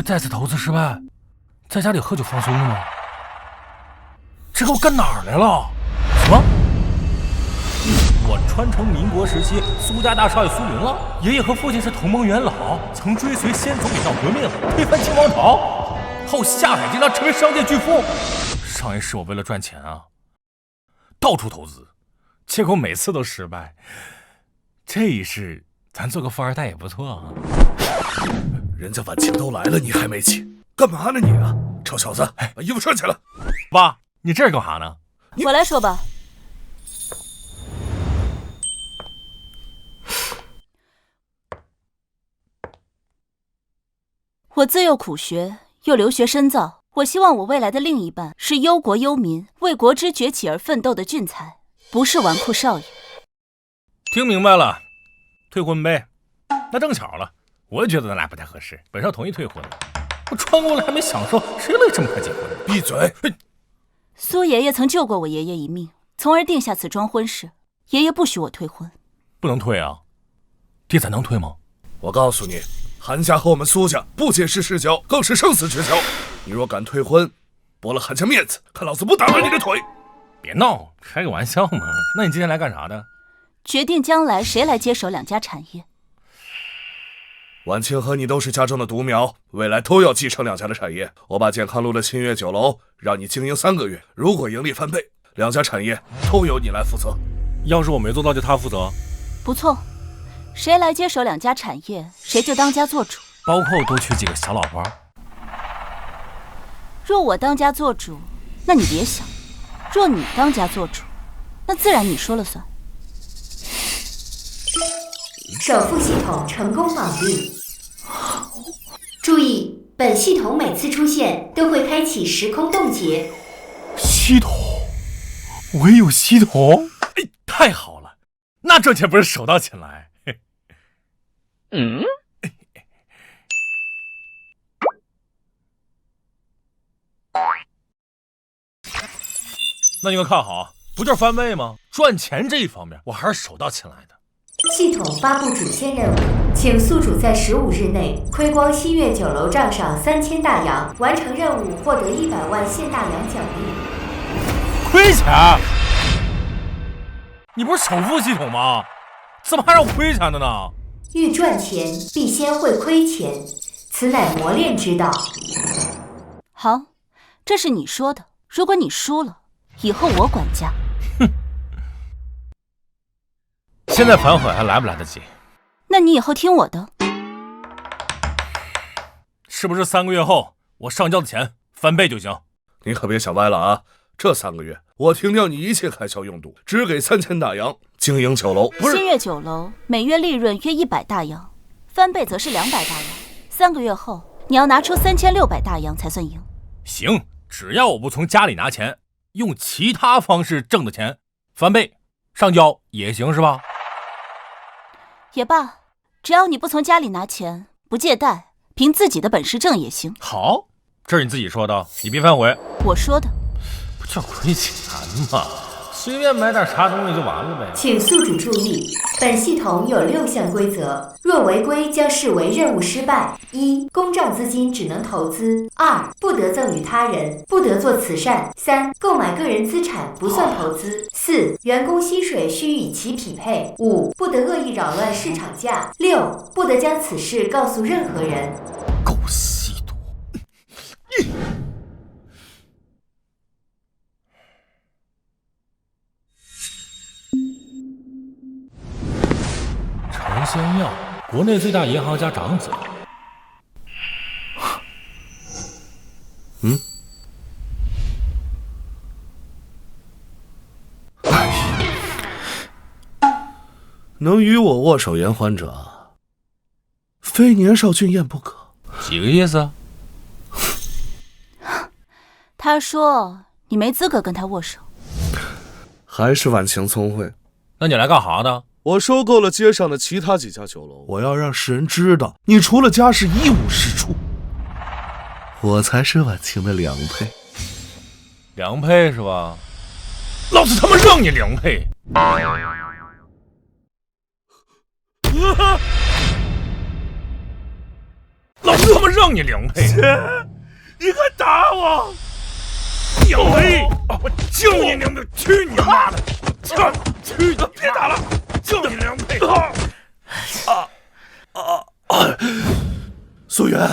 再次投资失败，在家里喝酒放松了吗？这给我干哪儿来了？什么？我传承民国时期苏家大少爷苏明了。爷爷和父亲是同盟元老，曾追随先总理闹革命，推翻清王朝，后下海经商成为商界巨富。上一世我为了赚钱啊，到处投资，结果每次都失败。这一世咱做个富二代也不错啊。人家晚清都来了，你还没起，干嘛呢你啊？臭小子，把衣服穿起来。爸，你这是干啥呢？我来说吧。我自幼苦学，又留学深造，我希望我未来的另一半是忧国忧民、为国之崛起而奋斗的俊才，不是纨绔少爷。听明白了，退婚呗。那正巧了，我也觉得咱俩不太合适，本少同意退婚了。我穿过来还没享受，谁乐意这么快结婚？闭嘴！苏爷爷曾救过我爷爷一命，从而定下此桩婚事。爷爷不许我退婚。不能退啊！爹，咱能退吗？我告诉你，韩家和我们苏家不仅是世交，更是生死之交。你若敢退婚，驳了韩家面子，看老子不打断你的腿！别闹，开个玩笑嘛。那你今天来干啥的？决定将来谁来接手两家产业。晚清和你都是家中的独苗，未来都要继承两家的产业。我把健康路的新月酒楼让你经营3个月，如果盈利翻倍，两家产业都由你来负责。要是我没做到，就他负责。不错，谁来接手两家产业，谁就当家做主，包括多娶几个小老婆。若我当家做主，那你别想；若你当家做主，那自然你说了算。首付系统成功绑定。注意，本系统每次出现都会开启时空冻结。系统，我也有系统，哎，太好了，那赚钱不是手到擒来？那你们看好，不就是翻倍吗？赚钱这一方面，我还是手到擒来的。系统发布主线任务，请宿主在15日内亏光新月酒楼账上3000大洋，完成任务获得100万现大洋奖励。亏钱？你不是首付系统吗？怎么还让我亏钱的呢？欲赚钱，必先会亏钱，此乃磨练之道。好，这是你说的。如果你输了，以后我管家。哼，现在反悔还来不来得及？那你以后听我的。是不是3个月后我上交的钱翻倍就行？你可别想歪了啊！这3个月我停掉你一切开销用度，只给3000大洋经营酒楼。不是新月酒楼每月利润约100大洋，翻倍则是200大洋。3个月后你要拿出3600大洋才算赢。行，只要我不从家里拿钱，用其他方式挣的钱翻倍上交也行是吧？也罢，只要你不从家里拿钱，不借贷，凭自己的本事挣也行。好，这是你自己说的，你别反悔。我说的。不叫亏钱吗？随便买点啥东西就完了呗。请宿主注意，本系统有6项规则，若违规将视为任务失败。1. 公账资金只能投资。2. 不得赠与他人，不得做慈善。3. 购买个人资产不算投资。4. 员工薪水需与其匹配。5. 不得恶意扰乱市场价。6. 不得将此事告诉任何人。狗吸毒！陈先耀，国内最大银行家长子。能与我握手言欢者，非年少俊彦不可。几个意思？他说你没资格跟他握手。还是晚晴聪慧。那你来干啥的？我收购了街上的其他几家酒楼，我要让世人知道，你除了家事一无是处。我才是晚晴的良配。良配是吧？老子他妈让你良配！老子他妈让降你2倍！你还打我2倍！我降你2倍！去你妈的！去！别打了，降你2倍！苏元，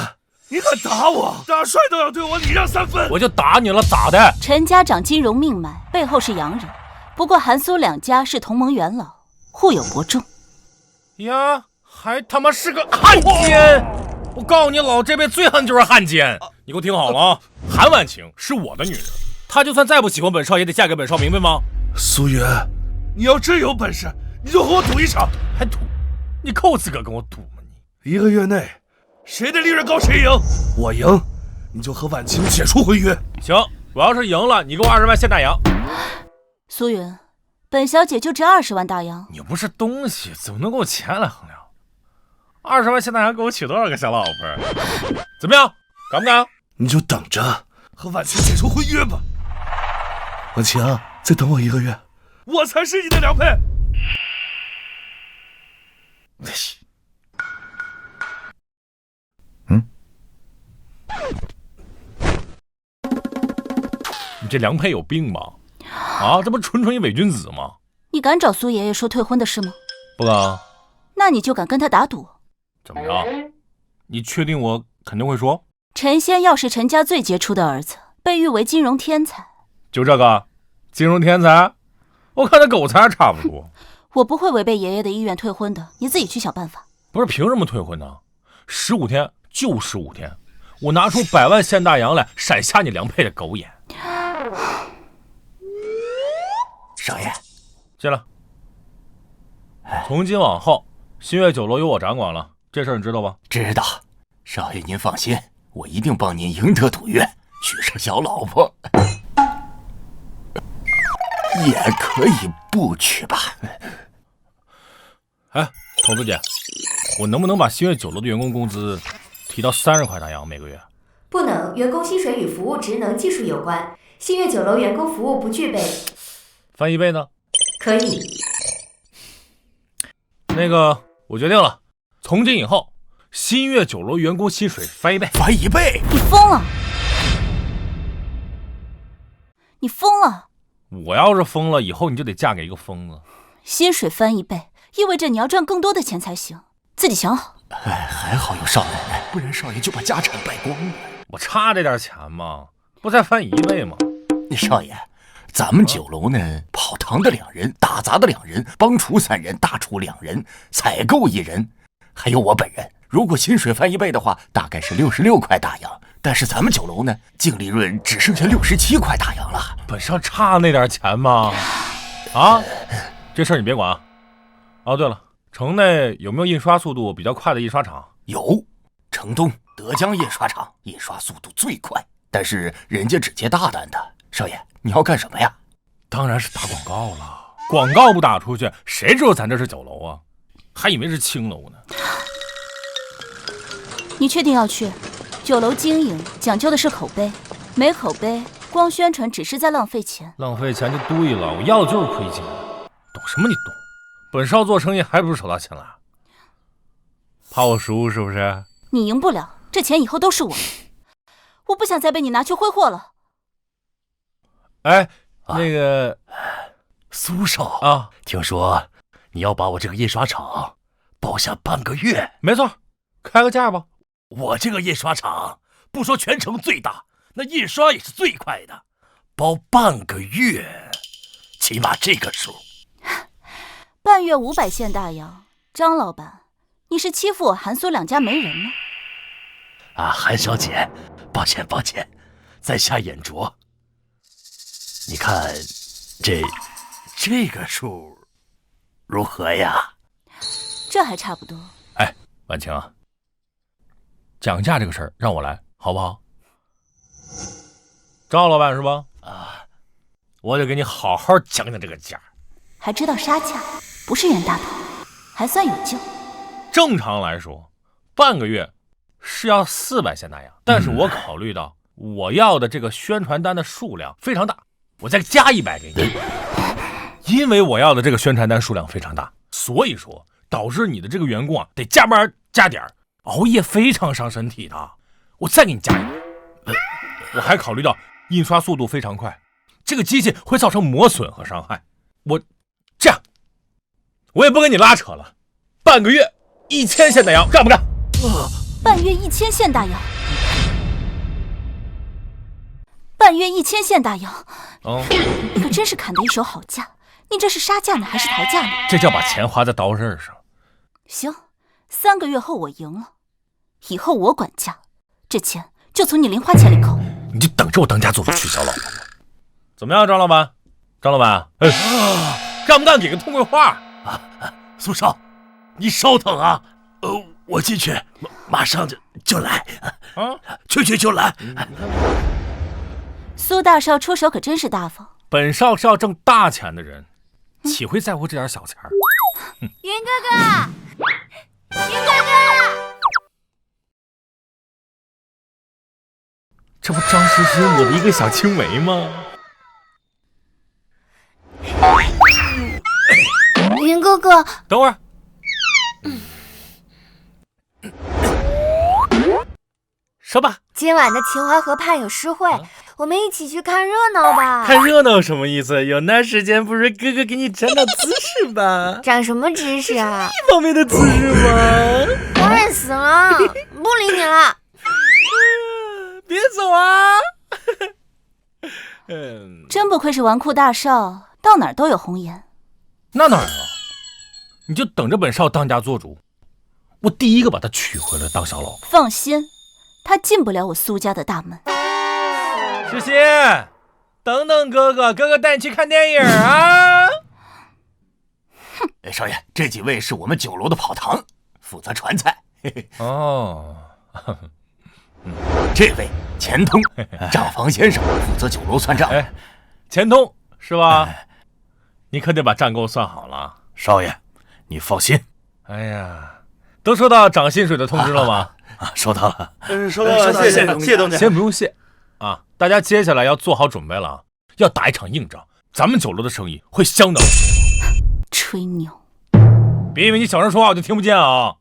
你敢打我？大帅都要对我礼让3分，我就打你了，咋的？陈家长金融命脉，背后是洋人，不过韩苏2家是同盟元老，互有伯仲。呀，还他妈是个汉奸！我告诉你，老这辈最恨就是汉奸。你给我听好了啊，韩婉晴是我的女人，她就算再不喜欢本少，也得嫁给本少，明白吗？苏元，你要真有本事，你就和我赌一场。还赌？你够资格跟我赌吗你？ 1个月内，谁的利润高谁赢。我赢，你就和婉晴解除婚约。行，我要是赢了，你给我20万现大洋。苏云，本小姐就值20万大洋。你不是东西，怎么能跟我钱来衡量？20万现大洋给我娶多少个小老婆？怎么样，敢不敢？你就等着和婉晴解除婚约吧。婉晴，再等我1个月，我才是你的良配。你这良配有病吧？啊，这不纯纯一伪君子吗？你敢找苏爷爷说退婚的事吗？不敢。那你就敢跟他打赌？怎么着？你确定我肯定会说？陈仙要是陈家最杰出的儿子，被誉为金融天才。就这个金融天才，我看他狗才差不多。我不会违背爷爷的意愿退婚的，你自己去想办法。不是凭什么退婚呢？15天就15天，我拿出100万现大洋来闪瞎你良配的狗眼。少爷，进来。从今往后，新月酒楼由我掌管了，这事儿你知道吧？知道。少爷您放心，我一定帮您赢得赌约，娶上小老婆。也可以不娶吧。哎，童子姐，我能不能把新月酒楼的员工工资提到30块大洋每个月？不能，员工薪水与服务职能技术有关，新月酒楼员工服务不具备。翻1倍呢？可以。那个，我决定了，从今以后，新月酒楼员工薪水翻1倍。翻1倍？你疯了！你疯了！我要是疯了，以后你就得嫁给一个疯子。薪水翻1倍，意味着你要赚更多的钱才行，自己想好。还好有少奶奶，不然少爷就把家产败光了。我差这点钱吗？不再翻1倍吗？少爷，咱们酒楼呢，跑堂的2人，打杂的2人，帮厨3人，大厨2人，采购1人，还有我本人。如果薪水翻1倍的话，大概是66块大洋。但是咱们酒楼呢，净利润只剩下67块大洋了。本上差那点钱吗？啊，这事儿你别管啊。哦，对了，城内有没有印刷速度比较快的印刷厂？有，城东德江印刷厂印刷速度最快，但是人家只接大单的。少爷，你要干什么呀？当然是打广告了。广告不打出去，谁知道咱这是酒楼啊？还以为是青楼呢。你确定要去？酒楼经营讲究的是口碑，没口碑，光宣传只是在浪费钱。浪费钱就对了，我要的就是亏钱。懂什么你懂？本少做生意还不是手到擒来？怕我输是不是？你赢不了，这钱以后都是我的。我不想再被你拿去挥霍了。哎，那个苏少啊，听说你要把我这个印刷厂包下半个月。没错，开个价吧。我这个印刷厂不说全城最大，那印刷也是最快的，包半个月，起码这个数。半月500现大洋，张老板，你是欺负我韩苏2家没人吗？韩小姐，抱歉，在下眼拙。你看，这个数如何呀？这还差不多。哎，婉晴啊，讲价这个事儿让我来，好不好？赵老板是吧？我得给你好好讲讲这个价。还知道杀价，不是冤大头，还算有救。正常来说，半个月是要400现大洋，但是我考虑到我要的这个宣传单的数量非常大，我再加100给你。因为我要的这个宣传单数量非常大，所以说导致你的这个员工啊得加班加点，熬夜非常伤身体的。我再给你加一个。我还考虑到印刷速度非常快，这个机器会造成磨损和伤害。这样，我也不跟你拉扯了，半个月1000现大洋，干不干？半月1000现大洋，半月1000现大洋。哦，你可真是砍得一手好价。你这是杀价呢，还是逃价呢？这叫把钱花在刀刃上。行，3个月后我赢了，以后我管价，这钱就从你零花钱里扣。你就等着我当家做主取消老婆。怎么样，张老板？张老板，干不干给个痛快话？苏少，你稍等啊，我进去，马上就来啊，去就来。苏大少出手可真是大方。本少是要挣大钱的人，岂会在乎这点小钱？云哥哥，云哥哥，这不张诗诗我的一个小青梅吗？云哥哥，等会儿。说吧，今晚的秦淮河畔有诗会，我们一起去看热闹吧。看热闹什么意思？有那时间不如哥哥给你展展姿势吧。展什么姿势啊？这方面的姿势吗？我累死了，不理你了。别走啊！真不愧是纨绔大少，到哪儿都有红颜。那哪儿啊？你就等着本少当家做主，我第一个把他娶回来当小老婆。放心，他进不了我苏家的大门。诗欣，等等哥哥，哥哥带你去看电影啊！少爷，这几位是我们酒楼的跑堂，负责传菜。哦，这位钱通，账房先生，负责酒楼算账。钱通是吧？你可得把账给我算好了。少爷，你放心。哎呀，都收到涨薪水的通知了吗？收到了，收到了，谢谢东家。先不用谢啊，大家接下来要做好准备了啊，要打一场硬仗，咱们酒楼的生意会相当。吹牛！别以为你小声说话我就听不见啊！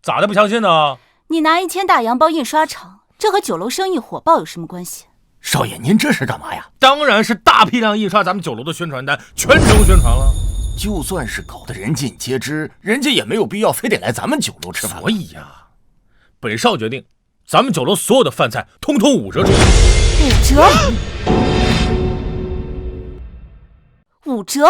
咋的不相信呢？你拿1000大洋包印刷厂，这和酒楼生意火爆有什么关系？少爷，您这是干嘛呀？当然是大批量印刷咱们酒楼的宣传单，全城宣传了。就算是搞得人尽皆知，人家也没有必要非得来咱们酒楼吃饭。所以呀，本少决定，咱们酒楼所有的饭菜通通5折出。5折？5折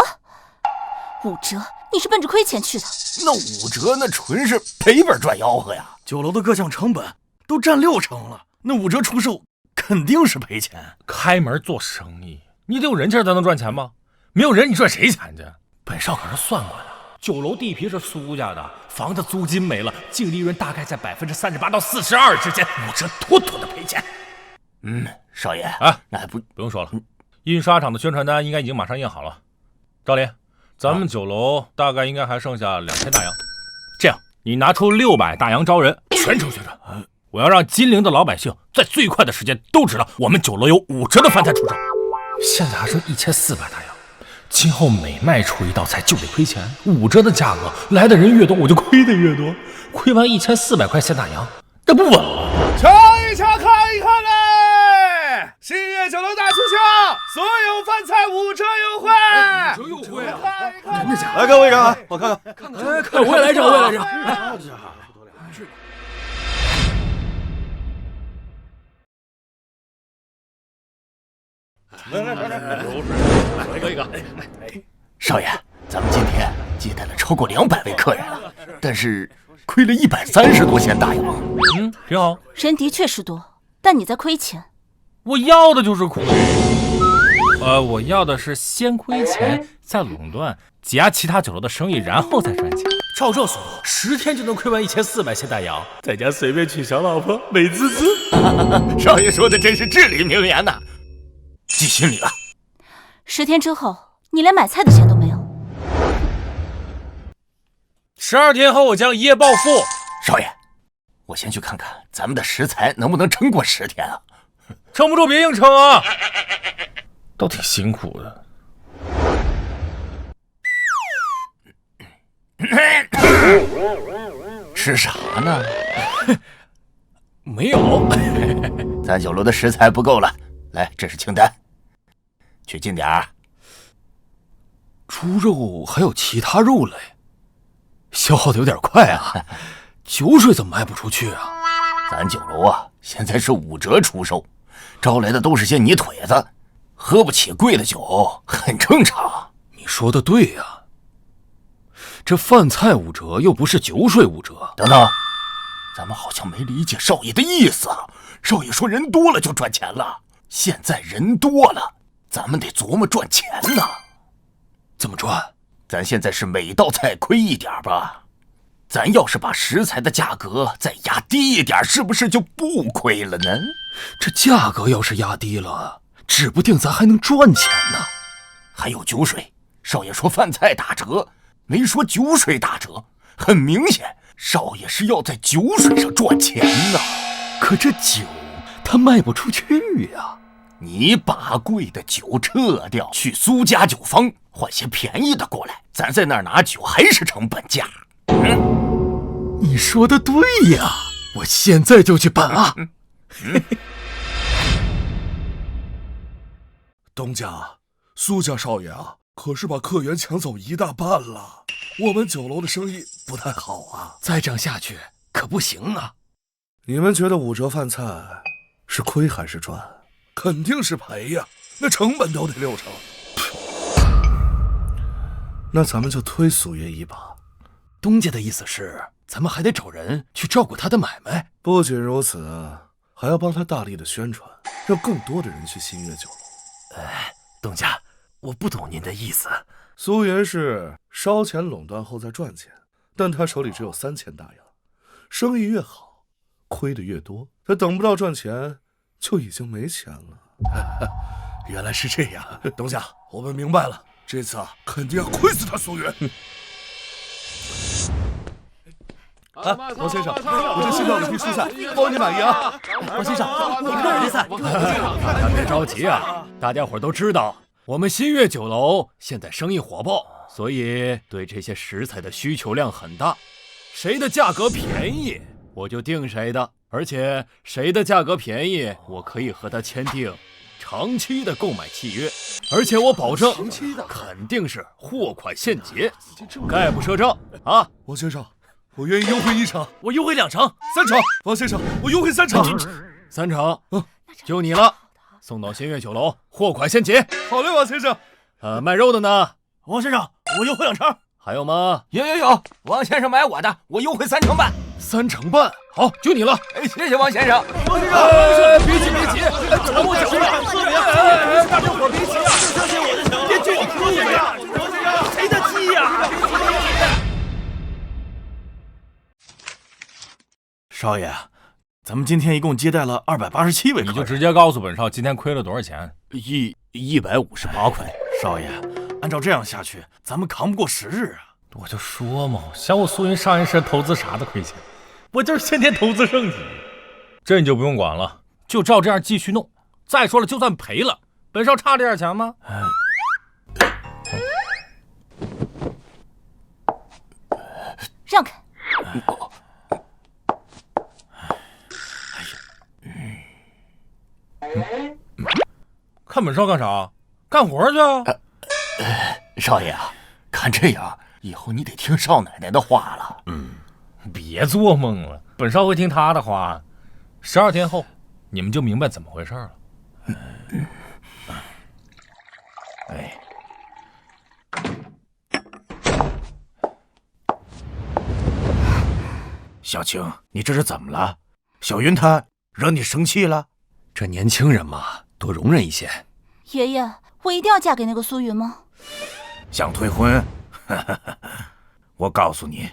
？5折？你是奔着亏钱去的？那5折那纯是赔本赚吆喝呀！酒楼的各项成本都占60%了，那5折出售肯定是赔钱。开门做生意，你得有人气才能赚钱吗？没有人，你赚谁钱去？本少可是算过的，酒楼地皮是苏家的，房子租金没了，净利润大概在38%到42%之间，5折妥妥的赔钱。少爷啊，那还不用说了，印刷厂的宣传单应该已经马上印好了。赵林，咱们酒楼大概应该还剩下2000大洋，这样你拿出600大洋招人，全城宣传。我要让金陵的老百姓在最快的时间都知道我们酒楼有5折的饭菜出售。现在还剩1400大洋，今后每卖出一道菜就得亏钱，5折的价格，来的人越多我就亏的越多，亏完1400块现大洋，这不稳了。瞧一瞧，看一看嘞！新月酒楼大促销，所有饭菜5折优惠！5折优惠啊！看一看，真的假的？来，给我一张，我看看。我也来张，我也来张。来一个。少爷，咱们今天接待了超过200位客人了，但是亏了130多现大洋。挺好。人的确是多，但你在亏钱。我要的就是亏。我要的是先亏钱，再垄断，挤压其他酒楼的生意，然后再赚钱。照这速度，10天就能亏完1400现大洋，在家随便娶小老婆，美滋滋。少爷说的真是至理名言呐，记心里了。10天之后，你连买菜的钱都没有。12天后，我将一夜暴富。少爷，我先去看看咱们的食材能不能撑过10天啊。撑不住别硬撑啊，都挺辛苦的。吃啥呢？没有。咱酒楼的食材不够了，来，这是清单，去进点儿。猪肉还有其他肉类，消耗的有点快啊。酒水怎么卖不出去啊？咱酒楼啊，现在是5折出售，招来的都是些泥腿子，喝不起贵的酒很正常。你说的对呀。这饭菜5折，又不是酒水5折。等等，咱们好像没理解少爷的意思啊。少爷说人多了就赚钱了，现在人多了，咱们得琢磨赚钱呢。怎么赚？咱现在是每道菜亏一点吧？咱要是把食材的价格再压低一点，是不是就不亏了呢？这价格要是压低了，指不定咱还能赚钱呢。还有酒水，少爷说饭菜打折，没说酒水打折，很明显，少爷是要在酒水上赚钱呢。可这酒他卖不出去呀。你把贵的酒撤掉，去苏家酒坊换些便宜的过来，咱在那儿拿酒还是成本价。你说的对呀，我现在就去办案。东家，苏家少爷啊，可是把客源抢走1大半了，我们酒楼的生意不太好啊。再这样下去可不行啊。你们觉得5折饭菜是亏还是赚？肯定是赔呀，那成本都得60%。那咱们就推苏爷一把。东家的意思是，咱们还得找人去照顾他的买卖。不仅如此，还要帮他大力的宣传，让更多的人去新月酒楼。东家，我不懂您的意思。苏爷是烧钱垄断后再赚钱，但他手里只有3000大洋，生意越好，亏的越多，他等不到赚钱就已经没钱了。原来是这样。东家，我们明白了，这次啊，肯定要亏死他苏爷。王先生，我这新到了一批蔬菜，包你满意啊！王先生，你看这菜。大家别着急啊，大家伙都知道，我们新月酒楼现在生意火爆，所以对这些食材的需求量很大。谁的价格便宜，我就定谁的，而且谁的价格便宜，我可以和他签订长期的购买契约，而且我保证肯定是货款现结，概不赊账啊！王先生，我愿意优惠1成，我优惠2成、3成。王先生，我优惠3成，3成，就你了，送到新月酒楼，货款现结。好嘞，王先生。卖肉的呢？王先生，我优惠2成。还有吗？有，王先生买我的，我优惠3成半。3成半，好，就你了。谢谢王先生。王先生，别急，等我酒了。大家伙别急啊，相信我就行，别急我可以呀。王先生，谁的急呀？少爷，咱们今天一共接待了287位客人，你就直接告诉本少今天亏了多少钱158块。少爷，按照这样下去，咱们扛不过10日啊！我就说嘛，想我苏云上一世投资啥都亏钱，我就是先天投资圣体。这你就不用管了，就照这样继续弄。再说了，就算赔了，本少差这点钱吗？让开！看本少干啥？干活去啊！少爷啊，看这样，以后你得听少奶奶的话了。别做梦了，本少会听他的话。12天后，你们就明白怎么回事了。小青，你这是怎么了？小云她惹你生气了？这年轻人嘛，多容忍一些。爷爷，我一定要嫁给那个苏云吗？想退婚？我告诉你，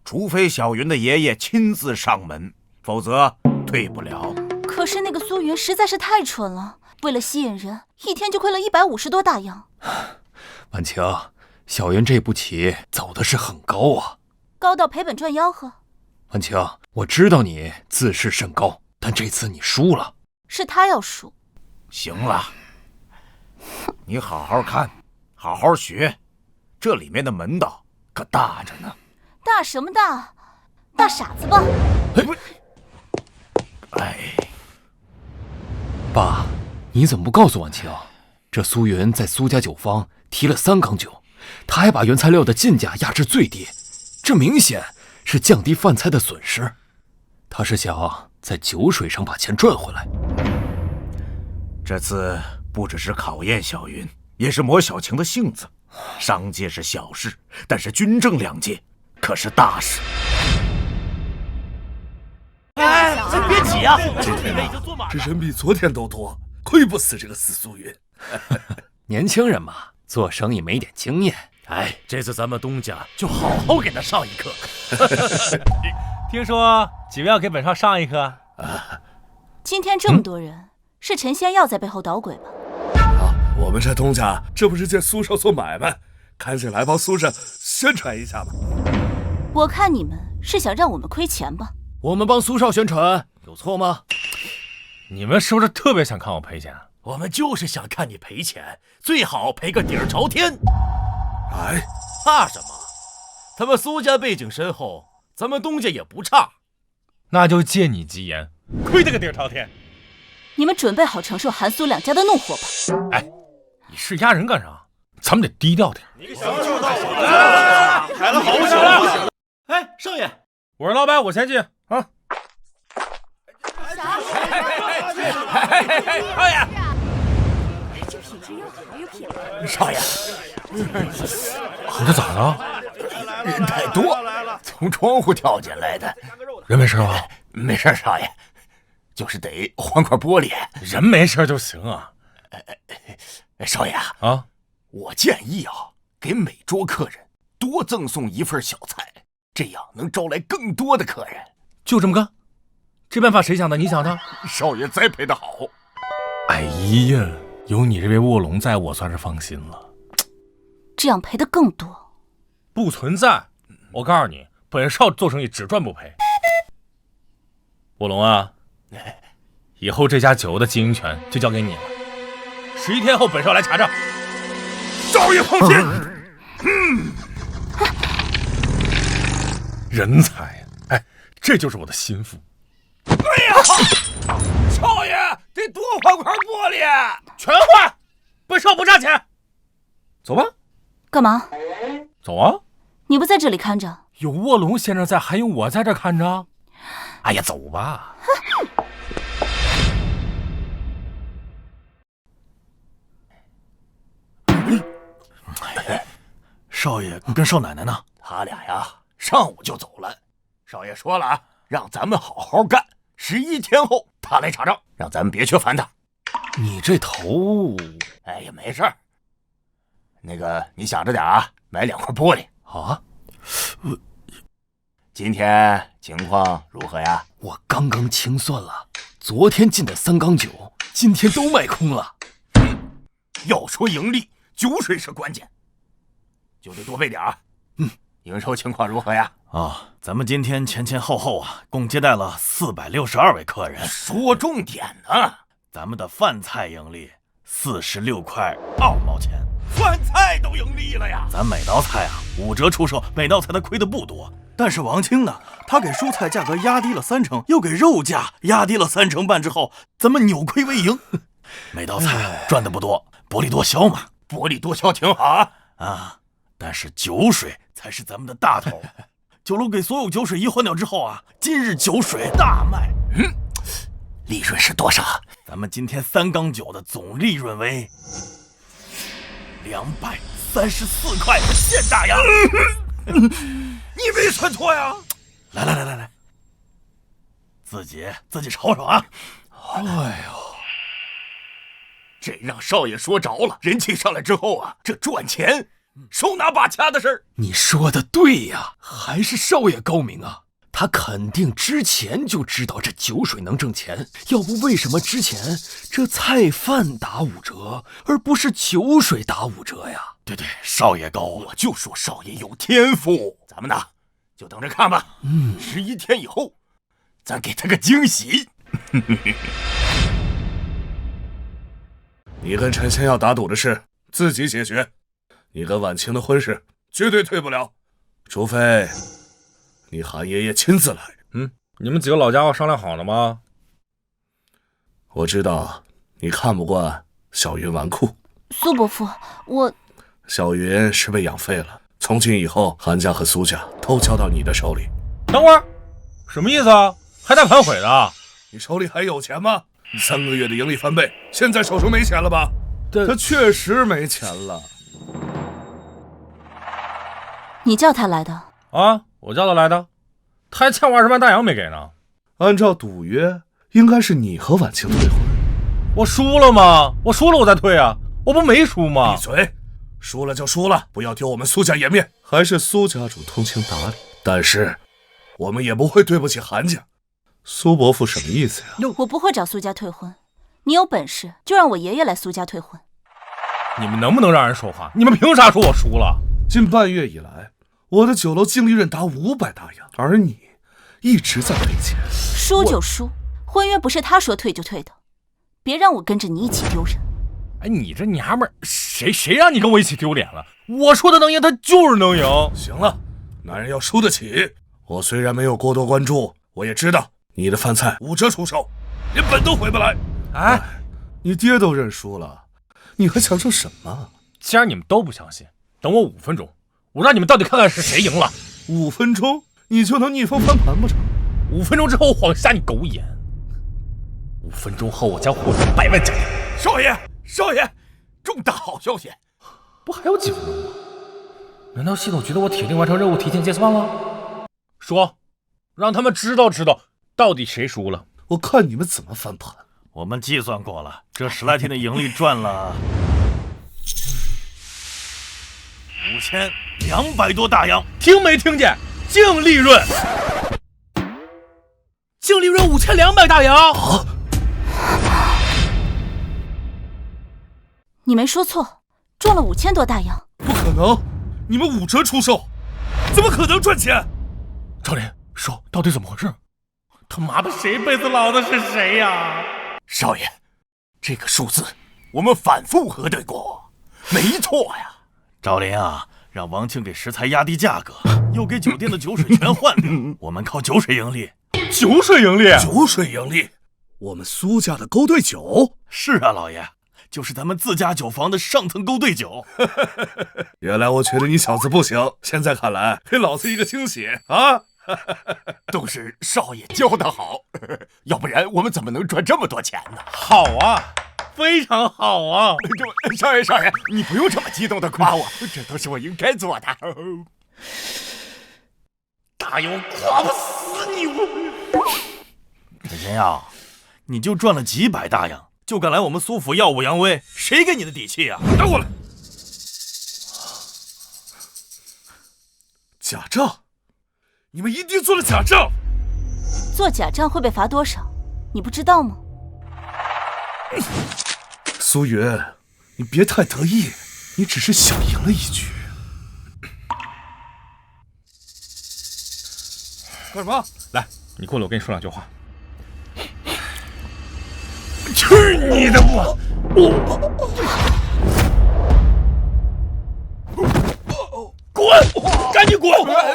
除非小云的爷爷亲自上门，否则退不了。可是那个苏云实在是太蠢了，为了吸引人，一天就亏了150多大洋。婉晴，小云这步棋走的是很高啊，高到赔本赚吆喝。婉晴，我知道你自视甚高，但这次你输了。是他要输。行了，你好好看，好好学，这里面的门道可大着呢。大什么大？大傻子吧！爸，你怎么不告诉婉清？这苏云在苏家酒坊提了3缸酒，他还把原材料的进价压至最低，这明显是降低饭菜的损失。他是想在酒水上把钱赚回来。这次不只是考验小云，也是磨小晴的性子。商界是小事，但是军政两界可是大事。哎，别急啊！今天啊，这人比昨天都多，亏不死这个死苏云。年轻人嘛，做生意没点经验。哎，这次咱们东家就好好给他上一课。听说几位要给本少上一课？今天这么多人，是陈仙药在背后捣鬼吧？我们这东家这不是借苏少做买卖，赶紧来帮苏少宣传一下吧。我看你们是想让我们亏钱吧？我们帮苏少宣传有错吗？你们是不是特别想看我赔钱？我们就是想看你赔钱，最好赔个底儿朝天。哎，怕什么？咱们苏家背景深厚，咱们东家也不差。那就借你吉言，亏得个底儿朝天。你们准备好承受韩苏两家的怒火吧。哎，你是压人干啥？咱们得低调点。你个小臭道来了好久。哎，少爷，我是老板，我先进啊。少爷，少爷，你这咋了？人太多，从窗户跳进来的。人没事吧？没事，少爷，就是得换块玻璃。人没事就行啊。少爷啊，我建议啊，给每桌客人多赠送一份小菜，这样能招来更多的客人。就这么干？这办法谁想的？你想的？少爷栽培的好。哎呀，有你这位卧龙在，我算是放心了。这样赔的更多。不存在，我告诉你，本少做生意只赚不赔。卧龙啊，以后这家酒楼的经营权就交给你了。11天后，本少来查账。少爷放心。人才呀！哎，这就是我的心腹。哎呀，少爷得多换块玻璃，全换，本少不差钱。走吧。干嘛？走啊！你不在这里看着？有卧龙先生在，还用我在这看着？哎呀，走吧。少爷跟少奶奶呢？他俩呀，上午就走了。少爷说了啊，让咱们好好干。11天后他来查账，让咱们别去烦他。你这头……哎呀，没事儿。那个，你想着点啊，买2块玻璃啊。今天情况如何呀？我刚刚清算了，昨天进的3缸酒，今天都卖空了。要说盈利，酒水是关键，就得多备点儿。营收情况如何呀？咱们今天前后啊，共接待了462位客人。说重点呢，咱们的饭菜盈利46块2毛钱，饭菜都盈利了呀！咱每道菜啊5折出售，每道菜他亏的不多。但是王清呢，他给蔬菜价格压低了30%，又给肉价压低了3成半之后，咱们扭亏为盈。每道菜赚的不多，薄利多销嘛。薄利多销挺好啊，但是酒水才是咱们的大头。酒楼给所有酒水一换掉之后啊，今日酒水大卖。利润是多少？咱们今天3缸酒的总利润为234块，现大洋。你没算错呀！来，自己瞅瞅啊！哎呦，这让少爷说着了，人气上来之后啊，这赚钱手拿把掐的事儿。你说的对呀，还是少爷高明啊！他肯定之前就知道这酒水能挣钱，要不为什么之前这菜饭打5折，而不是酒水打5折呀？对，少爷高，我就说少爷有天赋。咱们呢，就等着看吧。11天以后，咱给他个惊喜。你跟陈仙要打赌的事自己解决，你跟婉清的婚事绝对退不了，除非你韩爷爷亲自来。你们几个老家伙商量好了吗？我知道你看不惯小云纨绔。苏伯父，小云是被养废了，从今以后，韩家和苏家都交到你的手里。等会儿，什么意思啊？还带反悔的？你手里还有钱吗？3个月的盈利翻倍，现在手中没钱了吧？他确实没钱了。你叫他来的啊？我叫他来的，他还欠我20万大洋没给呢。按照赌约，应该是你和婉清退婚。我输了吗？我输了我再退啊，我不没输吗？闭嘴！输了就输了，不要丢我们苏家颜面。还是苏家主通情达理，但是我们也不会对不起韩家。苏伯父什么意思呀？我不会找苏家退婚，你有本事就让我爷爷来苏家退婚。你们能不能让人说话？你们凭啥说我输了？近半月以来，我的酒楼净利润达500大洋，而你一直在赔钱。输就输，婚约不是他说退就退的，别让我跟着你一起丢人。哎，你这娘们儿，谁让你跟我一起丢脸了？我说他能赢，他就是能赢。行了，男人要输得起。我虽然没有过多关注，我也知道你的饭菜5折出售，连本都回不来。哎，你爹都认输了，你还强撑什么？既然你们都不相信，等我5分钟，我让你们到底看看是谁赢了。5分钟你就能逆风翻盘不成？5分钟之后我晃瞎你狗眼，5分钟后我将获得100万奖励。少爷，重大好消息！不还有几分钟吗？难道系统觉得我铁定完成任务提前结算了？说，让他们知道到底谁输了。我看你们怎么翻盘。我们计算过了，这10来天的盈利赚了5200多大洋。听没听见？净利润5200大洋啊！你没说错，赚了5000多大洋。不可能，你们5折出售，怎么可能赚钱？赵林，说到底怎么回事？他妈的，谁背死老子是谁呀？少爷，这个数字我们反复核对过，没错呀。赵林啊，让王庆给食材压低价格，又给酒店的酒水全换掉，我们靠酒水盈利。酒水盈利？酒水盈利？我们苏家的勾兑酒？是啊，老爷。就是咱们自家酒房的上层勾兑酒。原来我觉得你小子不行，现在看来给老子一个惊喜啊！都是少爷教的好，要不然我们怎么能赚这么多钱呢？好啊，非常好啊！少爷，你不用这么激动的夸我，这都是我应该做的。大有夸不死你！子贤呀，你就赚了几百大洋，就敢来我们苏府耀武扬威，谁给你的底气啊？拿过来！假账！你们一定做了假账！做假账会被罚多少？你不知道吗？苏云，你别太得意，你只是小赢了一局。干什么？来，你过来，我跟你说两句话。去你的吧！滚！赶紧滚！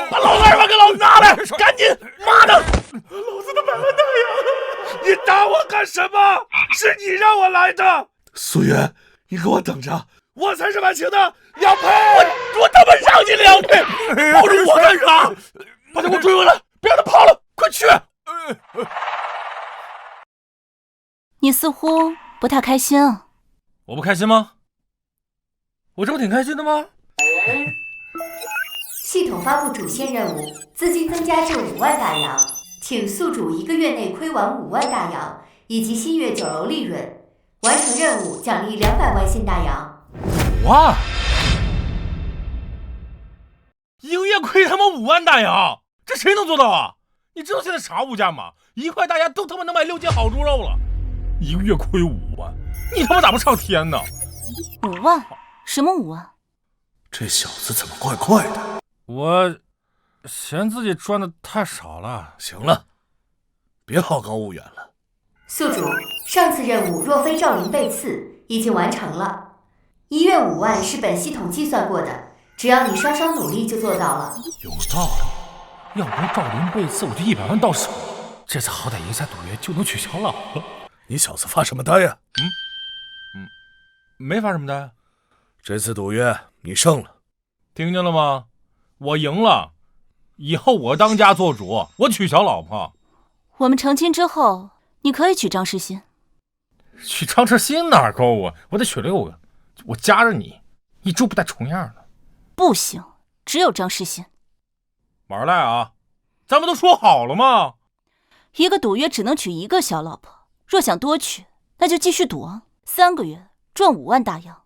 把老子2万给老子拿来！赶紧！妈的！老子的100万大洋！你打我干什么？是你让我来的！苏云，你给我等着！我才是婉晴的两倍！我他妈让你2倍！抱着我干啥？把他给我追回来！别让他跑了！快去！你似乎不太开心啊。我不开心吗？我这不挺开心的吗？系统发布主线任务，资金增加至5万大洋，请宿主1个月内亏完5万大洋，以及新月酒楼利润。完成任务奖励200万新大洋。5万？1个月亏他妈5万大洋，这谁能做到啊？你知道现在啥物价吗？1块大洋都他妈能买6斤好猪肉了，1个月亏5万，你他妈咋不上天呢？5万？什么5万？这小子怎么怪怪的？我嫌自己赚的太少了。行了，别好高骛远了。宿主，上次任务若非赵灵被刺已经完成了，1月5万是本系统计算过的，只要你稍稍努力就做到了。有道理，要不是赵灵被刺，我就100万到手，这次好歹赢下赌约就能取消了。你小子发什么呆呀？没发什么呆。这次赌约你胜了，听见了吗？我赢了，以后我当家做主，我娶小老婆。我们成亲之后，你可以娶张诗欣。娶张诗欣哪够啊？我得娶6个，我夹着你，一猪不带重样的。不行，只有张诗欣。玩赖啊！咱们都说好了吗？一个赌约只能娶1个小老婆，若想多娶，那就继续赌啊！3个月赚5万大洋。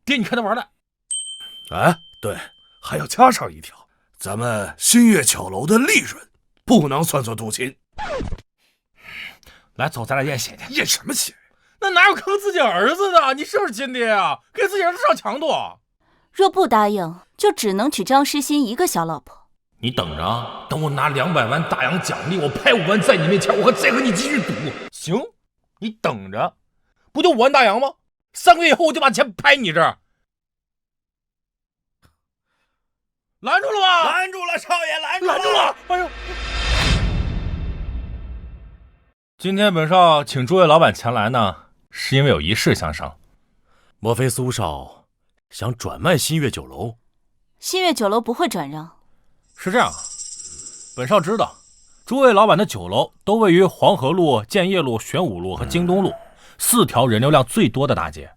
爹，你看他玩赖。哎，对，还要加上一条，咱们新月酒楼的利润不能算作赌金。来，走，咱俩验血去。验什么血？那哪有坑自己儿子的？你是不是亲爹啊？给自己儿子上强度。若不答应，就只能娶张诗欣1个小老婆。你等着啊，等我拿200万大洋奖励，我拍5万在你面前，我再和你继续赌。行，你等着，不就5万大洋吗？3个月以后我就把钱拍你这儿。拦住了吧！拦住了，少爷，拦住了！拦住了！哎呦！今天本少请诸位老板前来呢，是因为有一事相商。莫非苏少想转卖新月酒楼？新月酒楼不会转让。是这样，本少知道，诸位老板的酒楼都位于黄河路、建业路、玄武路和京东路4条人流量最多的大街，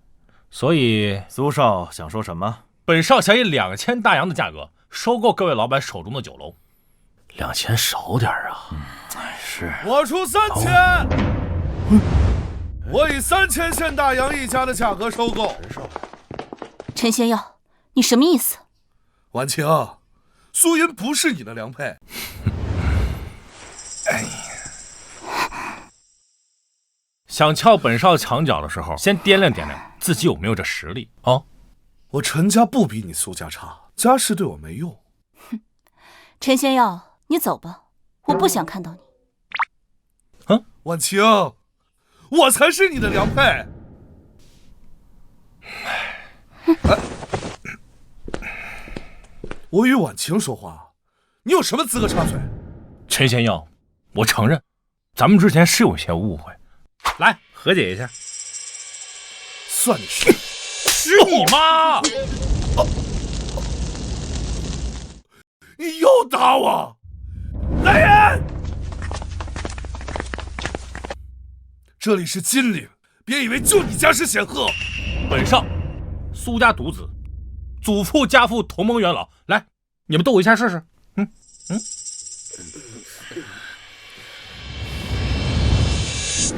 所以苏少想说什么？本少想以2000大洋的价格收购各位老板手中的酒楼。2000少点啊！是。我出3000，我以3000现大洋一家的价格收购。陈仙药，你什么意思？婉清，苏银不是你的良配。哎呀，想撬本少墙角的时候，先掂量掂量自己有没有这实力啊！我陈家不比你苏家差，家世对我没用。哼，陈仙药，你走吧，我不想看到你。婉清，我才是你的良配。我与婉清说话，你有什么资格插嘴？陈仙药，我承认，咱们之前是有些误会，来和解一下。算你是你妈！你又打我！来人！这里是金陵，别以为就你家世显赫。本少，苏家独子，祖父家父同盟元老，来，你们斗我一下试试。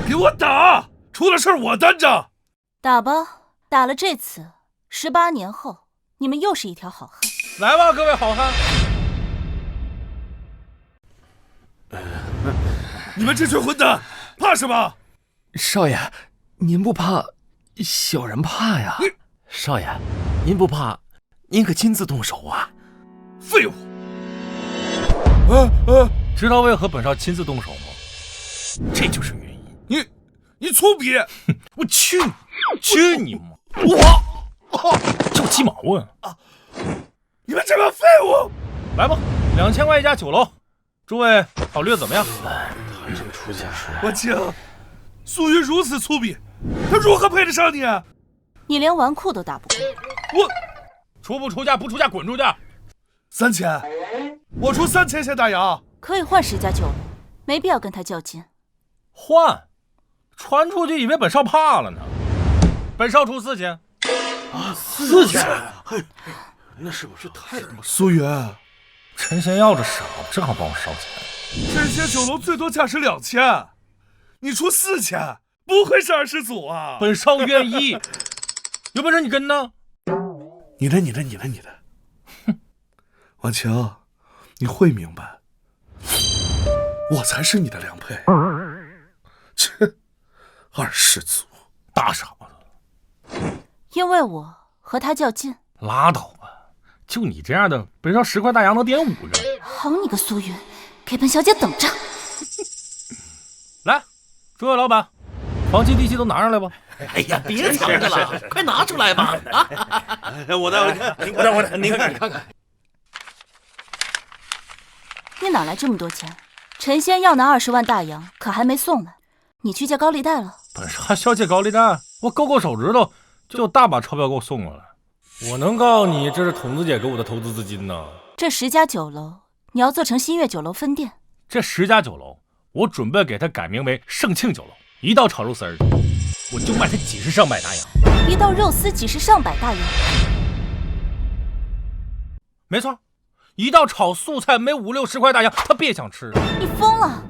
给我打！出了事我担着。打吧，打了这次，18年后你们又是一条好汉。来吧，各位好汉！你们这群混蛋，怕什么？少爷，您不怕，小人怕呀。少爷，您不怕，您可亲自动手啊！废物！知道为何本少亲自动手吗？这就是原因。你粗鄙！我去你妈！就鸡毛啊！你们这帮废物！来吧，2000块一家酒楼，诸位考虑的怎么样？他这个出价是……婉清，苏云如此粗鄙，他如何配得上你？你连纨绔都打不过。我出不出价？不出价滚出去！3000，我出3000现大洋。可以换10家酒楼，没必要跟他较劲。换？传出去以为本少怕了呢。本少出4000。啊，4000！嘿，那是不是太……苏云，陈仙药这傻子正好帮我烧钱。这些酒楼最多价值2000，你出4000，不愧是二世祖啊！本少愿意，有本事你跟呢？你的！哼，婉清，你会明白，我才是你的良配。切，二世祖，大傻子！因为我和他较劲。拉倒吧，就你这样的，本少10块大洋能点5个。好你个苏云，给本小姐等着！来，诸位老板，房契地契都拿上来吧。哎呀，别藏着了，快拿出来吧！我的，您看。你哪来这么多钱？陈仙要拿20万大洋，可还没送来。你去借高利贷了？本少还需要借高利贷？我勾手指头就大把钞票给我送过来。我能告诉你，这是筒子姐给我的投资资金呢。这10家酒楼，你要做成新月酒楼分店。这10家酒楼，我准备给它改名为盛庆酒楼。一道炒肉丝儿，我就卖它几十上百大洋。一道肉丝几十上百大洋。没错，一道炒素菜没5、60块大洋，他别想吃。你疯了！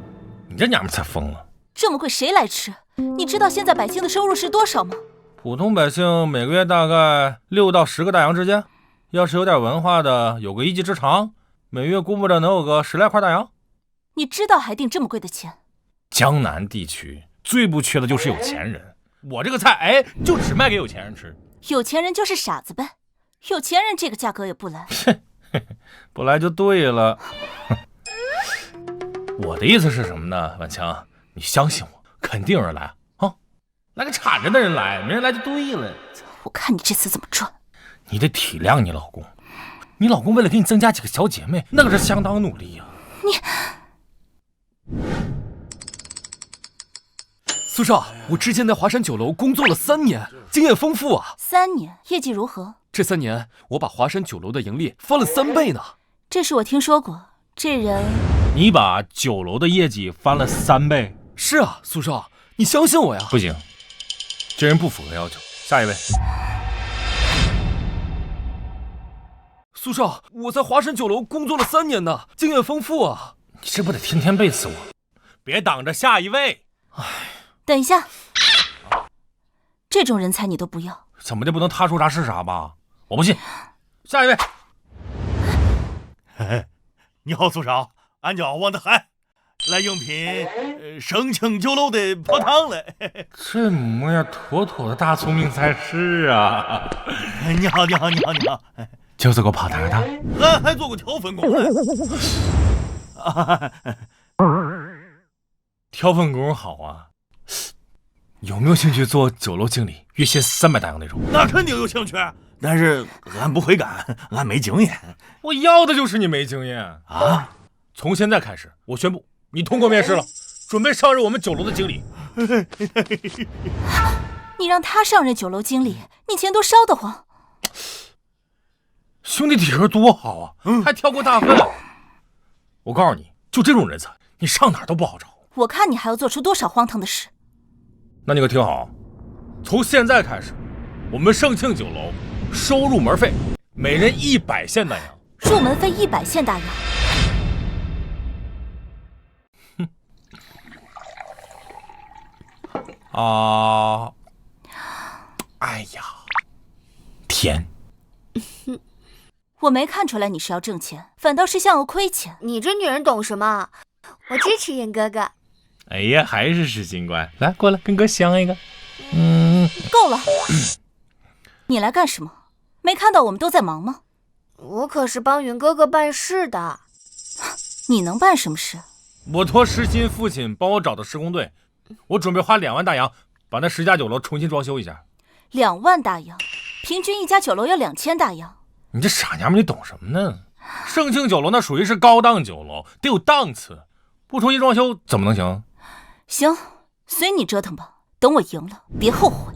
你这娘们才疯了！这么贵谁来吃？你知道现在百姓的收入是多少吗？普通百姓每个月大概6到10个大洋之间，要是有点文化的，有个一技之长，每月估摸着能有个10来块大洋。你知道还定这么贵的钱？江南地区最不缺的就是有钱人，我这个菜就只卖给有钱人吃。有钱人就是傻子呗，有钱人这个价格也不来。不来就对了。我的意思是什么呢，婉强，你相信我，肯定有人来啊！来个铲着的人来，没人来就对了。我看你这次怎么赚。你得体谅你老公，你老公为了给你增加几个小姐妹，那可是相当努力呀。苏少，我之前在华山酒楼工作了3年，经验丰富啊。3年，业绩如何？这3年，我把华山酒楼的盈利翻了3倍呢。这是我听说过，这人……你把酒楼的业绩翻了3倍？是啊，苏少，你相信我呀。不行，这人不符合要求。下一位。苏少，我在华山酒楼工作了3年呢，经验丰富啊。你这不得天天背刺我？别挡着下一位。等一下，这种人才你都不要？怎么的，不能他说啥是啥吧？我不信。下一位。你好，苏少，俺叫王德海，来应聘盛庆酒楼的跑堂了。这模样妥妥的大聪明才是啊！你好，你好，你好，你好。就做过跑堂的，俺还做过挑粪工。挑粪工好啊，有没有兴趣做酒楼经理，月薪300大洋那种？那肯定有兴趣，但是俺不会干，俺没经验。我要的就是你没经验啊！从现在开始，我宣布你通过面试了，准备上任我们酒楼的经理。你让他上任酒楼经理，你钱多烧得慌。兄弟体格多好啊，还挑过大粪。我告诉你，就这种人才，你上哪儿都不好找。我看你还要做出多少荒唐的事。那你可听好，从现在开始，我们盛庆酒楼收入门费每人100现大洋，入门费100现大洋。哎呀，甜。我没看出来你是要挣钱，反倒是像要亏钱。你这女人懂什么？我支持严哥哥。哎呀，还是失心乖，来过来跟哥香一个。够了。你来干什么？没看到我们都在忙吗？我可是帮云哥哥办事的。你能办什么事？我托失心父亲帮我找的施工队，我准备花2万大洋把那10家酒楼重新装修一下。2万大洋，平均1家酒楼要2000大洋。你这傻娘们，你懂什么呢？盛庆酒楼那属于是高档酒楼，得有档次，不重新装修怎么能行？行，随你折腾吧。等我赢了，别后悔。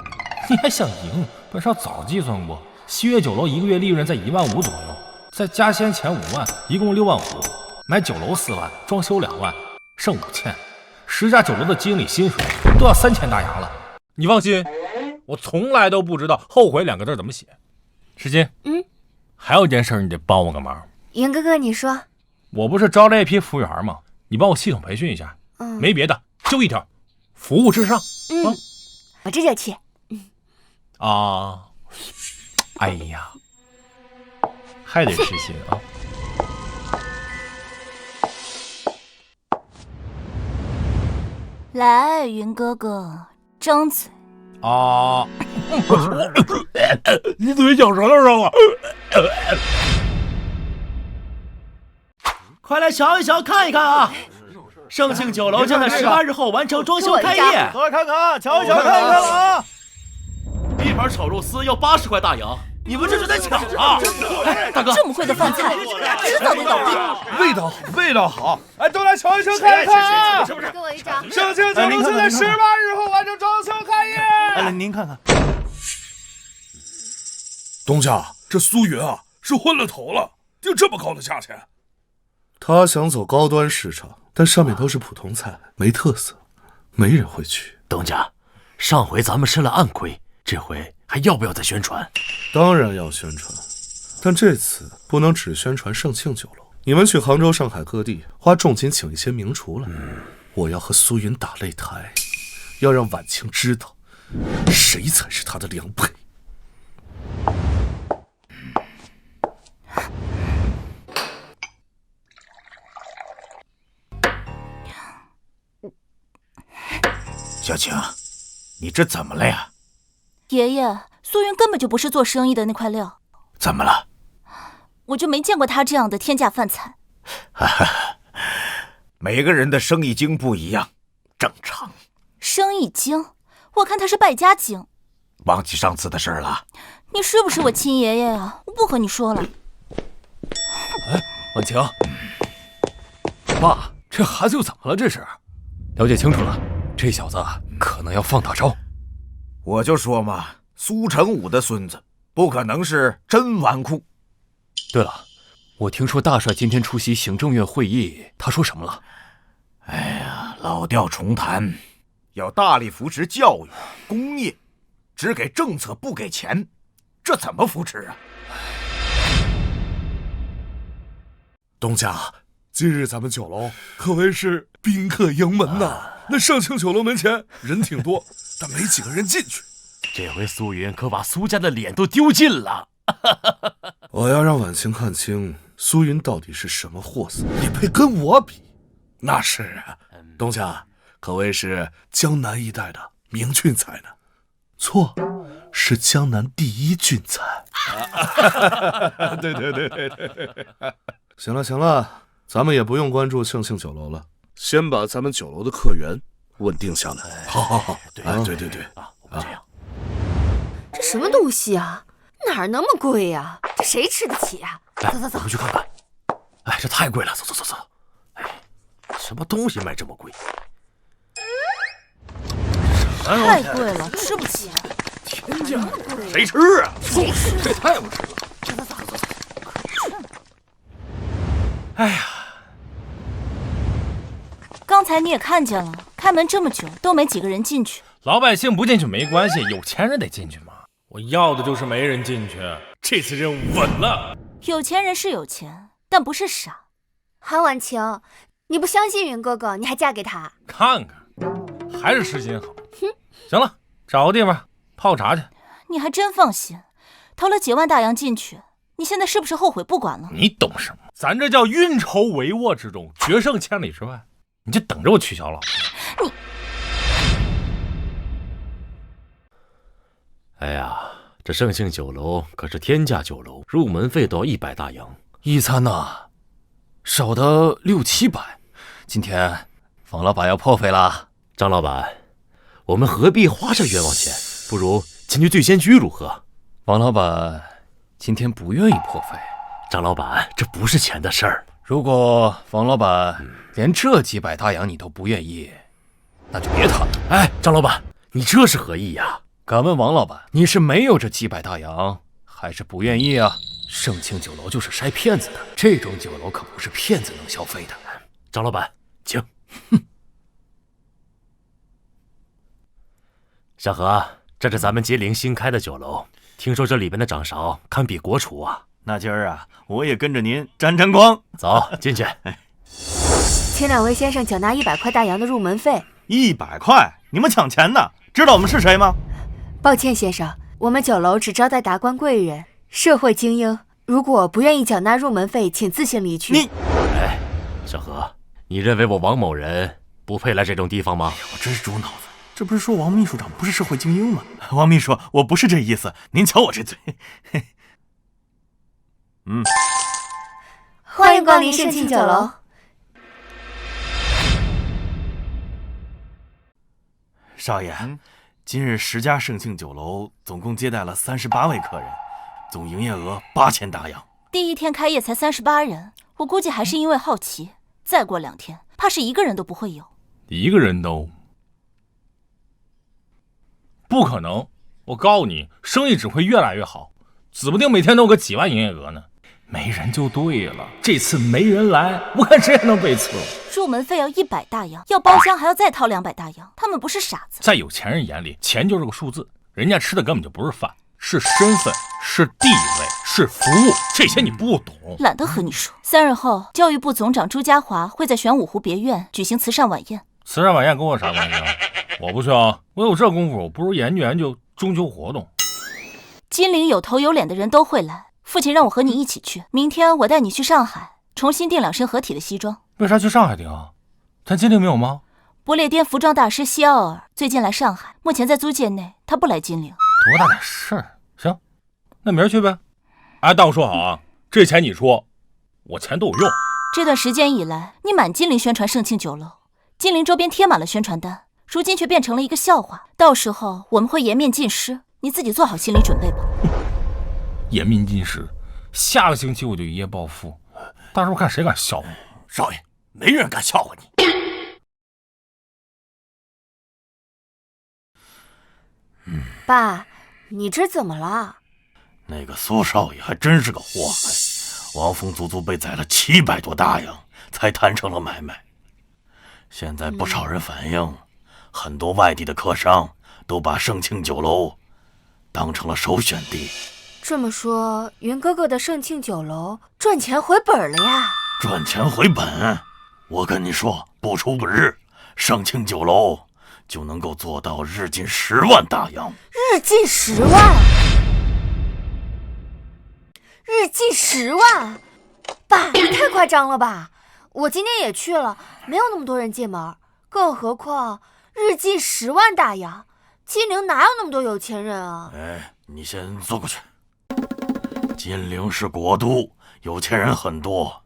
你还想赢？本少早计算过，新月酒楼1个月利润在1万5左右，再加先前5万，一共6万5。买酒楼4万，装修2万，剩5000。10家酒楼的经理薪水都要3000大洋了。你放心，我从来都不知道后悔2个字怎么写。诗金，还有一件事你得帮我个忙。云哥哥，你说。我不是招了一批服务员吗？你帮我系统培训一下。没别的，就一条，服务至上。我这就去。哎呀，还得痴心啊。来，云哥哥，张嘴。你嘴咬舌头上了。快来瞧一瞧，看一看啊！盛庆酒楼将在18日后完成装修开业。过来看看，瞧一瞧，看一看了啊！一盘炒肉丝要80块大洋，你们这是在抢啊！大哥，这么贵的饭菜，迟早得倒闭。味道好，哎，都来瞧一瞧，看一看啊！给我一张。盛庆酒楼将在18日后完成装修开业。来，您看看。东家，这苏云啊是昏了头了，定这么高的价钱。他想走高端市场，但上面都是普通菜，没特色，没人会去。东家，上回咱们吃了暗亏，这回还要不要再宣传？当然要宣传，但这次不能只宣传盛庆酒楼。你们去杭州、上海各地花重金请一些名厨来，我要和苏云打擂台，要让晚清知道谁才是他的良配。小晴，你这怎么了呀？爷爷，苏云根本就不是做生意的那块料。怎么了？我就没见过他这样的天价饭菜。每个人的生意经不一样，正常。生意经？我看他是败家经。忘记上次的事了？你是不是我亲爷爷啊？我不和你说了。哎，婉晴，爸，这孩子又怎么了？这是？了解清楚了，这小子可能要放大招。我就说嘛，苏成武的孙子不可能是真纨绔。对了，我听说大帅今天出席行政院会议，他说什么了？哎呀，老调重弹，要大力扶持教育、工业，只给政策不给钱，这怎么扶持啊？东家，今日咱们酒楼可谓是宾客盈门呐。那盛庆酒楼门前人挺多，但没几个人进去。这回苏云可把苏家的脸都丢尽了。我要让晚清看清苏云到底是什么货色，也配跟我比？那是啊，东家可谓是江南一带的名俊才呢。错，是江南第一俊才。对。行了，咱们也不用关注盛庆酒楼了，先把咱们酒楼的客源稳定下来。好。对啊，我们这样。这什么东西啊？哪儿那么贵呀？这谁吃得起呀？走，我们去看看。哎，这太贵了，走。哎，什么东西卖这么贵？太贵了，吃不起。天价，谁吃啊？这太不值了。走。哎呀，刚才你也看见了，开门这么久都没几个人进去。老百姓不进去没关系，有钱人得进去嘛。我要的就是没人进去，这次任务稳了。有钱人是有钱，但不是傻。韩婉晴，你不相信云哥哥，你还嫁给他？看看，还是痴心好。行了，找个地方泡茶去。你还真放心，投了几万大洋进去，你现在是不是后悔不管了？你懂什么？咱这叫运筹帷幄之中，决胜千里之外。你就等着我取消老婆。你，哎呀，这盛庆酒楼可是天价酒楼，入门费都要100大洋，一餐呐，少的600、700。今天房老板要破费了。张老板，我们何必花这冤枉钱？不如进去醉仙居如何？王老板今天不愿意破费。张老板，这不是钱的事儿。如果王老板连这几百大洋你都不愿意，那就别谈了。哎，张老板，你这是何意呀？敢问王老板，你是没有这几百大洋，还是不愿意啊？盛庆酒楼就是筛骗子的，这种酒楼可不是骗子能消费的。张老板，请。小何，这是咱们吉林新开的酒楼，听说这里边的掌勺堪比国厨啊。那今儿啊，我也跟着您沾沾光。走进去。请两位先生缴纳100块大洋的入门费。100块？你们抢钱呢？知道我们是谁吗？抱歉，先生，我们酒楼只招待达官贵人、社会精英。如果不愿意缴纳入门费，请自行离去。你，哎，小何，你认为我王某人不配来这种地方吗？我真是猪脑子。这不是说王秘书长不是社会精英吗？王秘书，我不是这意思，您瞧我这嘴。欢迎光临盛庆酒楼。少爷，今日10家盛庆酒楼总共接待了38位客人，总营业额8000大洋。第一天开业才38人，我估计还是因为好奇。再过2天，怕是1个人都不会有。1个人都不可能！我告诉你，生意只会越来越好。指不定每天弄个几万营业额呢。没人就对了，这次没人来，我看谁还能被伺候。入门费要100大洋，要包厢还要再掏200大洋，他们不是傻子。在有钱人眼里，钱就是个数字，人家吃的根本就不是饭，是身份，是地位，是服务，这些你不懂。懒得和你说。3日后，教育部总长朱家骅会在玄武湖别院举行慈善晚宴。慈善晚宴跟我啥关系啊？我不去啊，我有这功夫，我不如研究研究中秋活动。金陵有头有脸的人都会来，父亲让我和你一起去。明天我带你去上海，重新订2身合体的西装。为啥去上海订啊？咱金陵没有吗？不列颠服装大师西奥尔最近来上海，目前在租界内，他不来金陵。多大点事儿？行，那明儿去呗。当我说好啊，这钱你出，我钱都有用。这段时间以来，你满金陵宣传盛庆酒楼，金陵周边贴满了宣传单，如今却变成了一个笑话。到时候我们会颜面尽失，你自己做好心理准备吧。颜面尽失，下个星期我就一夜暴富，到时候看谁敢笑我。少爷，没人敢笑话你。爸，你这怎么了？那个苏少爷还真是个祸害，王峰足足被宰了700多大洋，才谈成了买卖。现在不少人反映，很多外地的客商都把盛庆酒楼当成了首选地。这么说，云哥哥的盛庆酒楼赚钱回本了呀？赚钱回本？我跟你说，不出个日，盛庆酒楼就能够做到日进10万大洋。日进10万？日进10万？爸，你太夸张了吧！我今天也去了，没有那么多人进门，更何况日进10万大洋，金陵哪有那么多有钱人啊？你先坐过去。金陵是国都，有钱人很多，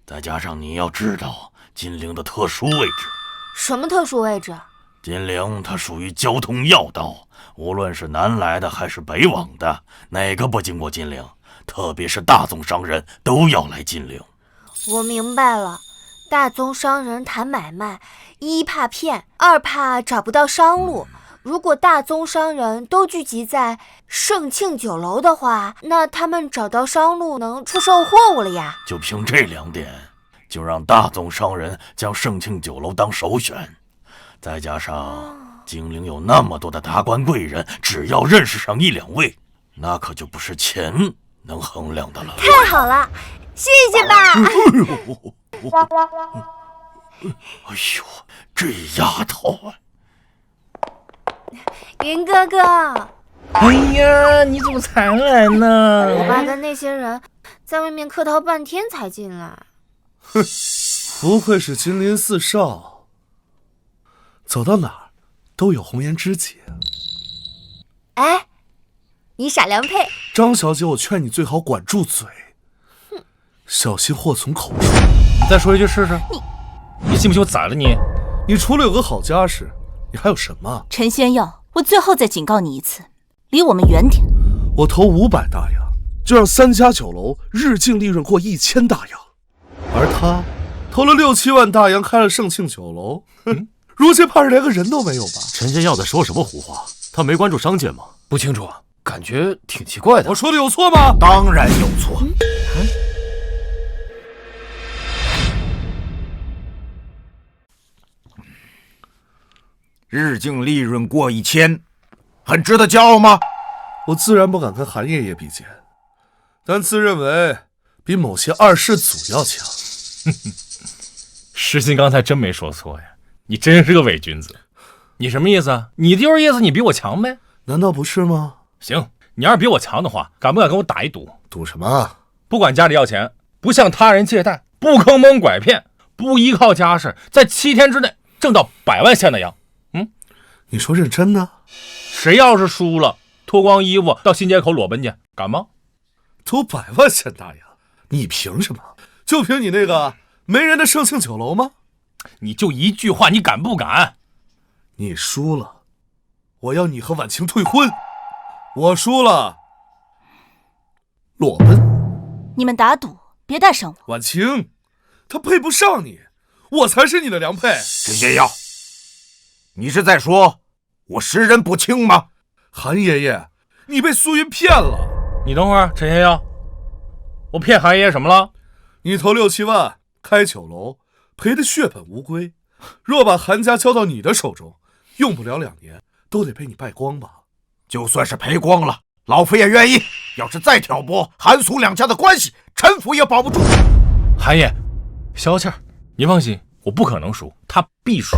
再加上你要知道金陵的特殊位置。什么特殊位置？金陵它属于交通要道，无论是南来的还是北往的，哪个不经过金陵，特别是大宗商人都要来金陵。我明白了，大宗商人谈买卖，一怕骗，二怕找不到商路。如果大宗商人都聚集在盛庆酒楼的话，那他们找到商路能出售货物了呀。就凭这2点，就让大宗商人将盛庆酒楼当首选。再加上金陵有那么多的达官贵人，只要认识上1-2位，那可就不是钱能衡量的了。太好了，谢谢爸。哎呦，这丫头啊！云哥哥，哎呀，你怎么才来呢？我爸跟那些人在外面客套半天才进来。哼，不愧是金陵4少，走到哪儿都有红颜知己。哎，你傻良配。张小姐，我劝你最好管住嘴，小心祸从口出。你再说一句试试。你信不信我宰了你？你除了有个好家世，你还有什么？陈仙药，我最后再警告你一次，离我们远点。我投500大洋，就让3家酒楼日净利润过1000大洋，而他投了6-7万大洋开了盛庆酒楼，如今怕是连个人都没有吧？陈仙药在说什么胡话？他没关注商界吗？不清楚，感觉挺奇怪的。我说的有错吗？当然有错。日净利润过1000，很值得骄傲吗？我自然不敢跟韩爷爷比肩，但自认为比某些二世祖要强。石鑫刚才真没说错呀，你真是个伪君子。你什么意思？你的就是意思你比我强呗？难道不是吗？行，你要是比我强的话，敢不敢跟我打一赌？赌什么？不管家里要钱，不向他人借贷，不坑蒙拐骗，不依靠家世，在7天之内挣到100万现大洋。你说认真的？谁要是输了，脱光衣服到新街口裸奔去，敢吗？赌100万现大洋，你凭什么？就凭你那个没人的盛庆酒楼吗？你就一句话，你敢不敢？你输了，我要你和婉晴退婚。我输了，裸奔。你们打赌，别带上我。婉晴，她配不上你，我才是你的良配。陈仙药，你是在说我识人不清吗？韩爷爷，你被苏云骗了，你等会儿，陈先生，我骗韩爷爷什么了？你投6、7万开酒楼，赔得血本无归。若把韩家交到你的手中，用不了2年，都得被你败光吧？就算是赔光了，老夫也愿意。要是再挑拨韩苏两家的关系，陈府也保不住。韩爷，消气儿，您放心，我不可能输，他必输。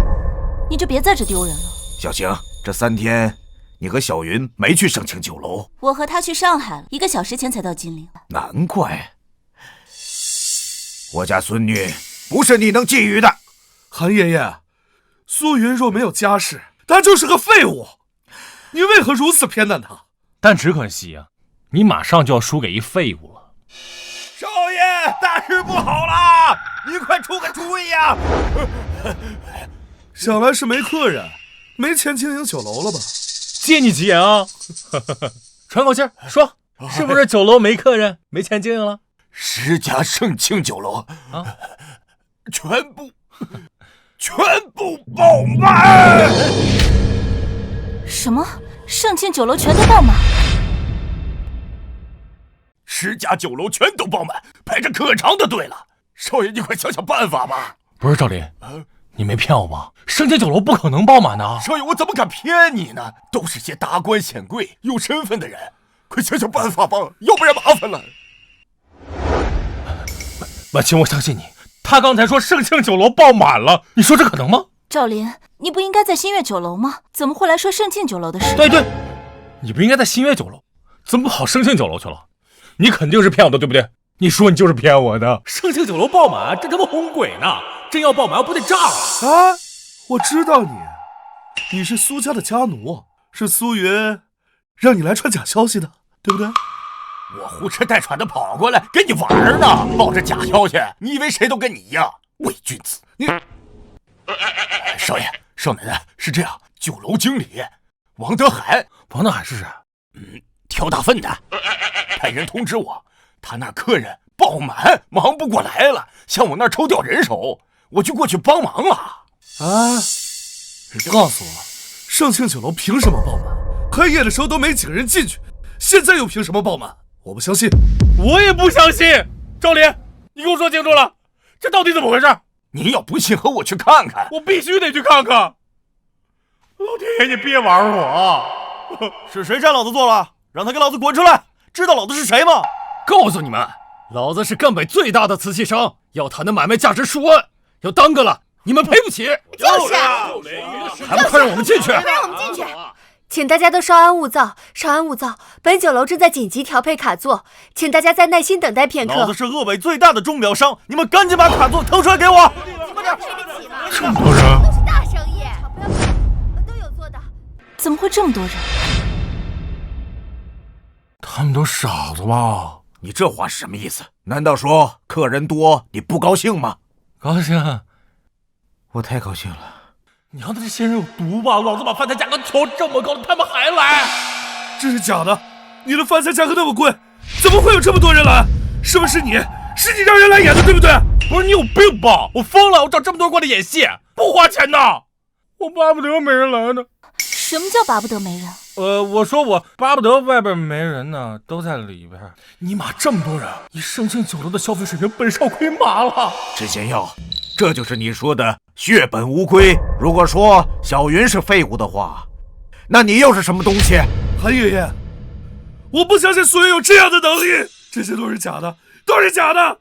你就别在这丢人了。小晴，这3天你和小云没去盛庆酒楼？我和他去上海了，1个小时前才到金陵。难怪，我家孙女不是你能觊觎的。韩爷爷，苏云若没有家世，她就是个废物，你为何如此偏袒她？但只可惜啊，你马上就要输给一废物了。少爷，大事不好了，你快出个主意呀！想来是没客人，没钱经营酒楼了吧？借你吉言啊！喘口气儿，说，是不是酒楼没客人，没钱经营了10家盛庆酒楼啊，全部爆满！什么？盛庆酒楼全都爆满？10家酒楼全都爆满，排着可长的队了。少爷，你快想想办法吧。不是赵林，你没骗我吧？盛庆酒楼不可能爆满的。少爷，我怎么敢骗你呢？都是些达官显贵、有身份的人，快想想办法吧，要不然麻烦了。婉清，我相信你。他刚才说盛庆酒楼爆满了，你说这可能吗？赵林，你不应该在新月酒楼吗？怎么会来说盛庆酒楼的事？对，你不应该在新月酒楼，怎么跑盛庆酒楼去了？你肯定是骗我的，对不对？你说你就是骗我的。盛庆酒楼爆满，这他妈哄鬼呢！真要爆满，不得炸了啊！我知道你是苏家的家奴，是苏云让你来传假消息的，对不对？我胡吃带喘的跑过来跟你玩呢，抱着假消息，你以为谁都跟你一样？伪君子！你，少爷，少奶奶是这样，酒楼经理王德海是谁？挑大粪的，派人通知我，他那客人爆满，忙不过来了，向我那儿抽调人手，我就过去帮忙了。啊！你告诉我，盛庆酒楼凭什么爆满？开业的时候都没几个人进去，现在又凭什么爆满？我不相信，我也不相信。赵林，你给我说清楚了，这到底怎么回事？您要不信，和我去看看。我必须得去看看。老天爷，你别玩我！是谁占老子座了？让他给老子滚出来！知道老子是谁吗？告诉你们，老子是赣北最大的瓷器商，要谈的买卖价值数万，要耽搁了，你们赔不起。就是，还不快让我们进去！让我们进去！请大家都稍安勿躁，稍安勿躁。本酒楼正在紧急调配卡座，请大家再耐心等待片刻。老子是鄂北最大的钟表商，你们赶紧把卡座腾出来给我！快点，赔得起吗？这么多人，都是大生意，都有做的。怎么会这么多人？他们都傻子吧？你这话是什么意思？难道说客人多你不高兴吗？高兴，我太高兴了。娘的，这些人有毒吧？老子把饭菜价格调这么高了，他们还来？这是假的！你的饭菜价格那么贵，怎么会有这么多人来？是不是你？是你让人来演的，对不对？不是你有病吧？我疯了！我找这么多人过来演戏，不花钱的。我巴不得没人来呢。什么叫巴不得没人？我说我巴不得外边没人呢，都在里边。尼玛，这么多人，以盛庆酒楼的消费水平，本少亏麻了。知县要，这就是你说的血本无归。如果说小云是废物的话，那你又是什么东西？韩爷爷，我不相信苏云有这样的能力，这些都是假的，都是假的。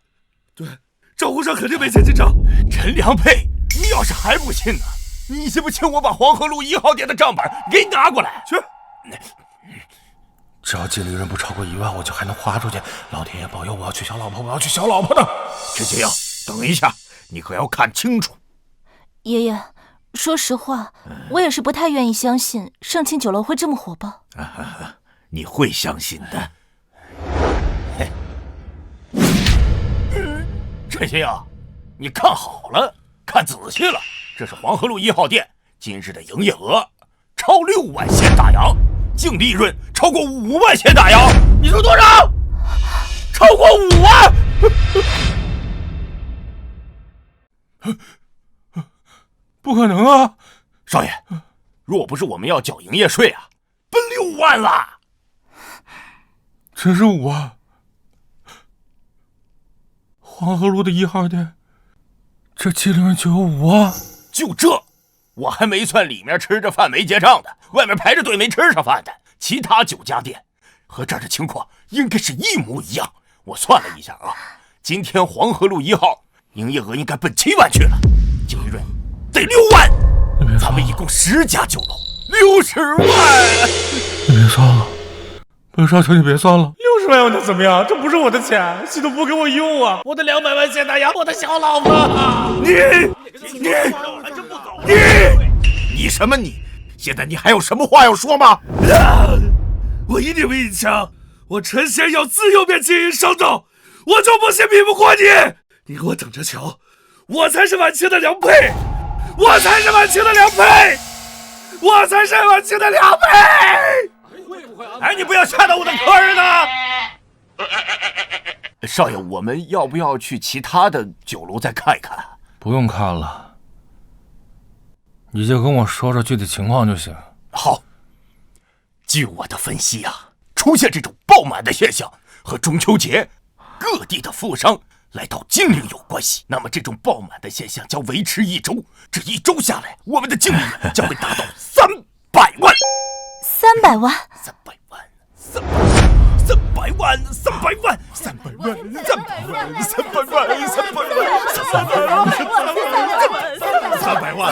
对，账户上肯定没钱进账。陈良配，你要是还不信呢，你信不信我把黄河路1号店的账本给你拿过来？去。只要净利润不超过1万，我就还能花出去。老天爷保佑，我要娶小老婆，我要娶小老婆的。知县要，等一下，你可要看清楚。爷爷，说实话，我也是不太愿意相信盛庆酒楼会这么火爆。你会相信的。陈先生，你看好了，看仔细了，这是黄河路1号店今日的营业额超6万现大洋，净利润超过5万现大洋。你说多少？超过5万！不可能啊！少爷，若不是我们要缴营业税啊，奔6万了。这是我黄河路的1号店，这机灵就有我。就这，我还没算里面吃着饭没结账的，外面排着队没吃上饭的，其他9家店和这儿的情况应该是一模一样。我算了一下啊，今天黄河路1号营业额应该奔7万去了，净利润得6万。咱们一共10家酒楼，60万。你别算了，北少，求你别算了。60万又能怎么样？这不是我的钱，系统不给我用啊！我的200万现大洋，我的小老婆。你什么你？现在你还有什么话要说吗？我一定比你强，我陈仙要自由便经营生动，我就不信比不过你。你给我等着瞧，我才是晚清的良配，我才是晚清的良配，我才是晚清的良配。哎，你不要吓到我的客人啊！少爷，我们要不要去其他的酒楼再看一看？不用看了，你就跟我说说具体情况就行。好，据我的分析啊，出现这种爆满的现象和中秋节各地的富商来到金陵有关系。那么这种爆满的现象将维持1周，这1周下来，我们的净利润将会达到300万。300万，300万，300万，300万，300万，300万，300万，300万，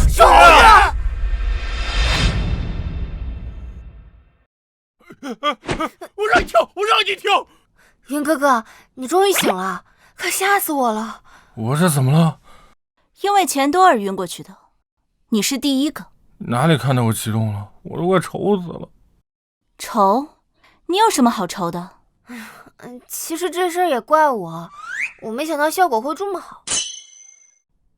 少爷！我让你跳，我让你跳！云哥哥，你终于醒了，可吓死我了！我这怎么了？因为钱多而晕过去的，你是第一个。哪里看到我激动了？我都快愁死了。愁？你有什么好愁的？其实这事儿也怪我，我没想到效果会这么好。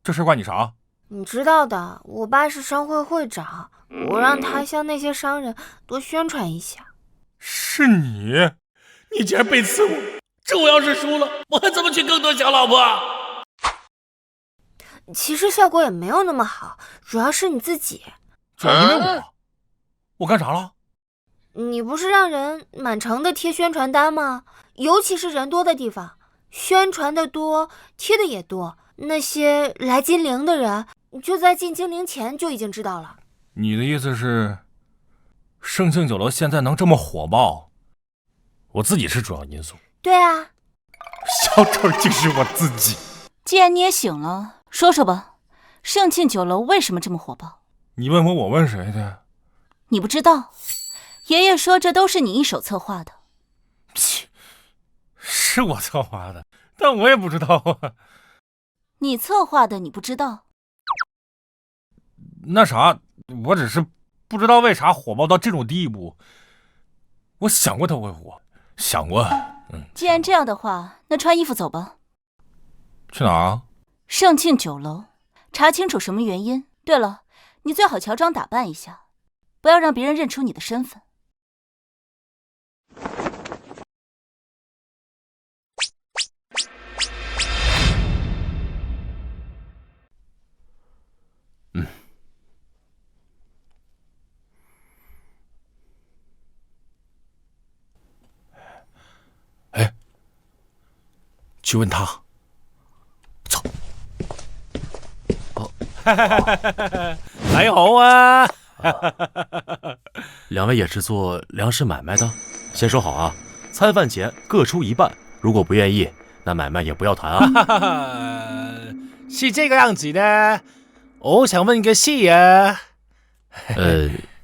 这事怪你啥？你知道的，我爸是商会会长，我让他向那些商人多宣传一下。是你？你竟然背刺我！这我要是输了，我还怎么娶更多小老婆？其实效果也没有那么好，主要是你自己。主要因为我干啥了？你不是让人满城的贴宣传单吗？尤其是人多的地方，宣传的多，贴的也多。那些来金陵的人，就在进金陵前就已经知道了。你的意思是，盛庆酒楼现在能这么火爆，我自己是主要因素？对啊，小丑就是我自己。既然你也醒了，说说吧，盛庆酒楼为什么这么火爆？你问我问谁的？你不知道？爷爷说这都是你一手策划的。切，是我策划的，但我也不知道啊。你策划的你不知道？那啥，我只是不知道为啥火爆到这种地步。我想过它会火，想过。既然这样的话，那穿衣服走吧。去哪儿？盛庆酒楼，查清楚什么原因。对了，你最好乔装打扮一下，不要让别人认出你的身份。去问他。走。来好啊！两位也是做粮食买卖的，先说好啊，餐饭钱各出1半，如果不愿意，那买卖也不要谈啊。是这个样子的，我想问个事啊。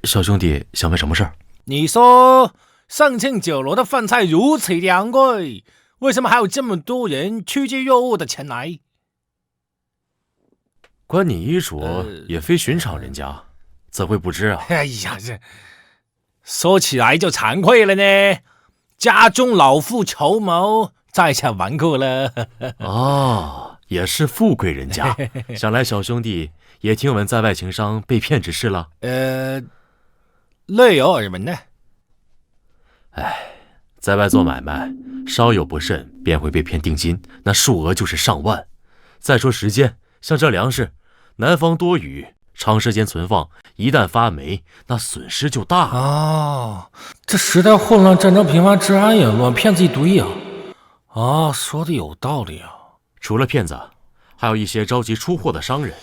小兄弟想问什么事儿？你说盛庆酒楼的饭菜如此昂贵，为什么还有这么多人趋之若鹜的前来？关你衣着也非寻常人家，怎会不知啊？哎呀，这说起来就惭愧了呢。家中老父筹谋，在下玩过了。哦，也是富贵人家，想来小兄弟也听闻在外情商被骗之事了。略有耳闻呢。哎，在外做买卖，稍有不慎便会被骗定金，那数额就是上万。再说时间，像这粮食，南方多雨，长时间存放，一旦发霉，那损失就大了。啊，这时代混乱，战争频繁，治安也乱，骗子一堆呀。啊，说的有道理啊。除了骗子，还有一些着急出货的商人。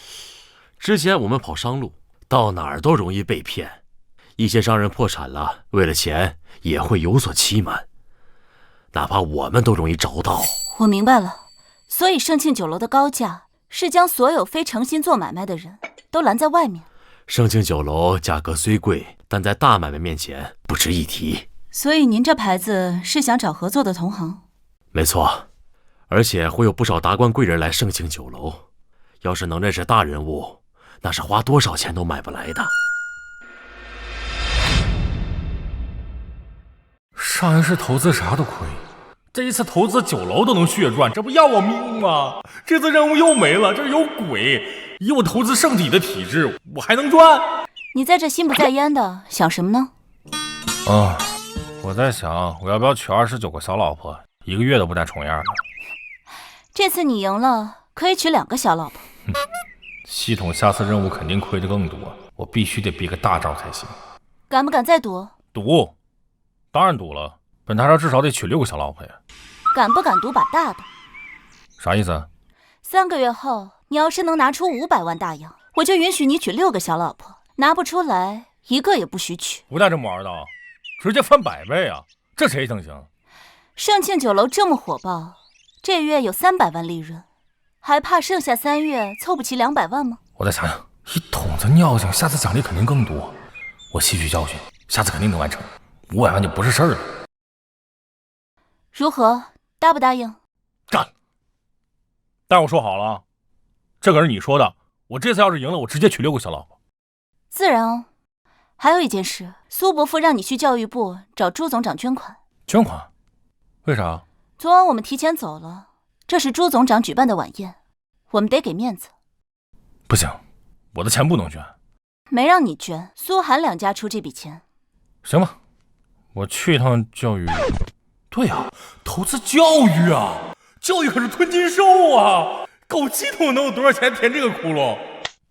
之前我们跑商路，到哪儿都容易被骗。一些商人破产了，为了钱也会有所欺瞒，哪怕我们都容易找到。我明白了，所以盛庆酒楼的高价是将所有非诚心做买卖的人都拦在外面。盛庆酒楼价格虽贵，但在大买卖面前不值一提。所以您这牌子是想找合作的同行？没错，而且会有不少达官贵人来盛庆酒楼。要是能认识大人物，那是花多少钱都买不来的。上一世投资啥都亏，这一次投资酒楼都能血赚，这不要我命吗？这次任务又没了，这有鬼！以我投资圣体的体质，我还能赚？你在这心不在焉的想什么呢？我在想我要不要娶29个小老婆，一个月都不带重样的。这次你赢了，可以娶2个小老婆。系统下次任务肯定亏得更多，我必须得憋个大招才行。敢不敢再赌？赌，当然赌了。本大招至少得娶6个小老婆呀。敢不敢赌把大的？啥意思？3个月后，你要是能拿出500万大洋，我就允许你娶6个小老婆；拿不出来，一个也不许娶。不带这么玩的，直接翻100倍啊！这谁能行？盛庆酒楼这么火爆，这月有300万利润，还怕剩下3月凑不齐200万吗？我再想想，一桶子尿性，下次奖励肯定更多。我吸取教训，下次肯定能完成，500万就不是事儿了。如何？答不答应？干！但我说好了，这可是你说的，我这次要是赢了，我直接娶6个小老婆。自然哦。还有一件事，苏伯父让你去教育部找朱总长捐款。捐款？为啥？昨晚我们提前走了，这是朱总长举办的晚宴，我们得给面子。不行，我的钱不能捐。没让你捐，苏韩2家出这笔钱。行吧，我去一趟教育。对呀，投资教育啊，教育可是吞金兽啊，搞系统能有多少钱填这个窟窿？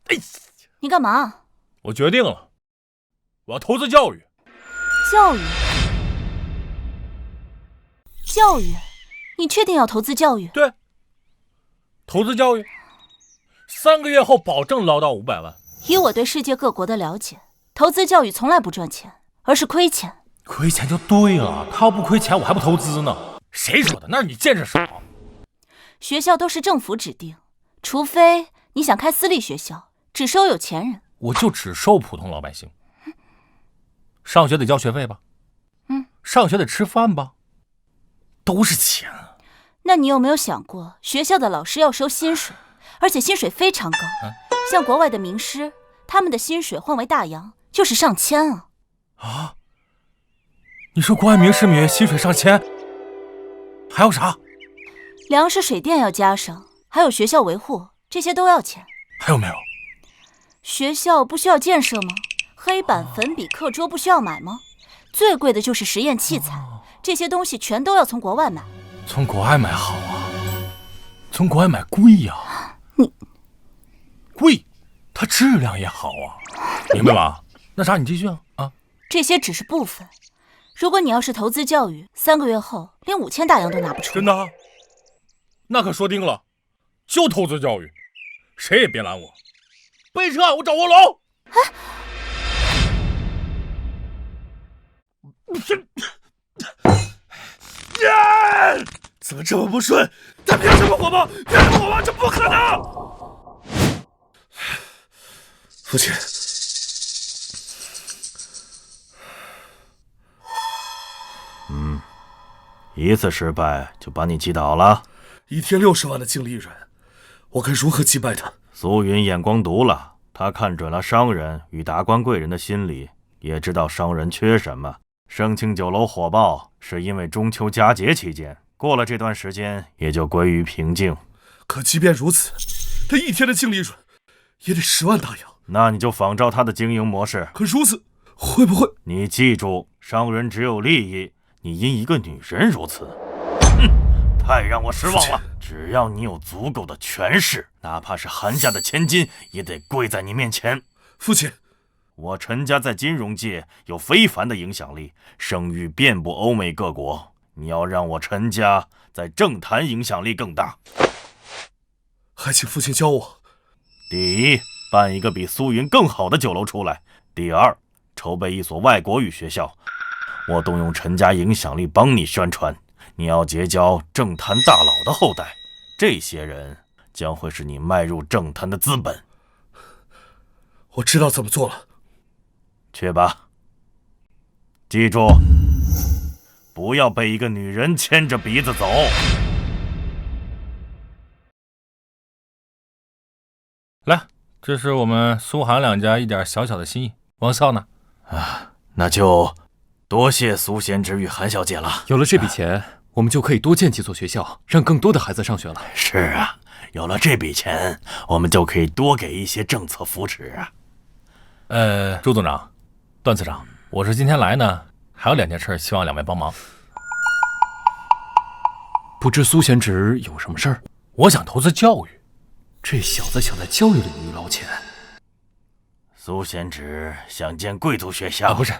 哎，你干嘛？我决定了，我要投资教育。教育？教育？你确定要投资教育？对，投资教育，3个月后保证捞到500万。以我对世界各国的了解，投资教育从来不赚钱，而是亏钱。亏钱就对了，他要不亏钱，我还不投资呢。谁说的？那是你见识少。学校都是政府指定，除非你想开私立学校，只收有钱人。我就只收普通老百姓。上学得交学费吧？上学得吃饭吧？都是钱啊。那你有没有想过，学校的老师要收薪水，而且薪水非常高。像国外的名师，他们的薪水换为大洋就是上千啊。啊？你说国外名师每月薪水上千，还有啥？粮食水电要加上，还有学校维护，这些都要钱。还有没有？学校不需要建设吗？黑板、粉笔、课桌不需要买吗？最贵的就是实验器材，这些东西全都要从国外买。从国外买好啊，从国外买贵呀。你贵，它质量也好啊，明白吧？那啥，你继续啊。这些只是部分。如果你要是投资教育，3个月后连5000大洋都拿不出。真的？那可说定了，就投资教育，谁也别拦我。备车，我找卧龙。怎么这么不顺？他凭什么火爆？凭什么火爆？这不可能！父亲，一次失败就把你击倒了。一天60万的净利润，我该如何击败他？苏云眼光毒了，他看准了商人与达官贵人的心理，也知道商人缺什么。盛庆酒楼火爆是因为中秋佳节期间，过了这段时间也就归于平静。可即便如此，他一天的净利润也得10万大洋。那你就仿照他的经营模式。可如此会不会？你记住，商人只有利益，你因一个女人如此，太让我失望了。只要你有足够的权势，哪怕是韩家的千金，也得跪在你面前。父亲，我陈家在金融界有非凡的影响力，声誉遍布欧美各国。你要让我陈家在政坛影响力更大，还请父亲教我。第一，办一个比苏云更好的酒楼出来；第二，筹备一所外国语学校。我动用陈家影响力帮你宣传。你要结交政坛大佬的后代，这些人将会是你迈入政坛的资本。我知道怎么做了。去吧，记住，不要被一个女人牵着鼻子走。来，这是我们苏韩两家一点小小的心意。王笑呢？那就多谢苏贤侄与韩小姐了。有了这笔钱，我们就可以多建几所学校，让更多的孩子上学了。是啊，有了这笔钱，我们就可以多给一些政策扶持啊。朱总长、段次长，我是今天来呢，还有2件事，希望两位帮忙。不知苏贤侄有什么事儿？我想投资教育。这小子想在教育领域捞钱。苏贤侄想建贵族学校？不是，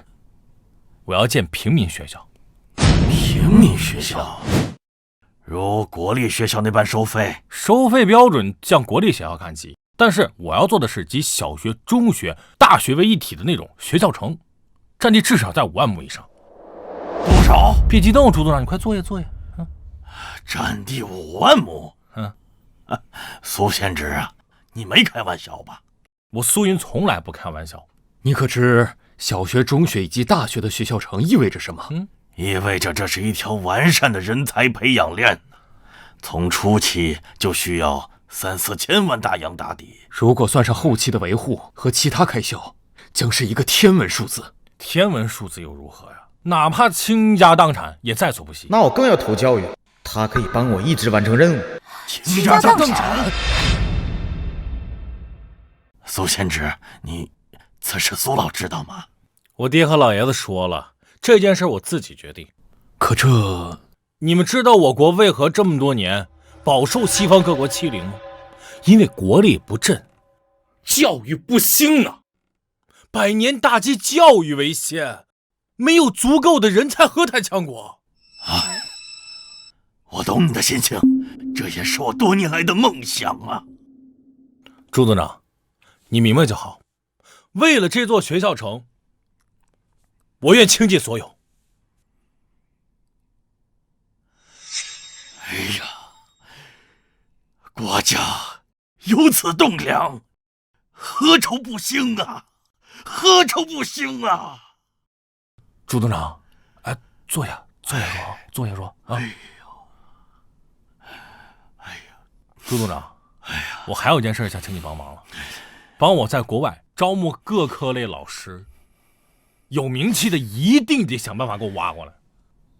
我要建平民学校。平民学校？如国立学校那般收费？收费标准向国立学校看齐，但是我要做的是集小学、中学、大学为一体的那种学校城，占地至少在5万亩以上。多少？别激动，朱总长，你快坐下坐下。占地5万亩？苏贤侄啊，你没开玩笑吧？我苏云从来不开玩笑。你可知小学、中学以及大学的学校城意味着什么？意味着这是一条完善的人才培养链，从初期就需要3、4千万大洋打底。如果算上后期的维护和其他开销，将是一个天文数字。天文数字又如何呀？哪怕倾家荡产也在所不惜。那我更要投教育，他可以帮我一直完成任务。倾家荡产？苏贤侄，你此事苏老知道吗？我爹和老爷子说了，这件事我自己决定。可这……你们知道我国为何这么多年饱受西方各国欺凌吗？因为国力不振，教育不兴啊！百年大计，教育为先，没有足够的人才，何谈强国？我懂你的心情，这也是我多年来的梦想啊。朱总长，你明白就好。为了这座学校城，我愿倾尽所有。哎呀，国家有此栋梁，何愁不兴啊？何愁不兴啊？朱总长，坐下说，坐下说啊。朱总长，我还有件事想请你帮忙了，帮我在国外招募各科类老师，有名气的一定得想办法给我挖过来。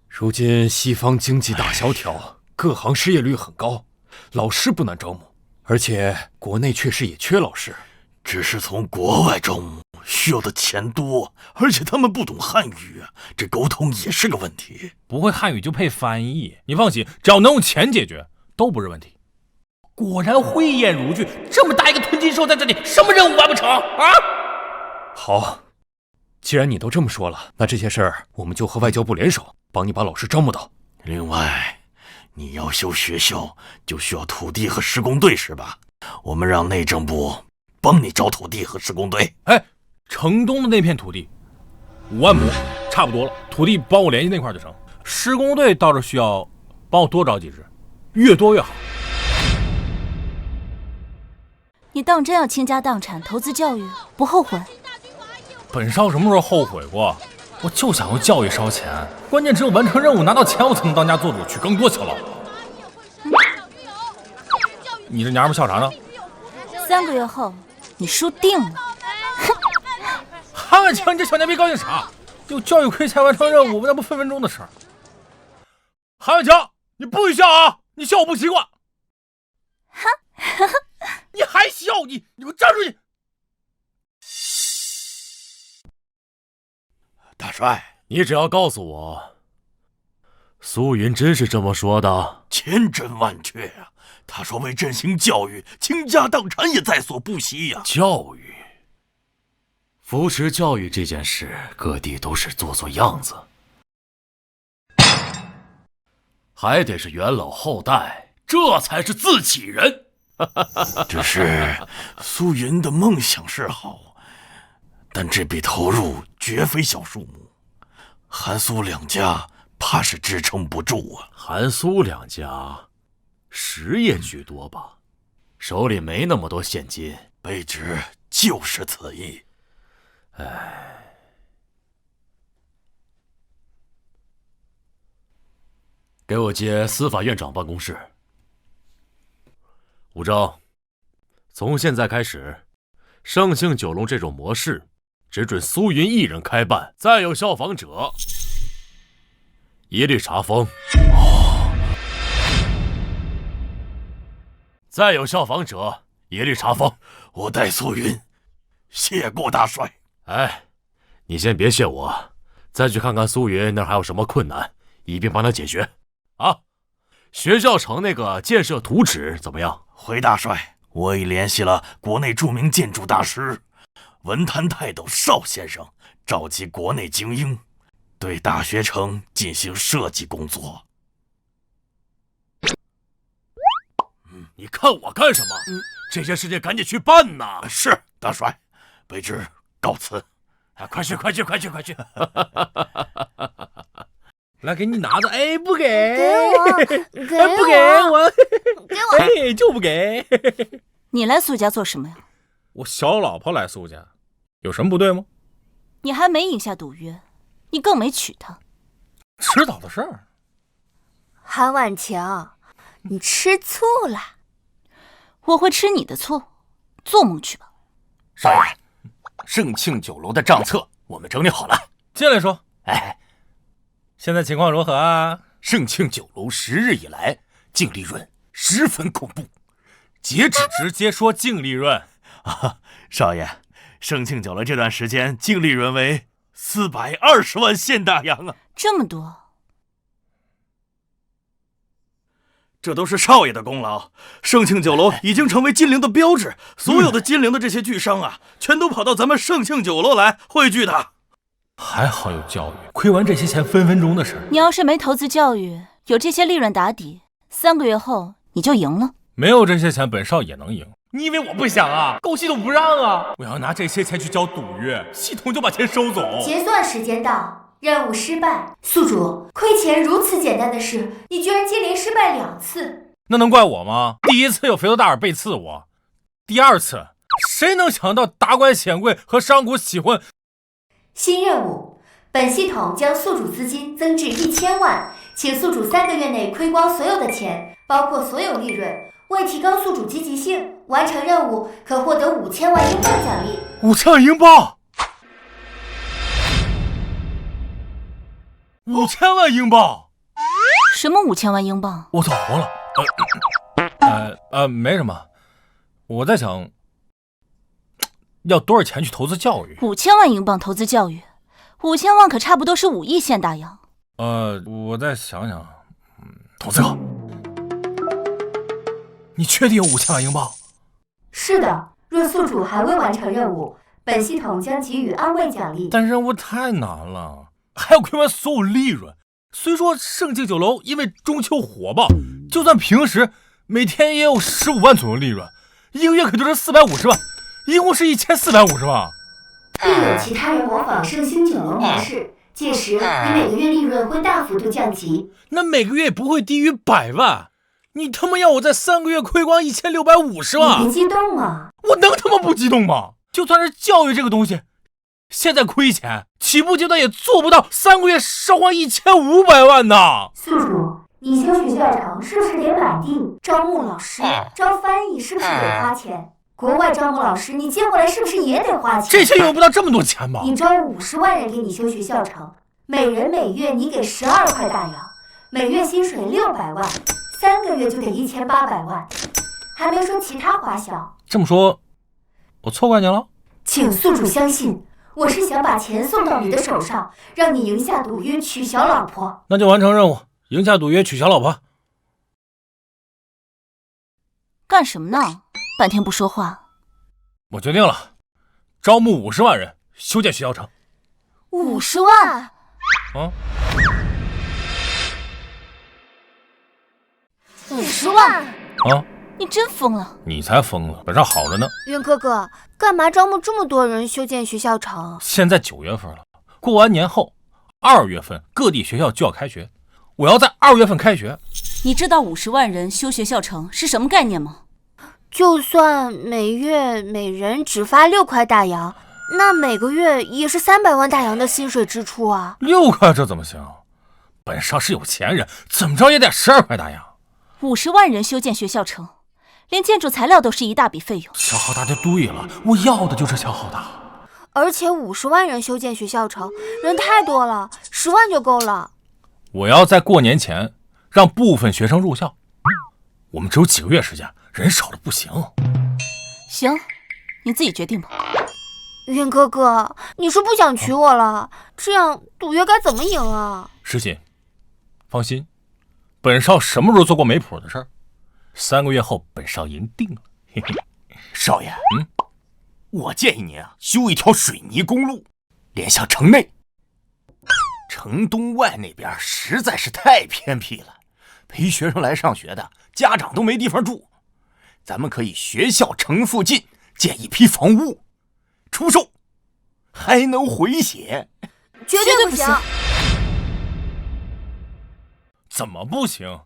如今西方经济大萧条，各行失业率很高，老师不难招募，而且国内确实也缺老师，只是从国外招募需要的钱多，而且他们不懂汉语，这沟通也是个问题。不会汉语就配翻译，你放心，只要能用钱解决，都不是问题。果然慧眼如炬，这么大一个吞金兽在这里，什么任务完不成啊？好，既然你都这么说了，那这些事儿我们就和外交部联手，帮你把老师招募到。另外，你要修学校就需要土地和施工队是吧？我们让内政部帮你找土地和施工队。城东的那片土地5万亩差不多了，土地帮我联系那块就成。施工队倒是需要帮我多找几支，越多越好。你当真要倾家荡产投资教育，不后悔？本少什么时候后悔过？我就想用教育烧钱，关键只有完成任务拿到钱，我才能当家做主，娶更多小老婆。你这娘们笑啥呢？3个月后你输定了。韩婉清，你这小娘逼高兴啥？有教育亏才完成任务，那不分分钟的事儿。韩婉清，你不许笑啊！你笑我不习惯。你还笑？你给我站出去！大帅，你只要告诉我，苏云真是这么说的，千真万确啊！他说为振兴教育，倾家荡产也在所不惜呀。教育，扶持教育这件事，各地都是做做样子，还得是元老后代，这才是自己人。只是苏云的梦想是好，但这笔投入绝非小数目，韩苏两家怕是支撑不住啊。韩苏两家实业居多吧，手里没那么多现金。卑职就是此意。给我接司法院长办公室。武正，从现在开始，盛庆九龙这种模式只准苏云一人开办，再有效仿者一律查封。再有效仿者一律查封。我代苏云谢过大帅。哎，你先别谢我，再去看看苏云那儿还有什么困难，一并帮他解决。啊，学校城那个建设图纸怎么样？回大帅，我已联系了国内著名建筑大师文坛泰斗邵先生，召集国内精英，对大学城进行设计工作。你看我干什么？这些事情赶紧去办呐！是大帅，卑职告辞。快去！来，给你拿着。哎，不给，给我，不给我，给我，哎，就不给。你来苏家做什么呀？我小老婆来苏家，有什么不对吗？你还没赢下赌约，你更没娶她，迟早的事儿。韩婉晴，你吃醋了？我会吃你的醋，做梦去吧。少爷，盛庆酒楼的账册我们整理好了，进来说。哎，现在情况如何啊？盛庆酒楼10日以来净利润十分恐怖，截止直接说净利润啊，少爷，盛庆酒楼这段时间净利润为420万现大洋啊！这么多？这都是少爷的功劳。盛庆酒楼已经成为金陵的标志，所有的金陵的这些巨商啊，全都跑到咱们盛庆酒楼来汇聚的。还好有教育，亏完这些钱分分钟的事儿。你要是没投资教育，有这些利润打底，3个月后你就赢了。没有这些钱，本少也能赢。你以为我不想啊？够系统不让啊！我要拿这些钱去交赌约，系统就把钱收走。结算时间到，任务失败。宿主，亏钱如此简单的事，你居然接连失败2次。那能怪我吗？第一次有肥头大耳背刺我，第二次谁能想到达官显贵和商贾喜欢？新任务，本系统将宿主资金增至1000万，请宿主3个月内亏光所有的钱，包括所有利润。为提高宿主积极性，完成任务可获得5000万英镑奖励。5000万英镑！5000万英镑！什么5000万英镑？我操，活了！没什么，我在想，要多少钱去投资教育？5000万英镑投资教育，5000万可差不多是5亿现大洋。我再想想，投资。你确定有5000万英镑？是的，若宿主还未完成任务，本系统将给予安慰奖励。但任务太难了，还要亏完所有利润。虽说盛庆酒楼因为中秋火爆，就算平时每天也有15万左右利润，一个月可就是450万，一共是1450万。并有其他人模仿盛兴酒楼模式，届时你每个月利润会大幅度降级。那每个月也不会低于100万。你他妈要我在3个月亏光1650万？你别激动啊！我能他妈不激动吗？就算是教育这个东西，现在亏钱，起步阶段也做不到3个月烧光1500万呢。宿主，你修学校城是不是得买地？招募老师、招翻译是不是得花钱？国外招募老师，你接过来是不是也得花钱？这些用不到这么多钱吧？你招50万人给你修学校城，每人每月你给12块大洋，每月薪水600万。3个月就得1800万，还没说其他花销。这么说，我错怪你了？请宿主相信，我是想把钱送到你的手上，让你赢下赌约，娶小老婆。那就完成任务，赢下赌约，娶小老婆。干什么呢？半天不说话。我决定了，招募50万人修建学校城。50万？啊？50万？啊！你真疯了！你才疯了，本上好着呢。云哥哥，干嘛招募这么多人修建学校城？现在9月份了，过完年后，2月份各地学校就要开学，我要在2月份开学。你知道50万人修学校城是什么概念吗？就算每月每人只发6块大洋，那每个月也是300万大洋的薪水支出啊！6块这怎么行？本少是有钱人，怎么着也得12块大洋。 50万人修建学校城，连建筑材料都是一大笔费用。消耗大就对了，我要的就是消耗大。而且50万人修建学校城，人太多了，10万就够了。我要在过年前让部分学生入校，我们只有几个月时间，人少了不行。行，你自己决定吧。云哥哥，你是不想娶我了？这样赌约该怎么赢啊？诗欣，放心。 本少什么时候做过没谱的事儿？3个月后，本少赢定了。嘿嘿，少爷，我建议您啊，修一条水泥公路，连向城内。城东外那边实在是太偏僻了，陪学生来上学的家长都没地方住。咱们可以学校城附近建一批房屋，出售，还能回血。绝对不行！ 怎么不行？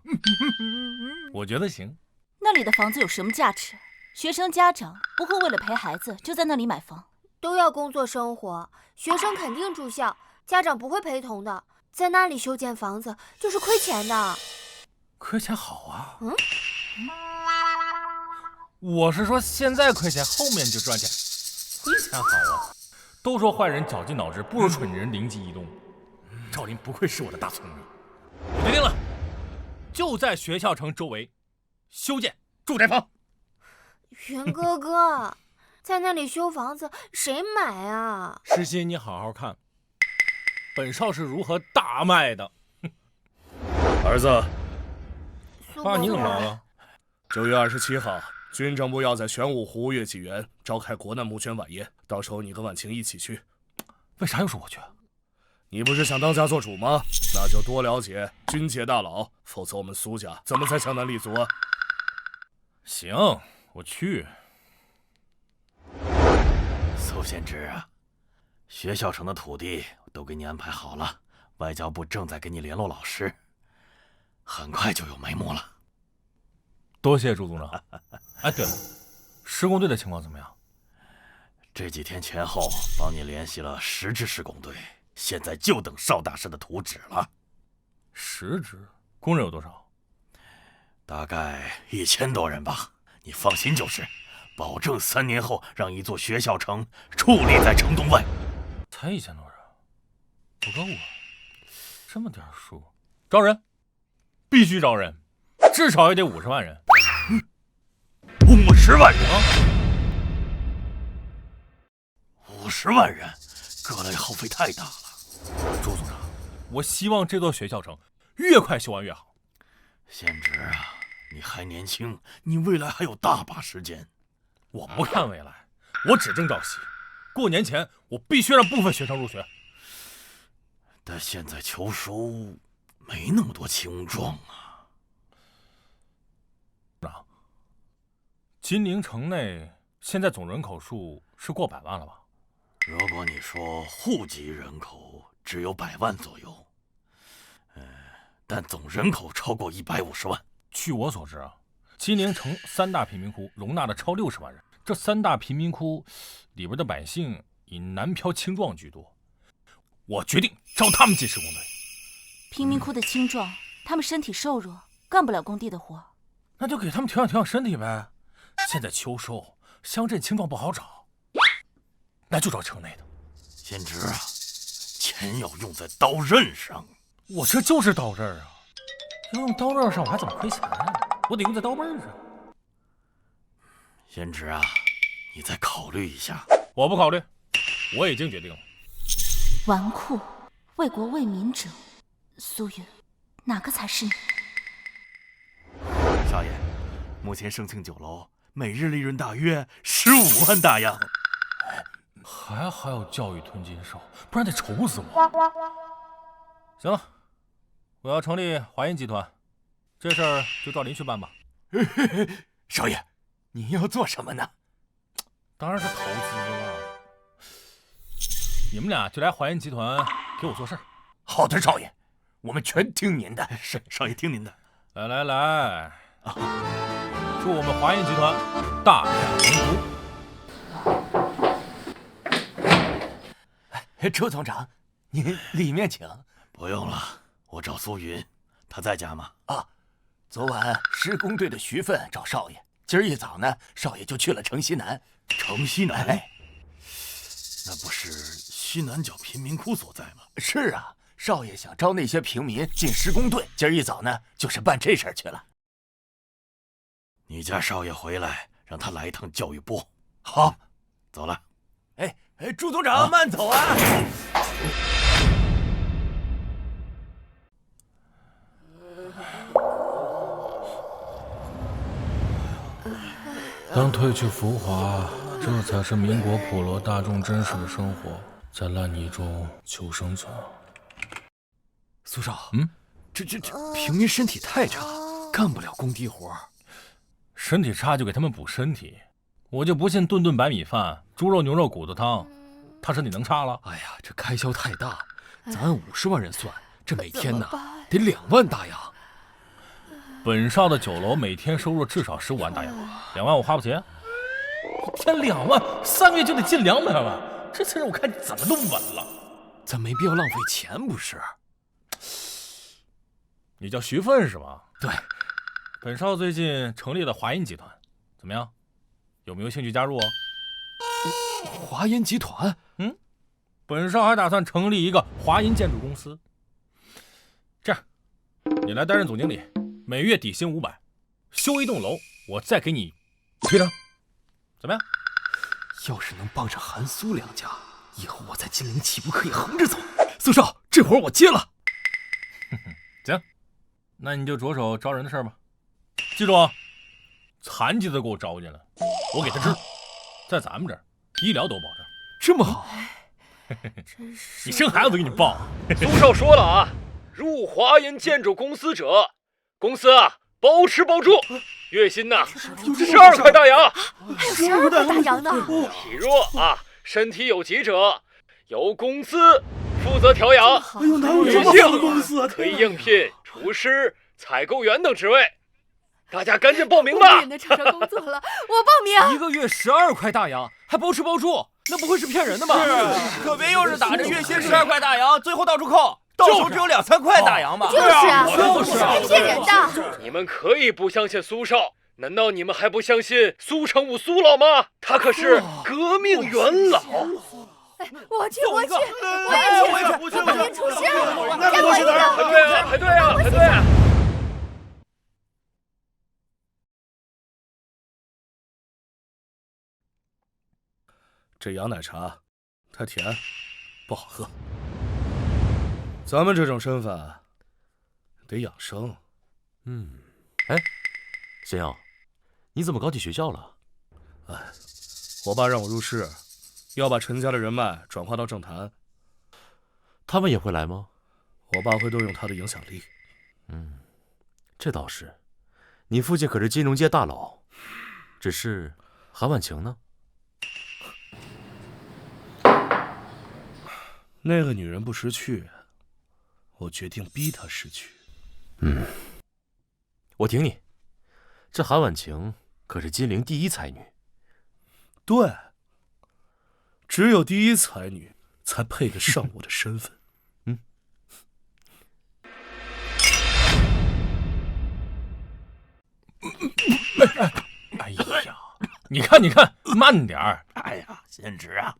我觉得行。那里的房子有什么价值？学生家长不会为了陪孩子就在那里买房，都要工作生活，学生肯定住校，家长不会陪同的。在那里修建房子就是亏钱的。亏钱好啊。我是说现在亏钱，后面就赚钱，亏钱好啊。都说坏人绞尽脑汁，不如蠢人灵机一动。赵林不愧是我的大聪明。 我决定了，就在学校城周围修建住宅房。云哥哥，在那里修房子，谁买啊？诗欣，你好好看，本少是如何大卖的。儿子，爸，你怎么来了？9月27号，军政部要在玄武湖月季园召开国难募捐晚宴，到时候你跟婉晴一起去。为啥又是我去？ 你不是想当家做主吗？那就多了解军界大佬，否则我们苏家怎么在江南立足啊？行，我去。苏县知啊，学校城的土地都给你安排好了，外交部正在给你联络老师，很快就有眉目了。多谢朱总长。哎，对了，施工队的情况怎么样？这几天前后帮你联系了10支施工队。 现在就等邵大师的图纸了。10支，工人有多少？大概1000多人吧。你放心就是，保证3年后让一座学校城矗立在城东外。才1000多人，不够啊！这么点数，招人，必须招人，至少也得50万人。50万人啊！50万人，各类耗费太大了。 朱总长，我希望这座学校城越快修完越好。县直啊，你还年轻，你未来还有大把时间。我不看未来，我只争朝夕。过年前，我必须让部分学生入学。但现在秋收没那么多青壮啊。长，金陵城内现在总人口数是过100万了吧？ 如果你说户籍人口只有100万左右，但总人口超过150万。据我所知啊，金陵城3大贫民窟容纳了超60万人。这3大贫民窟里边的百姓以南漂青壮居多，我决定招他们进施工队。贫民窟的青壮，他们身体瘦弱，干不了工地的活，那就给他们调养身体呗。现在秋收，乡镇青壮不好找。 那就找城内的。县直啊，钱要用在刀刃上。我这就是刀刃啊！要用刀刃上，我还怎么亏钱啊？我得用在刀背上。县直啊，你再考虑一下。我不考虑，我已经决定了。纨绔、为国为民者，苏云，哪个才是你？少爷，目前盛庆酒楼每日利润大约15万大洋。还好有教育吞金兽，不然得愁死我。行了，我要成立华银集团，这事儿就照您去办吧。少爷，您要做什么呢？当然是投资了。你们俩就来华银集团给我做事儿。好的，少爷，我们全听您的。是，少爷听您的。来，祝我们华银集团大展宏图。周总长，您里面请。不用了，我找苏云，他在家吗？啊，昨晚施工队的徐奋找少爷，今儿一早呢，少爷就去了城西南。城西南？哎，那不是西南角贫民窟所在吗？是啊，少爷想招那些平民进施工队，今儿一早呢，就是办这事儿去了。你家少爷回来，让他来一趟教育部。好，走了。朱总长，慢走啊！当褪去浮华，这才是民国普罗大众真实的生活，在烂泥中求生存。苏少，这平民身体太差，干不了工地活。身体差就给他们补身体，我就不信顿顿白米饭、猪肉牛肉骨头汤，他身体能差了？哎呀，这开销太大，咱按50万人算，这每天呢得2万大洋。本少的酒楼每天收入至少15万大洋，2万我花不起。一天2万，3个月就得进200万，这次让我看你怎么都稳了。咱没必要浪费钱，不是？你叫徐奋是吧？对，本少最近成立了华银集团，怎么样？有没有兴趣加入哦？华银集团？本少还打算成立一个华银建筑公司。这样，你来担任总经理，每月底薪500，修一栋楼，我再给你推成，怎么样？要是能帮上韩苏两家，以后我在金陵岂不可以横着走？苏少，这活我接了。行，那你就着手招人的事吧。记住啊，残疾的给我招进来，我给他治，在咱们这儿医疗都保障。这么好？你生孩子都给你报。苏少说了啊，入华银建筑公司者，公司啊包吃包住，月薪呐12块大洋。还有12块大洋呢。体弱啊，身体有疾者，由公司负责调养。女性可以应聘厨师、采购员等职位。大家赶紧报名吧！我也能找着工作了，我报名。1个月12块大洋，还包吃包住，那不会是骗人的吧？是，可别又是打着月薪12块大洋，最后到处扣，到手只有2、3块大洋嘛。就是啊，是骗人的。你们可以不相信苏少，难道你们还不相信苏成武苏老吗？他可是革命元老。我去，我也去，我当年厨师，加我一个。排队啊！这洋奶茶太甜，不好喝。咱们这种身份得养生。哎，贤耀，你怎么搞起学校了？我爸让我入仕，要把陈家的人脉转化到政坛。他们也会来吗？我爸会动用他的影响力。这倒是。你父亲可是金融界大佬，只是韩婉晴呢？那个女人不识趣，我决定逼她识趣。我挺你。这韩婉晴可是金陵第一才女。对，只有第一才女才配得上我的身份。哎呀，你看，慢点儿。哎呀，贤侄啊，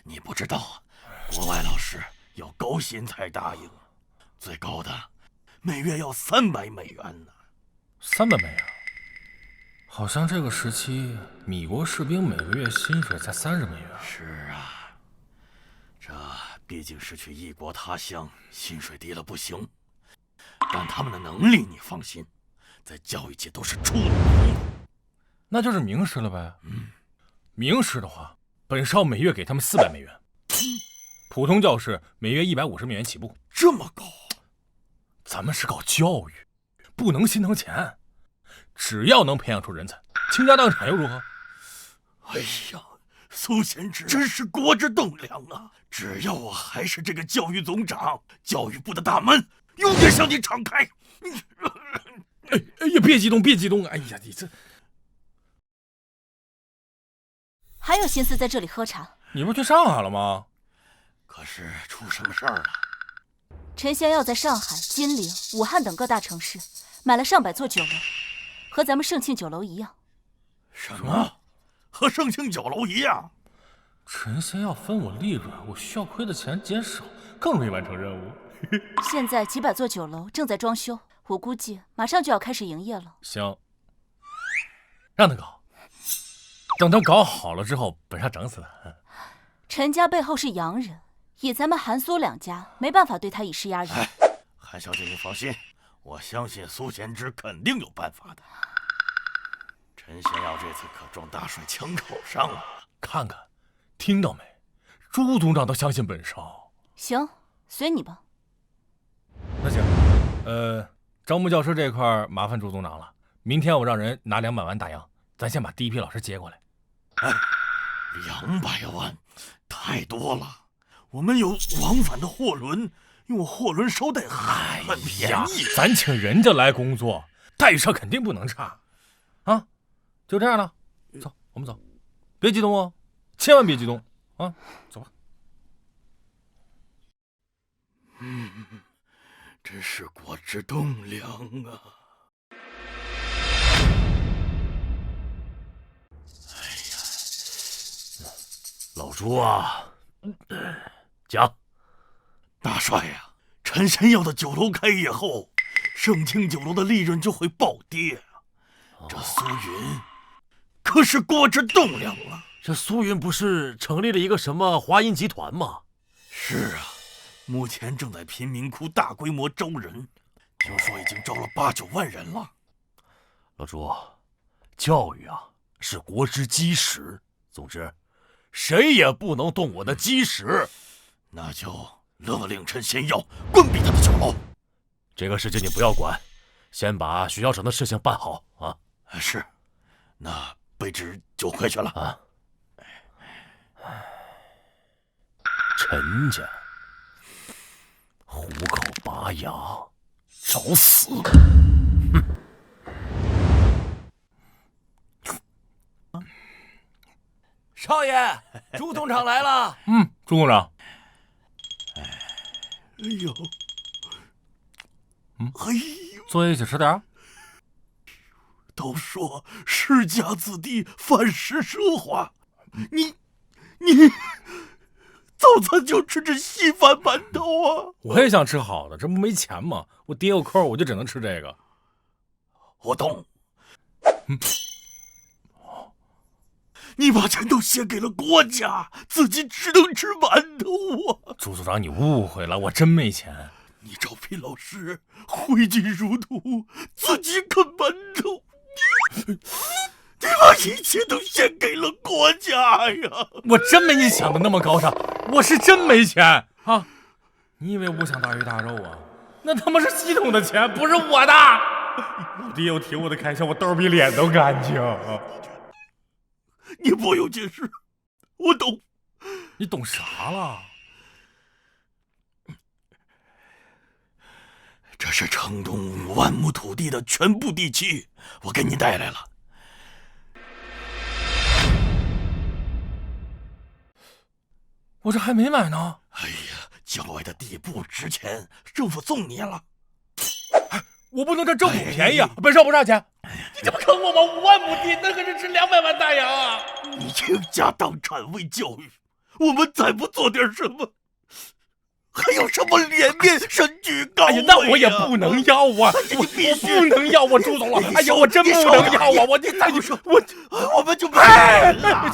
你不知道啊，国外老师要高薪才答应，最高的每月要300美元呢。300美元？好像这个时期，米国士兵每个月薪水才30美元。是啊，这毕竟是去异国他乡，薪水低了不行。但他们的能力你放心，在教育界都是处女。那就是名师了呗。名师的话，本少每月给他们400美元，普通教师每月150美元起步。这么高？咱们是搞教育，不能心疼钱，只要能培养出人才，倾家荡产又如何？哎呀，苏贤之真是国之栋梁啊！只要我还是这个教育总长，教育部的大门永远向你敞开。哎呀，别激动，别激动！哎呀，你这还有心思在这里喝茶？你不去上海了吗？可是出什么事儿了？陈仙要在上海、金陵、武汉等各大城市买了上百座酒楼，和咱们盛庆酒楼一样。什么？和盛庆酒楼一样？陈仙要分我利润，我需要亏的钱减少，更容易完成任务。现在几百座酒楼正在装修，我估计马上就要开始营业了。行，让他搞，等他搞好了之后，本少整死他。陈家背后是洋人，以咱们韩苏两家没办法对他以势压人。韩小姐，你放心，我相信苏贤之肯定有办法的。陈仙耀这次可撞大帅枪口上了。看看，听到没？朱总长都相信本少。行，随你吧。那行，招募教师这块麻烦朱总长了。明天我让人拿200万大洋，咱先把第一批老师接过来。哎，200万，太多了。我们有往返的货轮，用货轮捎带很便宜。咱请人家来工作，待遇上肯定不能差。啊，就这样了，走，我们走，别激动哦，千万别激动啊，走吧。真是国之栋梁啊！哎呀，老朱啊，讲。大帅呀，陈仙耀的酒楼开业后，盛庆酒楼的利润就会暴跌。这苏云可是国之栋梁啊！这苏云不是成立了一个什么华阴集团吗？是啊，目前正在贫民窟大规模招人，听说已经招了8、9万人了。老朱，教育啊是国之基石，总之，谁也不能动我的基石。那就勒令陈仙耀关闭他的酒楼。这个事情你不要管，先把徐校长的事情办好啊。是，那卑职就回去了啊。陈家虎口拔牙，找死！少爷，朱总长来了。朱总长。哎呦，坐一起吃点。都说世家子弟饭食奢华，你早餐就吃这稀饭馒头啊！我也想吃好的，这不没钱吗？我爹有扣，我就只能吃这个。我懂。你把钱都献给了国家，自己只能吃馒头啊！朱组长，你误会了，我真没钱。你招聘老师挥金如土，自己啃馒头，你把一切都献给了国家呀！我真没你想的那么高尚，我是真没钱啊！你以为我想大鱼大肉啊？那他妈是系统的钱，不是我的。我爹有提我的开销，我兜比脸都干净。你不用解释，我懂。你懂啥了？这是城东5万亩土地的全部地契，我给你带来了。我这还没买呢。哎呀，郊外的地不值钱，政府送你了。我不能占政府便宜啊！本少不差钱，你这不坑我吗？5万亩地，那可是值200万大洋啊！你倾家荡产为教育，我们再不做点什么，还有什么脸面身居高位啊？那我也不能要啊！我不能要啊，朱总了！哎呀，我真不能要啊！我们就赔了。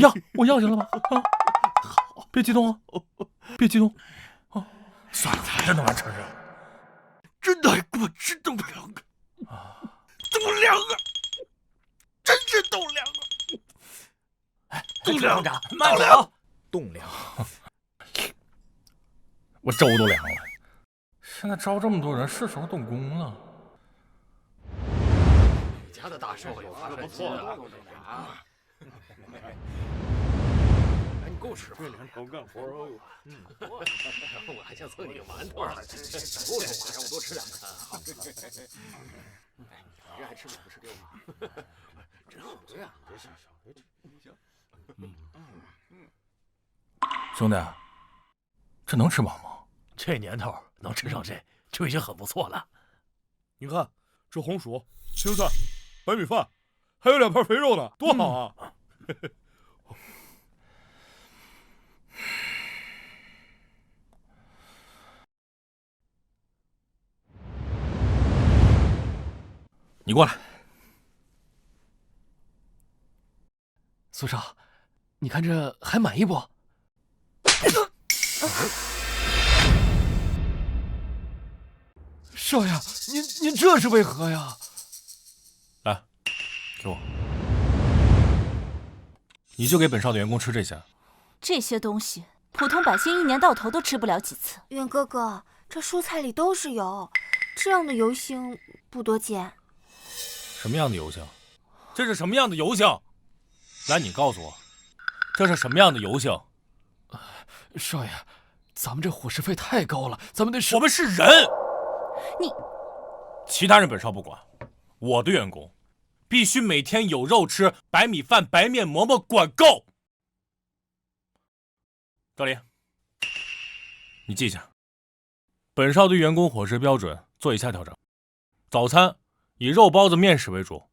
行，我要行了吧？啊，别激动啊，别激动啊！算了，真的完成了。这真难过，真栋梁啊！栋梁啊！真是栋梁啊！栋梁长，慢走。栋梁，我粥都凉了。现在招这么多人，是时候动工了。你家的大寿有发不错的啊！你够吃吧？这两头干活哦。我还想蹭你个馒头呢。够了吧？让我多吃两餐。好。你这还吃不吃丢吗？真好吃呀！别小小，别行。兄弟，这能吃饱吗？这年头能吃上这就已经很不错了。你看这红薯、青菜、白米饭，还有2盘肥肉呢，多好啊！你过来，苏少，你看这还满意不？少爷，您这是为何呀？来，给我，你就给本少的员工吃这些。这些东西，普通百姓一年到头都吃不了几次。远哥哥，这蔬菜里都是油，这样的油性不多见。什么样的油性？这是什么样的油性？来，你告诉我，这是什么样的油性？少爷，咱们这伙食费太高了，咱们得我们是人。你，其他人本少不管，我的员工必须每天有肉吃，白米饭、白面馍馍管够。赵林，你记下，本少对员工伙食标准做以下调整：早餐以肉包子、面食为主，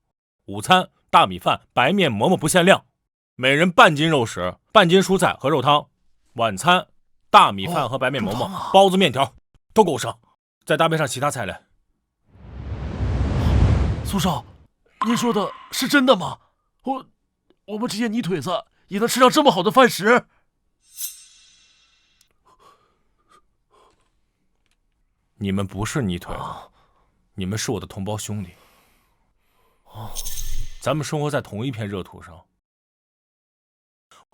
午餐大米饭、白面馍馍不限量，每人半斤肉食、半斤蔬菜和肉汤；晚餐大米饭和白面馍馍、包子、面条都给我上，再搭配上其他菜类。苏少，您说的是真的吗？我们这些泥腿子也能吃上这么好的饭食？你们不是泥腿子，你们是我的同胞兄弟。咱们生活在同一片热土上。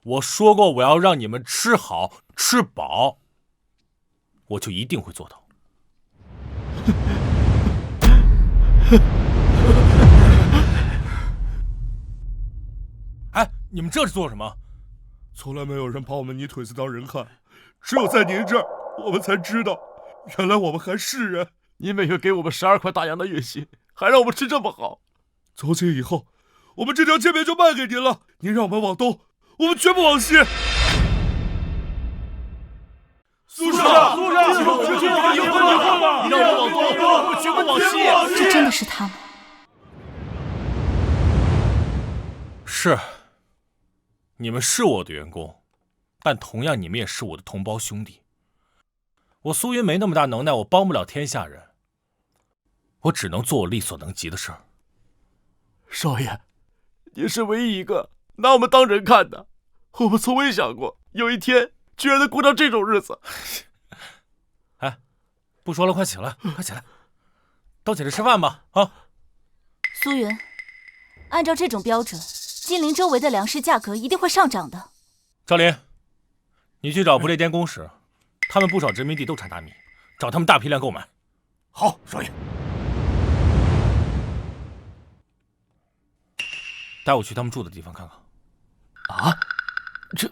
我说过我要让你们吃好吃饱，我就一定会做到。哎，你们这是做什么？从来没有人把我们泥腿子当人看，只有在您这儿，我们才知道，原来我们还是人。您每月给我们12块大洋的月薪，还让我们吃这么好。从今以后，我们这条街面就卖给您了。您让我们往东，我们绝不往西。苏少，你让我们往东，我们绝不往西。这真的是他吗？是，你们是我的员工，但同样你们也是我的同胞兄弟。我苏云没那么大能耐，我帮不了天下人，我只能做我力所能及的事儿。少爷，您是唯一一个拿我们当人看的，我们从未想过有一天居然能过上这种日子。哎，不说了，快起来，快起来，都起来吃饭吧！啊，苏云，按照这种标准，金陵周围的粮食价格一定会上涨的。赵林，你去找不列颠公使，他们不少殖民地都产大米，找他们大批量购买。好，少爷。带我去他们住的地方看看。啊，这，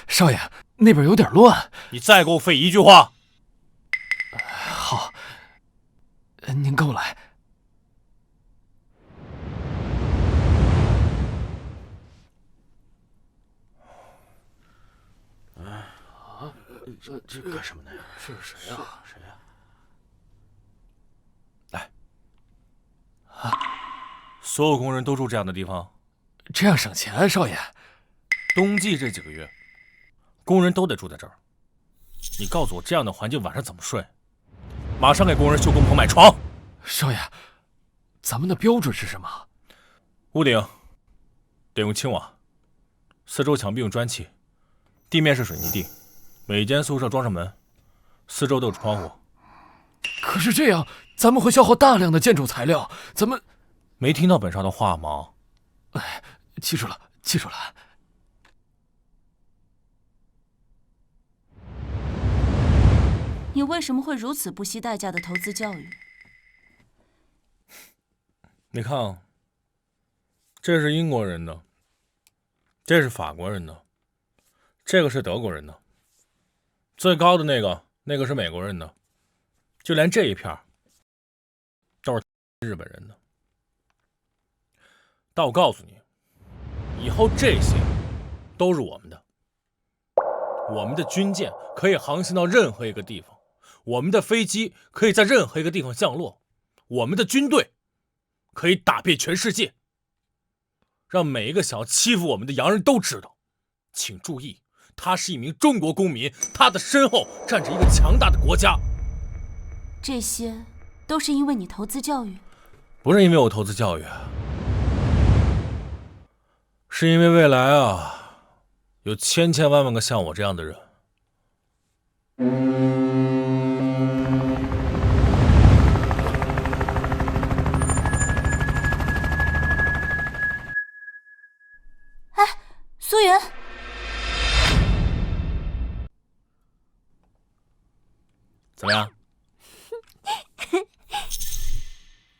少爷那边有点乱。你再给我废一句话。好，您跟我来。这干什么呢？这是谁呀？谁呀？来，所有工人都住这样的地方，这样省钱，少爷。冬季这几个月，工人都得住在这儿。你告诉我，这样的环境晚上怎么睡？马上给工人修工棚买床。少爷，咱们的标准是什么？屋顶得用青瓦，四周墙壁用砖砌，地面是水泥地。每间宿舍装上门，四周都有窗户。可是这样，咱们会消耗大量的建筑材料，咱们没听到本少的话吗？哎，记住了，记住了。你为什么会如此不惜代价的投资教育？你看啊，这是英国人的，这是法国人的，这个是德国人的，最高的那个是美国人的，就连这一片都是日本人的。但我告诉你，以后这些都是我们的。我们的军舰可以航行到任何一个地方，我们的飞机可以在任何一个地方降落，我们的军队可以打遍全世界。让每一个想要欺负我们的洋人都知道，请注意，他是一名中国公民，他的身后站着一个强大的国家。这些都是因为你投资教育？不是因为我投资教育，是因为未来啊，有千千万万个像我这样的人。哎，苏云，怎么样？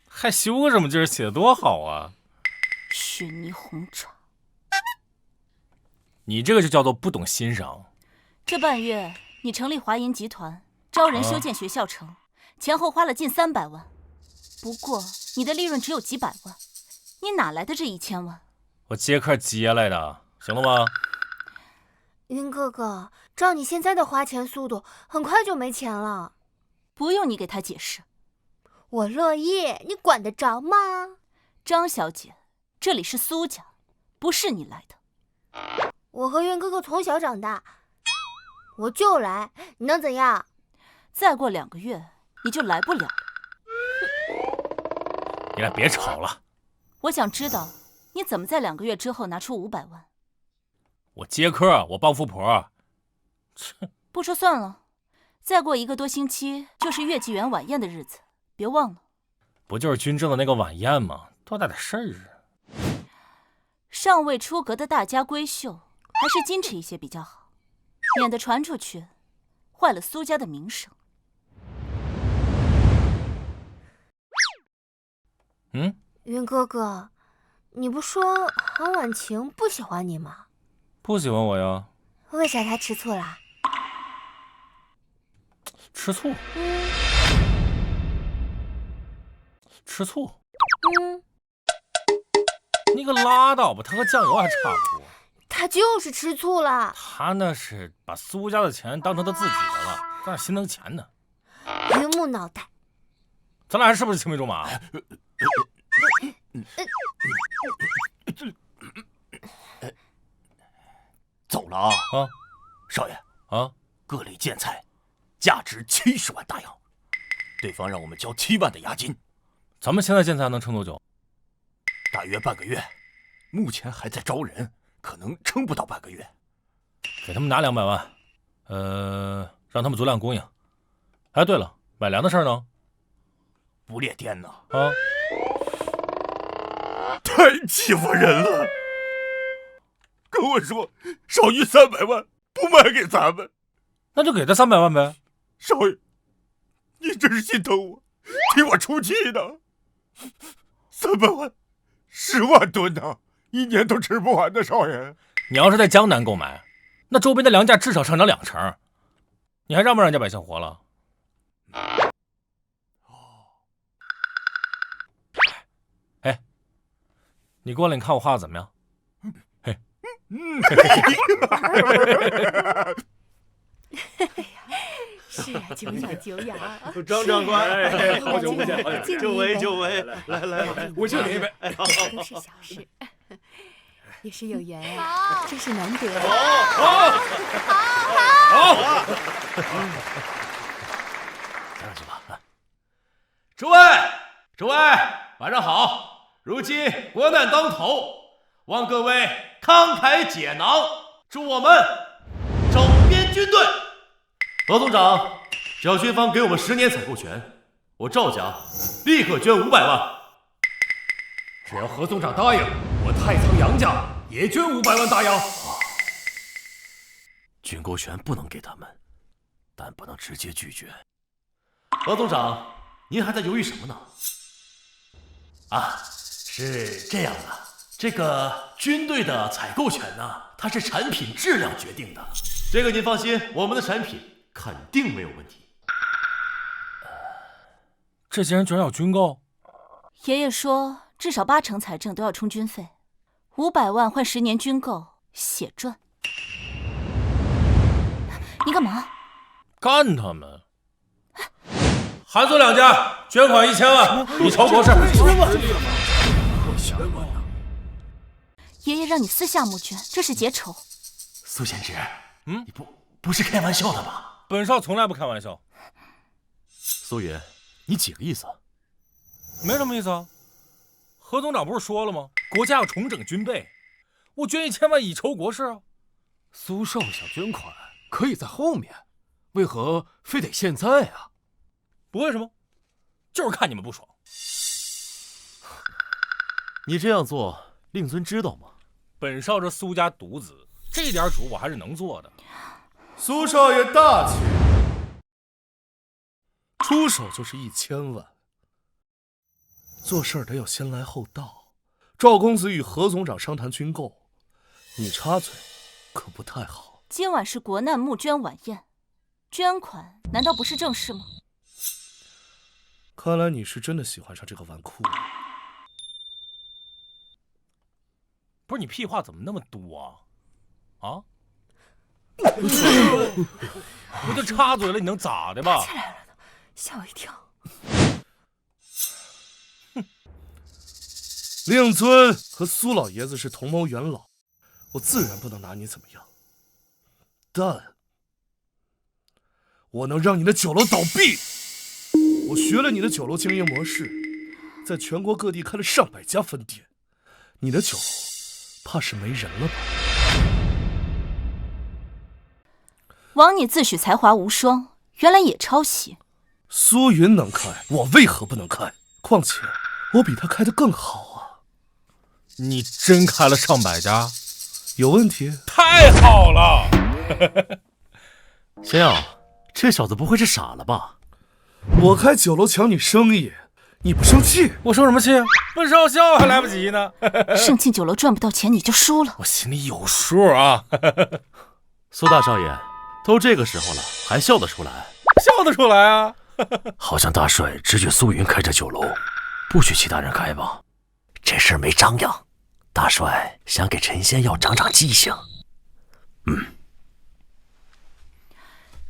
害羞个什么劲儿？写的多好啊！雪泥红爪，你这个就叫做不懂欣赏。这半月你成立华银集团，招人修建学校城，前后花了近300万。不过你的利润只有几百万，你哪来的这1000万？我接客接来的，行了吗？云哥哥，照你现在的花钱速度，很快就没钱了。不用你给他解释，我乐意，你管得着吗？张小姐，这里是苏家，不是你来的。我和云哥哥从小长大，我就来，你能怎样？再过2个月你就来不了了。你俩别吵了。我想知道你怎么在2个月之后拿出500万。我接客，我帮富婆。不说算了，再过1个多星期就是月季园晚宴的日子，别忘了。不就是军政的那个晚宴吗？多大点事儿啊！尚未出阁的大家闺秀，还是矜持一些比较好，免得传出去，坏了苏家的名声。云哥哥，你不说韩婉晴不喜欢你吗？不喜欢我呀？为啥她吃醋啦？吃醋？吃醋？你可拉倒吧，他和酱油还差不多。他就是吃醋了。他那是把苏家的钱当成他自己的了，在那心疼钱呢。榆木脑袋，咱俩是不是青梅竹马？走了啊！啊，少爷啊，各类建材价值70万大洋，对方让我们交7万的押金。咱们现在建材能撑多久？大约半个月，目前还在招人，可能撑不到半个月。给他们拿200万，让他们足量供应。哎，对了，买粮的事呢？不列颠呢？啊，太欺负人了！跟我说少于300万不卖给咱们，那就给他300万呗。少爷，你真是心疼我，替我出气呢。300万，10万吨呢，1年都吃不完的，少爷。你要是在江南购买，那周边的粮价至少上涨2成，你还让不让人家百姓活了？哎，你过来，你看我画的怎么样？嘿，是啊，久仰久仰。张长官，好久不见，久违久违，来，我敬你一杯。都是小事，也是有缘啊，真是难得。好，上去吧。诸位，晚上好！如今国难当头，望各位慷慨解囊，助我们整编军队。何总长，只要军方给我们10年采购权，我赵家立刻捐500万。只要何总长答应，我太仓杨家也捐500万大洋。军购权不能给他们，但不能直接拒绝。何总长，您还在犹豫什么呢？是这样的，这个军队的采购权呢，它是产品质量决定的。这个您放心，我们的产品肯定没有问题。这些人居然要军购？爷爷说，至少80%财政都要充军费，500万换10年军购，血赚。你干嘛？干他们！韩苏两家捐款1000万，以筹国事。爷爷让你私下募捐，这是结仇。苏贤侄，你不是开玩笑的吧？本少从来不开玩笑。苏云，你几个意思？没什么意思啊。何总长不是说了吗？国家要重整军备，我捐1000万以筹国事啊。苏少想捐款可以在后面，为何非得现在啊？不为什么，就是看你们不爽。你这样做，令尊知道吗？本少这苏家独子，这点主我还是能做的。苏少爷大气，出手就是1000万。做事儿得要先来后到。赵公子与何总长商谈军购，你插嘴可不太好。今晚是国难募捐晚宴，捐款难道不是正事吗？看来你是真的喜欢上这个纨绔了。不是你屁话怎么那么多啊？我就插嘴了，你能咋的吧？起来了呢，吓我一跳。令尊和苏老爷子是同谋元老，我自然不能拿你怎么样。但我能让你的酒楼倒闭。我学了你的酒楼经营模式，在全国各地开了上百家分店，你的酒楼怕是没人了吧？枉你自诩才华无双，原来也抄袭。苏云能开，我为何不能开？况且我比他开得更好啊！你真开了上百家？有问题？太好了！仙耀，这小子不会是傻了吧？我开酒楼抢你生意，你不生气？我生什么气？本少笑还来不及呢。盛庆酒楼赚不到钱，你就输了。我心里有数啊。苏大少爷，都这个时候了，还笑得出来？笑得出来啊！好像大帅只许苏云开这酒楼，不许其他人开吧？这事儿没张扬，大帅想给陈仙耀长长记性。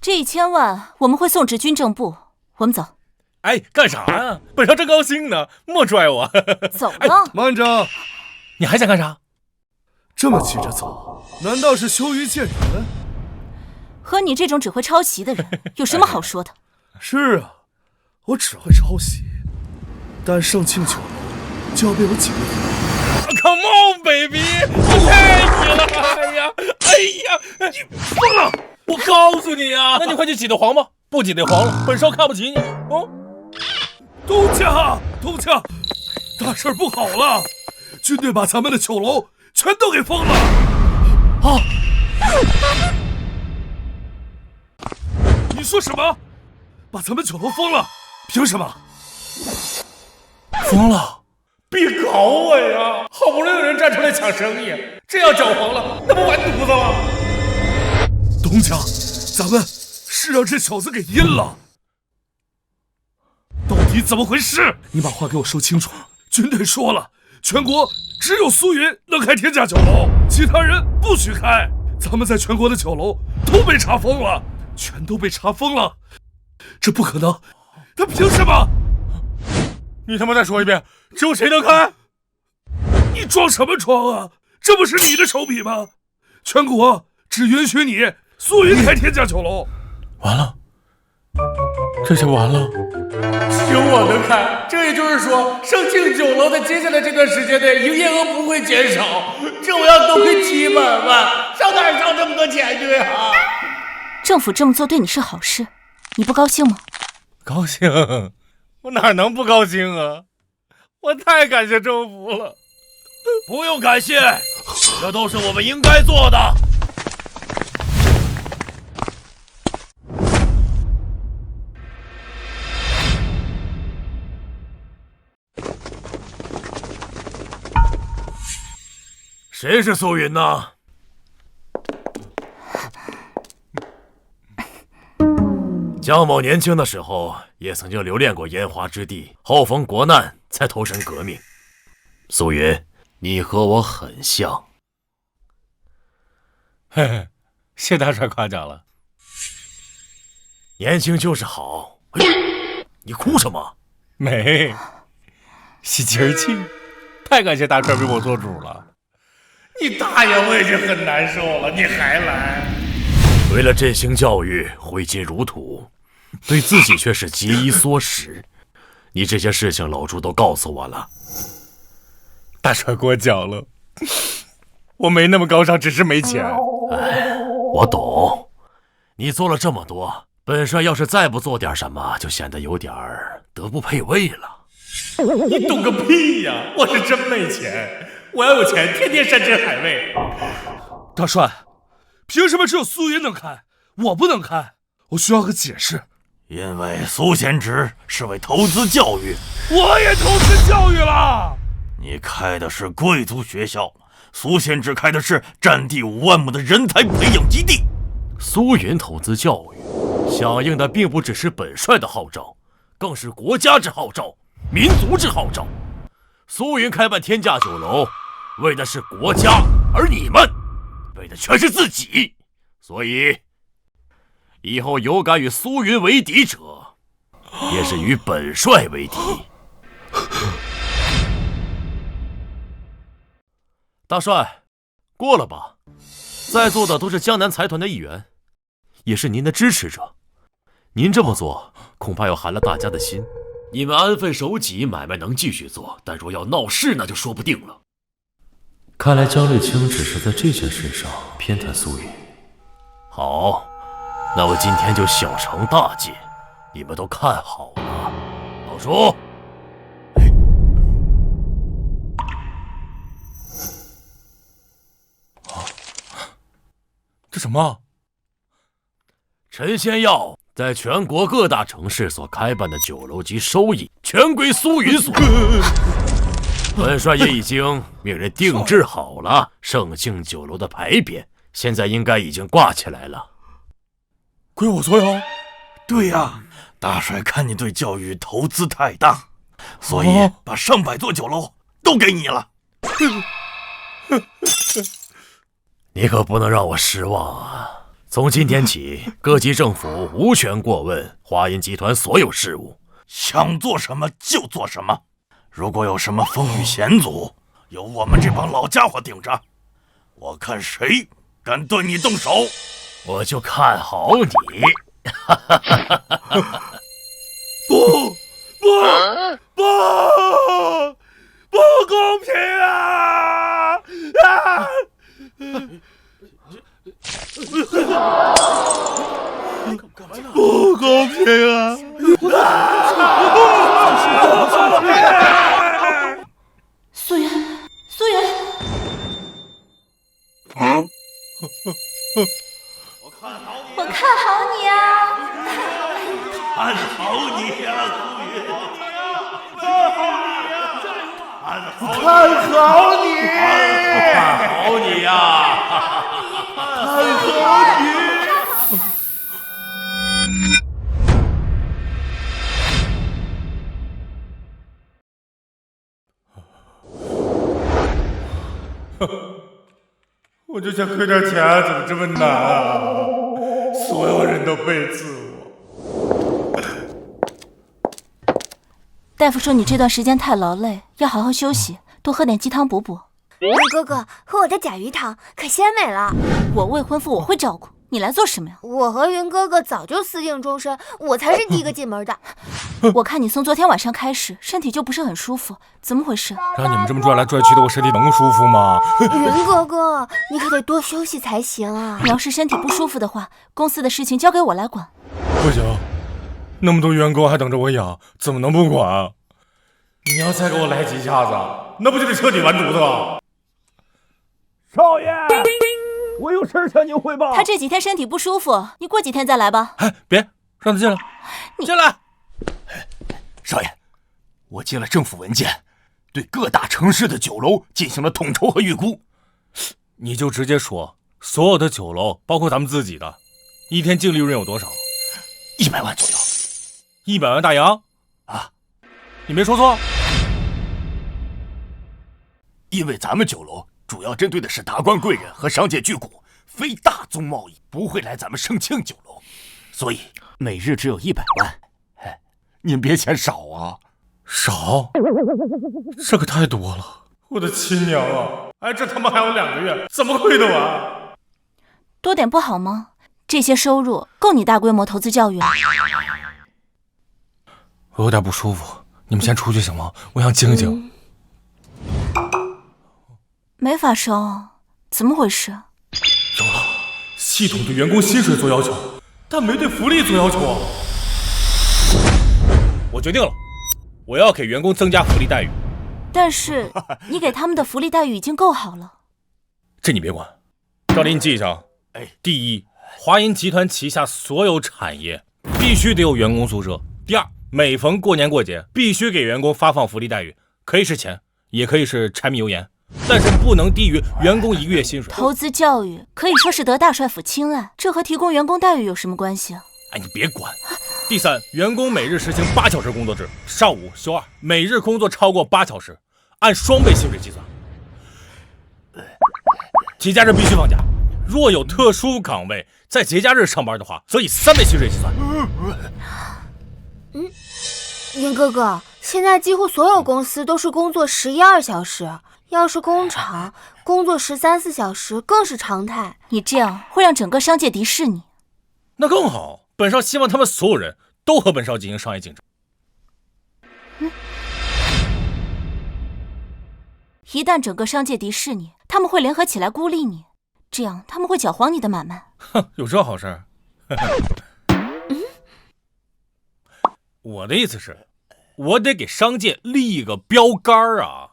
这1000万我们会送至军政部，我们走。哎，干啥呀？本少正高兴呢，莫拽我。走了。慢着，你还想干啥？这么急着走，难道是羞于见人？和你这种只会抄袭的人，有什么好说的？是啊，我只会抄袭，但盛庆酒楼就要被我挤兑。Come on, baby！ 我爱你了！哎呀，你疯了！我告诉你啊，那你快去挤兑黄吧，不挤兑黄了，本少看不起你。东家，大事不好了！军队把咱们的酒楼全都给封了！啊！你说什么？把咱们酒楼封了？凭什么？疯了！别搞我呀！好不容易有人站出来抢生意，这要搅黄了，那不完犊子了？东家，咱们是让这小子给阴了。到底怎么回事？你把话给我说清楚。军队说了，全国只有苏云能开天价酒楼，其他人不许开。咱们在全国的酒楼都被查封了，全都被查封了。这不可能，他凭什么？你他妈再说一遍，只有谁能开？你装什么装啊？这不是你的手笔吗？全国只允许你苏云开天价酒楼。完了，这就完了。只有我能开，这也就是说，盛庆酒楼在接下来这段时间内营业额不会减少。这我要多亏700万，上哪儿上这么多钱去啊？政府这么做对你是好事，你不高兴吗？高兴，我哪能不高兴啊？我太感谢政府了。不用感谢，这都是我们应该做的。谁是苏云呢？江某年轻的时候也曾经留恋过烟花之地，后逢国难才投身革命。苏云，你和我很像。嘿嘿，谢大帅夸奖了。年轻就是好。你哭什么？没，喜极而泣。太感谢大帅为我做主了。你大爷，我已经很难受了，你还来？为了振兴教育，挥金如土，对自己却是节衣缩食。你这些事情老朱都告诉我了。大帅给我讲了，我没那么高尚，只是没钱。哎，我懂。你做了这么多，本帅要是再不做点什么，就显得有点德不配位了。你懂个屁呀！我是真没钱，我要有钱，天天山珍海味。大帅，凭什么只有苏云能开，我不能开？我需要个解释。因为苏贤侄是为投资教育，我也投资教育了。你开的是贵族学校，苏贤侄开的是占地5万亩的人才培养基地。苏云投资教育，响应的并不只是本帅的号召，更是国家之号召，民族之号召。苏云开办天价酒楼，为的是国家，而你们为的全是自己。所以以后有敢与苏云为敌者，也是与本帅为敌。大帅，过了吧。在座的都是江南财团的一员，也是您的支持者。您这么做，恐怕要寒了大家的心。你们安分守己，买卖能继续做，但若要闹事，那就说不定了。看来江绿清只是在这件事上偏袒苏云。好，那我今天就小惩大戒，你们都看好了。老朱，这什么？陈仙药在全国各大城市所开办的酒楼及收益，全归苏云所有。本帅也已经命人定制好了盛庆酒楼的牌匾，现在应该已经挂起来了。归我所有？对呀，大帅看你对教育投资太大，所以把上百座酒楼都给你了。你可不能让我失望啊！从今天起，各级政府无权过问华银集团所有事务，想做什么就做什么。如果有什么风雨险阻，有我们这帮老家伙顶着，我看谁敢对你动手，我就看好你。不公平啊！不公平啊！苏云，苏云，我看好你啊！看好你呀，苏云！看好你！看好你呀！看好你！我就想亏点钱，怎么这么难啊？所有人都背刺我。大夫说你这段时间太劳累，要好好休息，多喝点鸡汤补补。云哥哥，喝我的甲鱼汤可鲜美了。我未婚夫我会照顾，你来做什么呀？我和云哥哥早就私定终身，我才是第一个进门的。我看你从昨天晚上开始身体就不是很舒服，怎么回事？让你们这么拽来拽去的，我身体能舒服吗？云哥哥，你可得多休息才行啊！你要是身体不舒服的话，公司的事情交给我来管。不行，那么多员工还等着我养，怎么能不管？你要再给我来几下子，那不就是彻底完犊子了？少爷，我有事向您汇报。他这几天身体不舒服，你过几天再来吧。哎，别让他进来，进来。少爷，我接了政府文件，对各大城市的酒楼进行了统筹和预估。你就直接说，所有的酒楼，包括咱们自己的，一天净利润有多少？100万左右。100万大洋啊？你没说错。因为咱们酒楼主要针对的是达官贵人和商界巨贾，非大宗贸易不会来咱们盛庆酒楼，所以每日只有100万。您别嫌少啊。少？这可太多了，我的亲娘啊！哎，这他妈还有2个月，怎么亏得完？多点不好吗？这些收入够你大规模投资教育了。我有点不舒服，你们先出去行吗？我想静静。没发烧，怎么回事？有了，系统对员工薪水做要求，但没对福利做要求啊。我决定了，我要给员工增加福利待遇。但是你给他们的福利待遇已经够好了。这你别管，赵林，你记上。第一，华银集团旗下所有产业必须得有员工宿舍。第二，每逢过年过节，必须给员工发放福利待遇，可以是钱，也可以是柴米油盐，但是不能低于员工1个月薪水。投资教育可以说是得大帅府青睐，这和提供员工待遇有什么关系啊？哎，你别管。第三，员工每日实行8小时工作制，上午休2，每日工作超过8小时，按双倍薪水计算。节假日必须放假，若有特殊岗位在节假日上班的话，则以3倍薪水计算。云哥哥，现在几乎所有公司都是工作11、12小时，要是工厂工作13、14小时更是常态。你这样会让整个商界敌视你。那更好，本少希望他们所有人都和本少进行商业竞争。一旦整个商界敌视你，他们会联合起来孤立你，这样他们会搅黄你的买卖。哼，有这好事？我的意思是，我得给商界立一个标杆啊！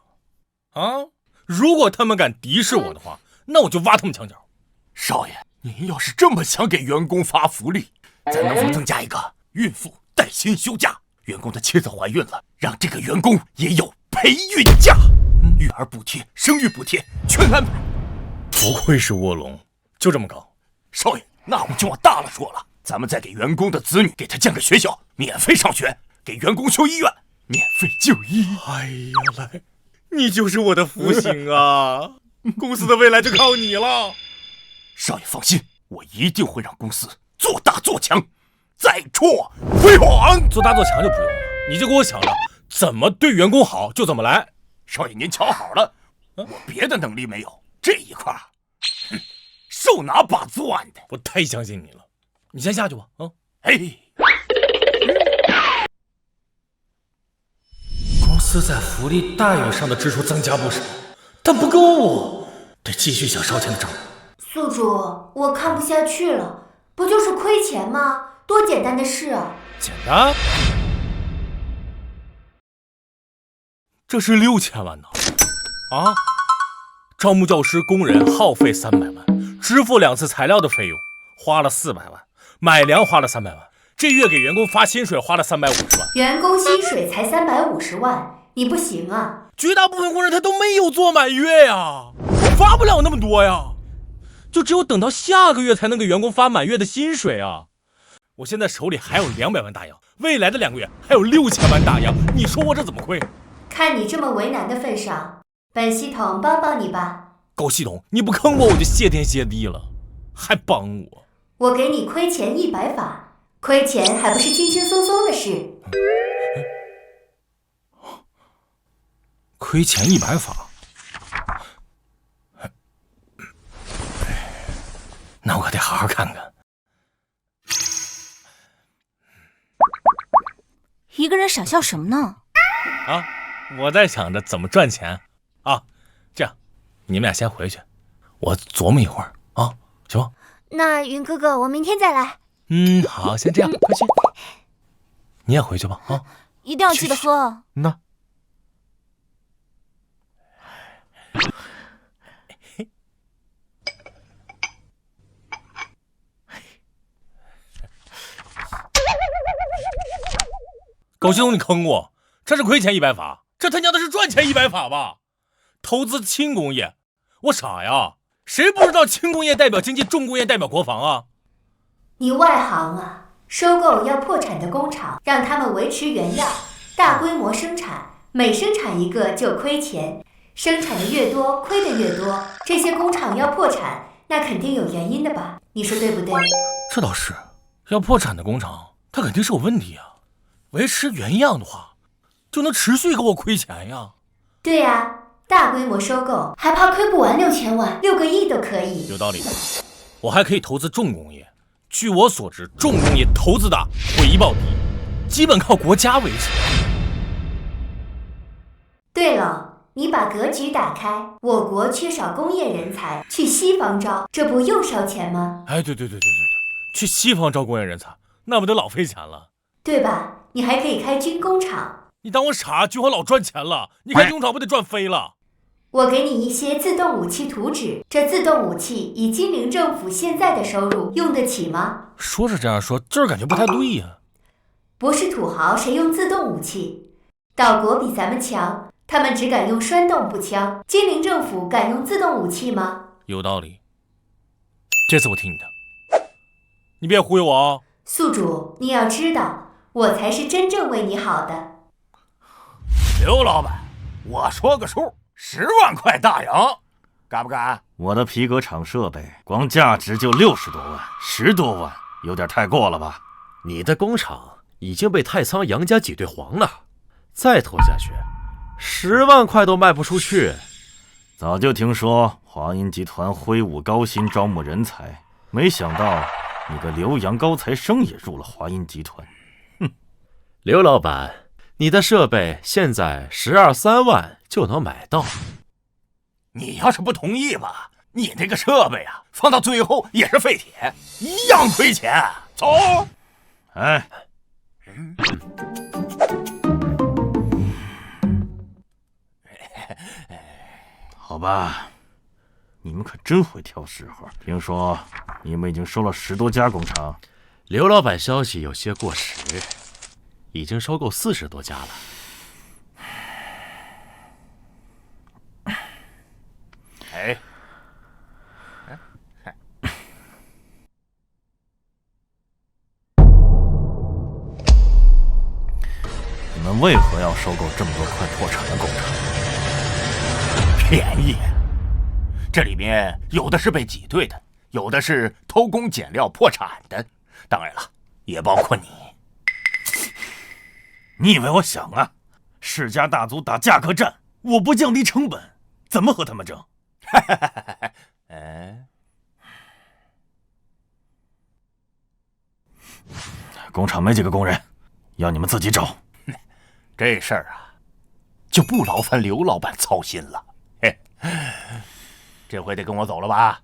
如果他们敢敌视我的话，那我就挖他们墙角。少爷，您要是这么想给员工发福利，咱能否增加一个孕妇带薪休假？员工的妻子怀孕了，让这个员工也有陪孕假，育儿补贴、生育补贴全安排。不愧是卧龙，就这么高。少爷，那我们就往大了说了，咱们再给员工的子女给他建个学校，免费上学；给员工修医院，免费就医。哎呀，来，你就是我的福星啊！公司的未来就靠你了。少爷放心，我一定会让公司做大做强，再创辉煌。做大做强就不用了，你就给我想着怎么对员工好就怎么来。少爷您瞧好了，我别的能力没有，这一块手拿把攥的。我太相信你了，你先下去吧。公司在福利待遇上的支出增加不少，但不够，得继续想烧钱的账。宿主，我看不下去了，不就是亏钱吗？多简单的事啊！简单？这是6000万呢！招募教师、工人耗费300万，支付2次材料的费用花了400万，买粮花了300万，这月给员工发薪水花了350万。员工薪水才350万，你不行啊！绝大部分工人他都没有做满月呀，我发不了那么多呀，就只有等到下个月才能给员工发满月的薪水啊。我现在手里还有200万大洋，未来的2个月还有6000万大洋，你说我这怎么亏？看你这么为难的份上，本系统帮帮你吧。狗系统，你不坑我就谢天谢地了，还帮我？我给你亏钱100法，亏钱还不是轻轻松松的事。亏钱100法，那我得好好看看。一个人傻笑什么呢？我在想着怎么赚钱啊。这样，你们俩先回去，我琢磨一会儿啊，行吗？那云哥哥，我明天再来。好，先这样，快去。你也回去吧啊！一定要记得喝。那。狗兄，你坑我！这是亏钱100法，这他娘的是赚钱100法吧？投资轻工业，我傻呀？谁不知道轻工业代表经济，重工业代表国防啊？你外行啊！收购要破产的工厂，让他们维持原样，大规模生产，每生产一个就亏钱，生产的越多，亏的越多。这些工厂要破产，那肯定有原因的吧？你说对不对？这倒是，要破产的工厂，它肯定是有问题啊。维持原样的话，就能持续给我亏钱呀。对呀，大规模收购还怕亏不完6000万，6个亿都可以。有道理，我还可以投资重工业。据我所知，重工业投资大，回报低，基本靠国家维持。对了，你把格局打开，我国缺少工业人才，去西方招，这不又烧钱吗？哎，对，去西方招工业人才，那不得老费钱了，对吧？你还可以开军工厂。你当我傻？军火老赚钱了，你开军工厂不得赚飞了？我给你一些自动武器图纸，这自动武器以金陵政府现在的收入用得起吗？说是这样说，就是感觉不太对呀。不是土豪谁用自动武器？岛国比咱们强，他们只敢用栓动步枪，金陵政府敢用自动武器吗？有道理，这次我听你的，你别忽悠我啊！宿主，你要知道，我才是真正为你好的。刘老板，我说个数，10万块大洋，敢不敢？我的皮革厂设备光价值就60多万，10多万有点太过了吧？你的工厂已经被太仓杨家挤兑黄了，再拖下去，10万块都卖不出去。早就听说华银集团挥舞高薪招募人才，没想到你个留洋高材生也入了华银集团。哼，刘老板，你的设备现在12、13万就能买到。你要是不同意吧，你那个设备啊，放到最后也是废铁，一样亏钱。走。哎，好吧，你们可真会挑时候。听说你们已经收了10多家工厂。刘老板消息有些过时，已经收购40多家了。哎，你们为何要收购这么多快破产的工厂？便宜，这里面有的是被挤兑的，有的是偷工减料破产的，当然了，也包括你。你以为我想啊？世家大族打价格战，我不降低成本，怎么和他们争？哎，工厂没几个工人，要你们自己找。这事儿啊，就不劳烦刘老板操心了。嘿，这回得跟我走了吧？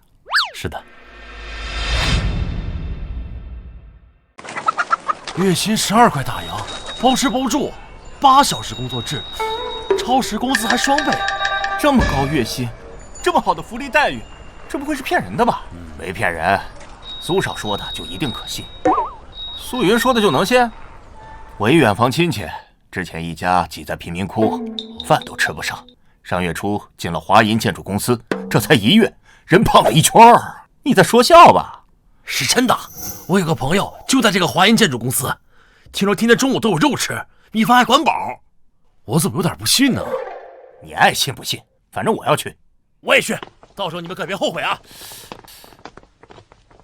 是的。月薪12块大洋，包吃包住，8小时工作制，超时工资还双倍，这么高月薪，这么好的福利待遇，这不会是骗人的吧？没骗人，苏少说的就一定可信。苏云说的就能信？我一远房亲戚，之前一家挤在贫民窟，饭都吃不上。上月初进了华银建筑公司，这才1月，人胖了1圈儿。你在说笑吧？是真的，我有个朋友就在这个华银建筑公司，听说天天中午都有肉吃，米饭还管饱。我怎么有点不信呢？你爱信不信，反正我要去。我也去，到时候你们可别后悔啊！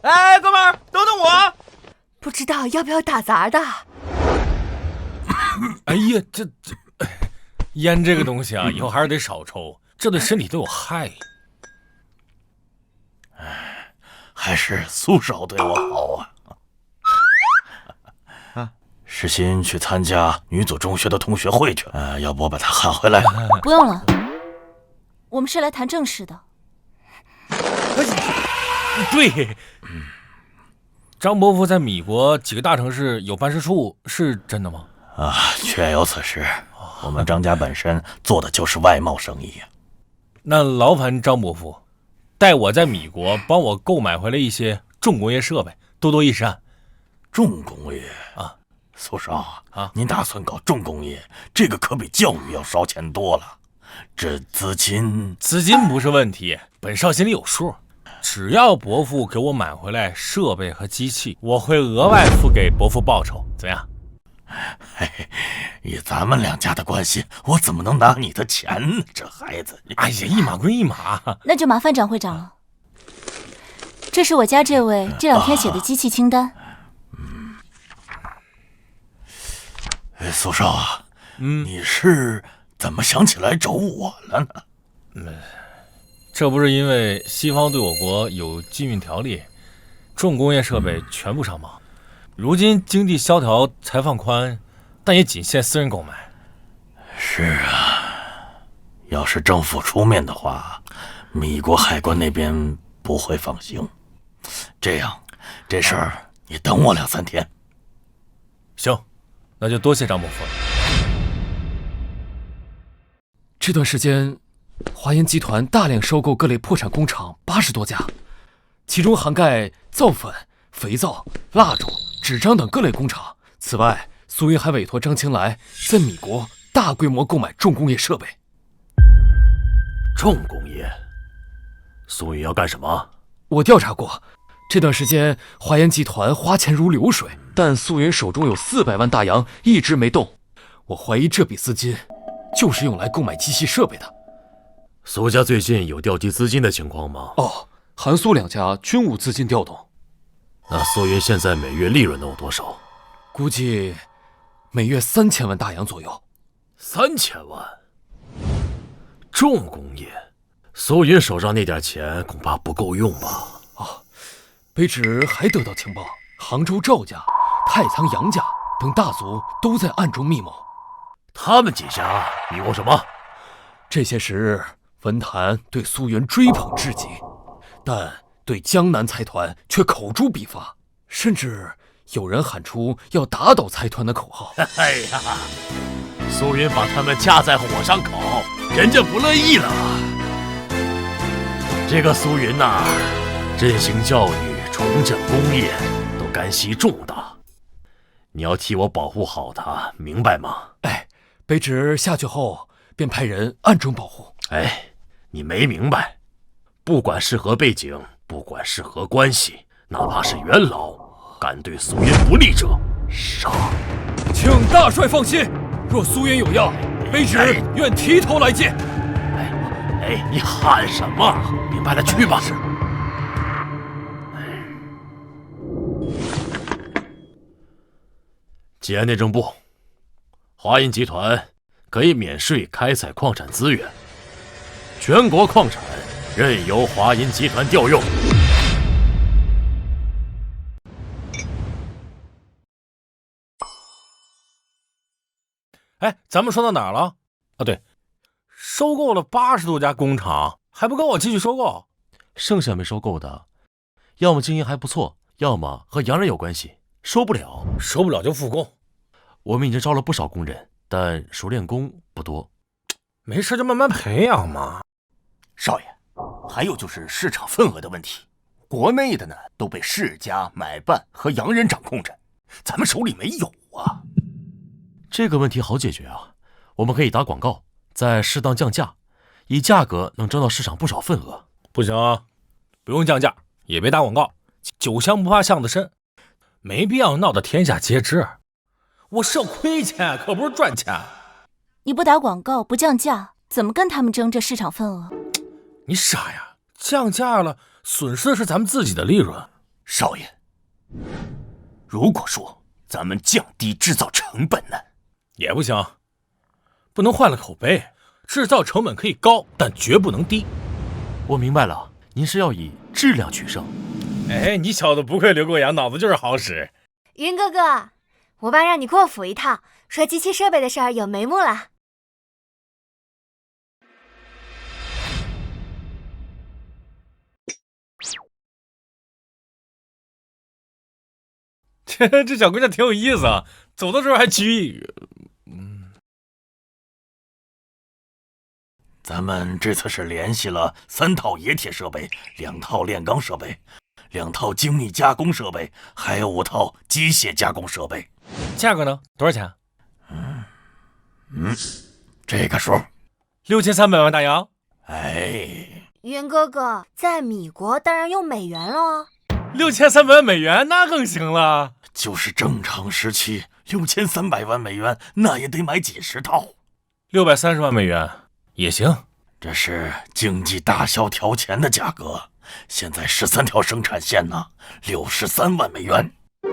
哎，哥们儿，等等我！不知道要不要打杂的？哎呀，这烟这个东西啊，以后还是得少抽，这对身体都有害。还是苏少对我好啊！石鑫去参加女子中学的同学会去，要不我把他喊回来？不用了，我们是来谈正事的。对，张伯父在米国几个大城市有办事处，是真的吗？确有此事。我们张家本身做的就是外贸生意呀。那劳烦张伯父，带我在米国帮我购买回来一些重工业设备，多多益善。重工业啊，苏少啊，您打算搞重工业，这个可比教育要烧钱多了。这资金不是问题，本少心里有数。只要伯父给我买回来设备和机器，我会额外付给伯父报酬，怎样？以咱们两家的关系，我怎么能拿你的钱呢？这孩子，哎呀，一码归一码。那就麻烦张会长了。这是我家这位这2天写的机器清单。苏少啊，你是怎么想起来找我了呢？这不是因为西方对我国有禁运条例，重工业设备全部上榜。如今经济萧条才放宽，但也仅限私人购买。是啊，要是政府出面的话，米国海关那边不会放行。这样，这事儿你等我2、3天。行，那就多谢张伯父了。这段时间，华研集团大量收购各类破产工厂80多家，其中涵盖皂粉、肥皂、蜡烛、纸张等各类工厂。此外，苏云还委托张青来在米国大规模购买重工业设备。重工业？苏云要干什么？我调查过，这段时间华研集团花钱如流水，但苏云手中有400万大洋一直没动。我怀疑这笔资金就是用来购买机器设备的。苏家最近有调集资金的情况吗？韩苏2家均无资金调动。那苏云现在每月利润能有多少？估计每月3000万大洋左右。3000万？重工业，苏云手上那点钱恐怕不够用吧？卑职还得到情报，杭州赵家、太仓杨家等大族都在暗中密谋。他们几家密谋什么？这些时日，文坛对苏云追捧至极，但对江南财团却口诛笔伐，甚至有人喊出要打倒财团的口号。哎呀，苏云把他们架在火上烤，人家不乐意了。这个苏云呐，振兴教育、重整工业都干系重大，你要替我保护好他，明白吗？卑职下去后便派人暗中保护。你没明白，不管是何背景，不管是何关系，哪怕是元老，敢对苏云不利者，杀！请大帅放心，若苏云有恙，卑职愿提头来见。你喊什么？明白了去吧。是。吉安内政部，华银集团可以免税开采矿产资源，全国矿产任由华银集团调用。咱们说到哪儿了？对，收购了80多家工厂，还不跟我继续收购？剩下没收购的，要么经营还不错，要么和洋人有关系，收不了就复工。我们已经招了不少工人，但熟练工不多。没事就慢慢培养嘛。少爷，还有就是市场份额的问题，国内的呢都被世家、买办和洋人掌控着，咱们手里没有啊。这个问题好解决啊，我们可以打广告，再适当降价，以价格能争到市场不少份额。不行啊，不用降价，也别打广告，酒香不怕巷子深，没必要闹得天下皆知。我是要亏钱，可不是赚钱。你不打广告，不降价，怎么跟他们争这市场份额？你傻呀，降价了，损失的是咱们自己的利润。少爷，如果说咱们降低制造成本呢？也不行，不能坏了口碑。制造成本可以高，但绝不能低。我明白了，您是要以质量取胜。你小子不愧留过洋，脑子就是好使。云哥哥，我爸让你过府一趟，说机器设备的事儿有眉目了。这小姑娘挺有意思啊，走的时候还举。咱们这次是联系了3套冶铁设备、2套炼钢设备、2套精密加工设备，还有5套机械加工设备。价格呢？多少钱？这个数6300万大洋。哎，云哥哥，在米国当然用美元了。6300万美元那更行了。就是正常时期6300万美元，那也得买几10套。630万美元也行。这是经济大萧条前的价格，现在13条生产线呢，63万美元。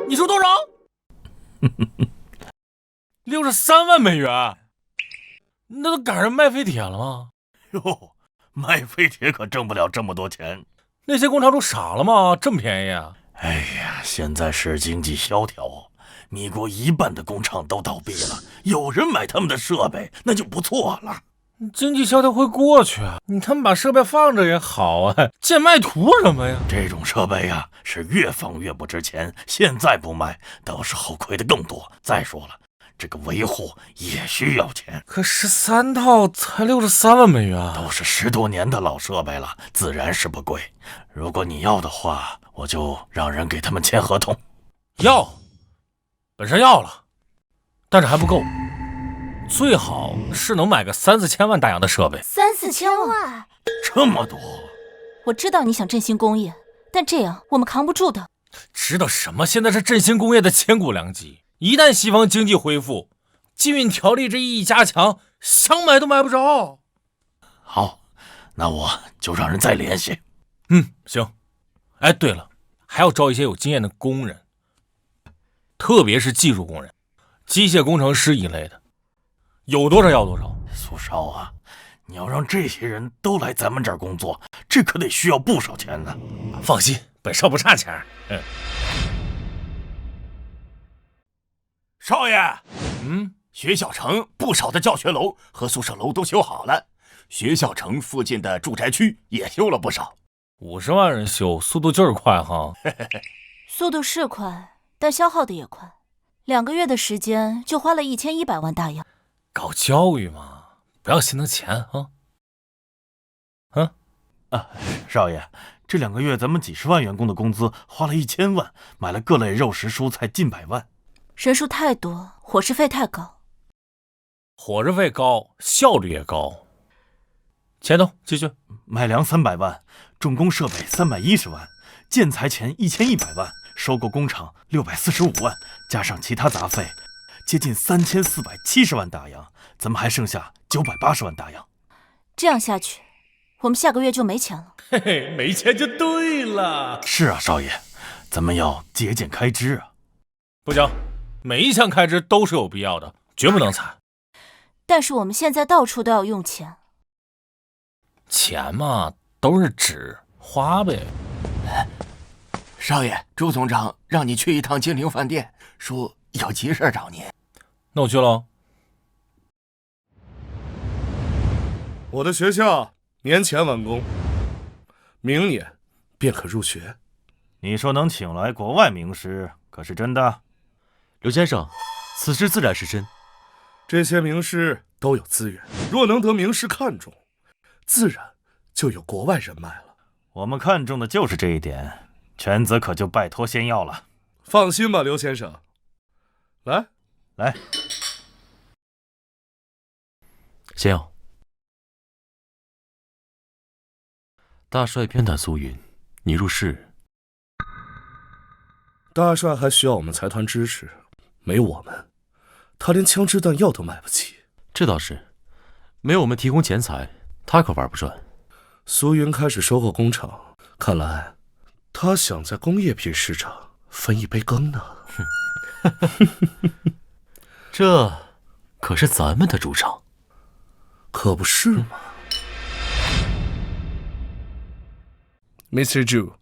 你说多少？63万美元，那都赶上卖废铁了吗？哟，卖废铁可挣不了这么多钱。那些工厂主傻了吗？这么便宜啊？哎呀，现在是经济萧条，米国1半的工厂都倒闭了，有人买他们的设备，那就不错了。经济萧条会过去啊，他们把设备放着也好啊，贱卖图什么呀？这种设备啊，是越放越不值钱，现在不卖，到时候亏得更多。再说了，这个维护也需要钱。可13套才63万美元，都是10多年的老设备了，自然是不贵。如果你要的话，我就让人给他们签合同。要，本身要了，但是还不够，最好是能买个3、4千万大洋的设备。3、4千万，这么多！我知道你想振兴工业，但这样我们扛不住的。知道什么？现在是振兴工业的千古良机。一旦西方经济恢复，禁运条例这一加强，想买都买不着。好，那我就让人再联系。行。哎，对了，还要招一些有经验的工人，特别是技术工人、机械工程师一类的，有多少要多少。苏少啊，你要让这些人都来咱们这儿工作，这可得需要不少钱呢。放心，本少不差钱。少爷，学校城不少的教学楼和宿舍楼都修好了，学校城附近的住宅区也修了不少。50万人修，速度就是快哈。速度是快，但消耗的也快。2个月的时间就花了1100万大洋。搞教育嘛，不要心疼钱啊。少爷，这2个月咱们几10万员工的工资花了1000万，买了各类肉食蔬菜近100万。人数太多，伙食费太高。伙食费高，效率也高。钱呢？继续。买粮300万，重工设备310万，建材钱1100万，收购工厂645万，加上其他杂费，接近3470万大洋，咱们还剩下980万大洋。这样下去，我们下个月就没钱了。嘿嘿，没钱就对了。是啊，少爷，咱们要节俭开支啊。不行，每一项开支都是有必要的，绝不能踩。但是我们现在到处都要用钱。钱嘛，都是纸，花呗。少爷，朱总长让你去一趟金陵饭店，说有急事找您。那我去了。我的学校年前完工，明年便可入学。你说能请来国外名师，可是真的？刘先生，此事自然是真。这些名师都有资源，若能得名师看中，自然就有国外人脉了。我们看中的就是这一点，权责可就拜托先要了。放心吧，刘先生。来，先要。大帅偏袒苏云，你入室。大帅还需要我们财团支持，没我们，他连枪支弹药都买不起。这倒是，没有我们提供钱财，他可玩不转。苏云开始收购工厂，看来他想在工业品市场分一杯羹呢。这可是咱们的主场，可不是吗？Mr. Zhu,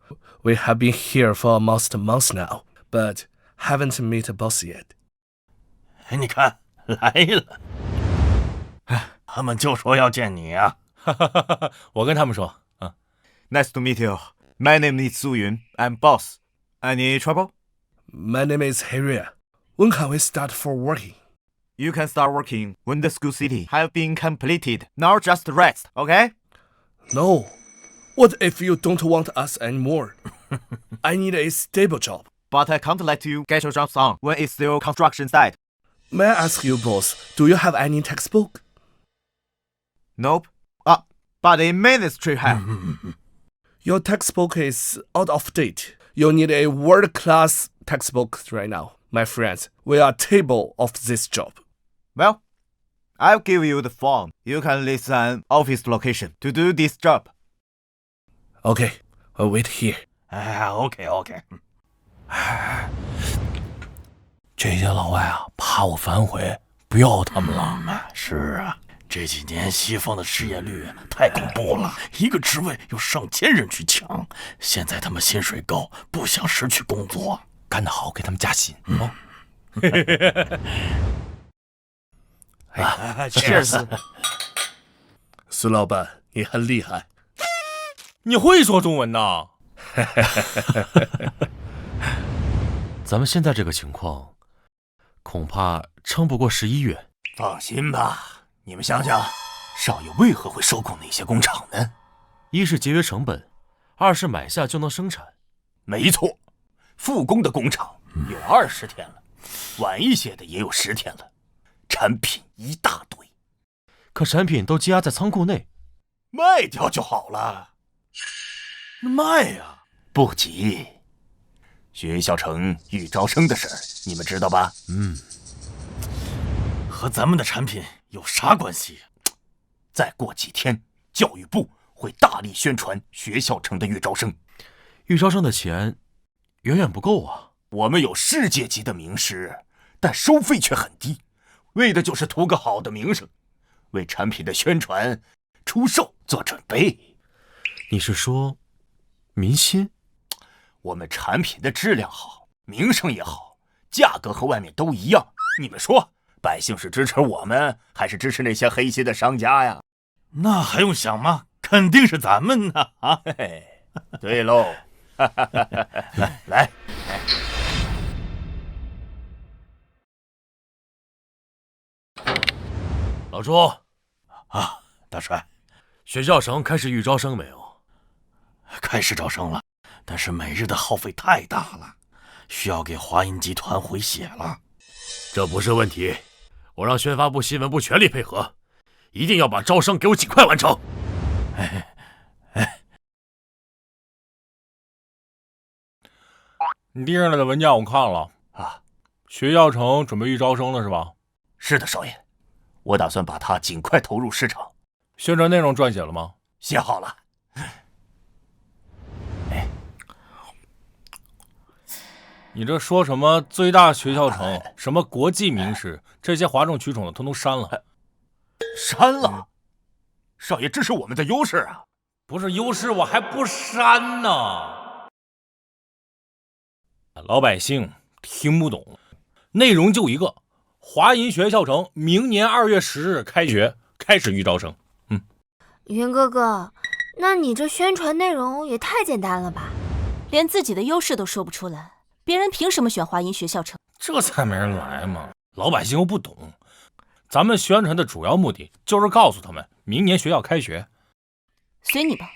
we have been here for almost a month now, but haven't met a boss yet. 你看，来了。他们就说要见你啊。我跟他们说Nice to meet you. My name is Su Yun. I'm boss. Any trouble? My name is Harry. When can we start for working? You can start working when the school city have been completed. Now just rest, okay? No. What if you don't want us anymore? I need a stable job. But I can't let you get your job on when it's still construction site. May I ask you, boss, do you have any textbook? Nope. But the ministry have. Your textbook is out of date. You need a world-class textbook right now. My friends, we are table of this job. Well, I'll give you the form. You can list an office location to do this job. Okay, I'll wait here. OK。这些老外啊，怕我反悔，不要他们了。是啊，这几年西方的失业率太恐怖了，一个职位有上千人去抢。现在他们薪水高，不想失去工作，干得好，给他们加薪。Cheers。孙老板，你很厉害。你会说中文呐？咱们现在这个情况，恐怕撑不过11月。放心吧，你们想想，少爷为何会收购那些工厂呢？一是节约成本，二是买下就能生产。没错，复工的工厂有20天了，晚一些的也有10天了，产品一大堆，可产品都积压在仓库内，卖掉就好了。卖呀，不急。学校城预招生的事儿，你们知道吧？和咱们的产品有啥关系？再过几天，教育部会大力宣传学校城的预招生。预招生的钱远远不够啊！我们有世界级的名师，但收费却很低，为的就是图个好的名声，为产品的宣传、出售做准备。你是说民心？我们产品的质量好，名声也好，价格和外面都一样。你们说，百姓是支持我们，还是支持那些黑心的商家呀？那还用想吗？肯定是咱们呢！啊，嘿嘿，对喽，来。老朱啊，大帅，学校城开始预招生没有？开始招生了，但是每日的耗费太大了，需要给华银集团回血了。这不是问题，我让宣发部、新闻部全力配合，一定要把招生给我尽快完成。你递上来的文件我看了啊，学校城准备预招生了是吧？是的，少爷，我打算把它尽快投入市场。宣传内容撰写了吗？写好了。你这说什么最大学校城，什么国际名师，这些哗众取宠的通通删了。删了？少爷，这是我们的优势啊！不是优势，我还不删呢。老百姓听不懂，内容就一个：华银学校城明年2月10日开学，开始预招生。云哥哥，那你这宣传内容也太简单了吧？连自己的优势都说不出来，别人凭什么选华银学校城？这才没人来嘛！老百姓又不懂，咱们宣传的主要目的就是告诉他们，明年学校开学。随你吧。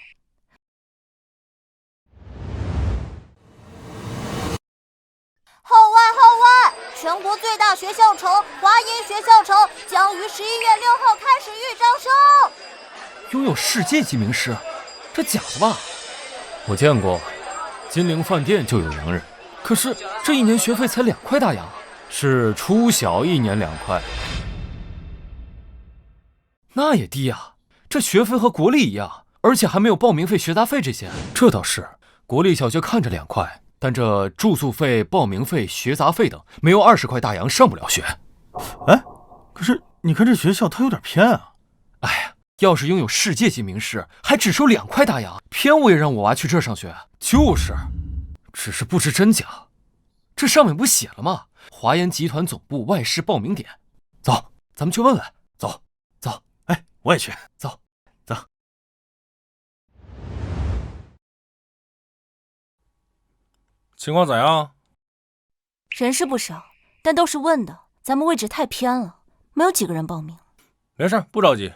号外！全国最大学校城华银学校城将于11月6号开始预招生。拥有世界级名师，这假的吧？我见过，金陵饭店就有洋人，可是这1年学费才2块大洋，是初小1年2块，那也低呀。这学费和国立一样，而且还没有报名费、学杂费这些。这倒是，国立小学看着2块，但这住宿费、报名费、学杂费等，没有20块大洋上不了学。哎，可是你看这学校它有点偏啊。哎呀，要是拥有世界级名师，还只收2块大洋，偏我也让我娃去这上学。就是，只是不知真假。这上面不写了吗？华研集团总部外事报名点。走，咱们去问问。走。哎，我也去。走。情况怎样？人是不少，但都是问的，咱们位置太偏了，没有几个人报名。没事，不着急，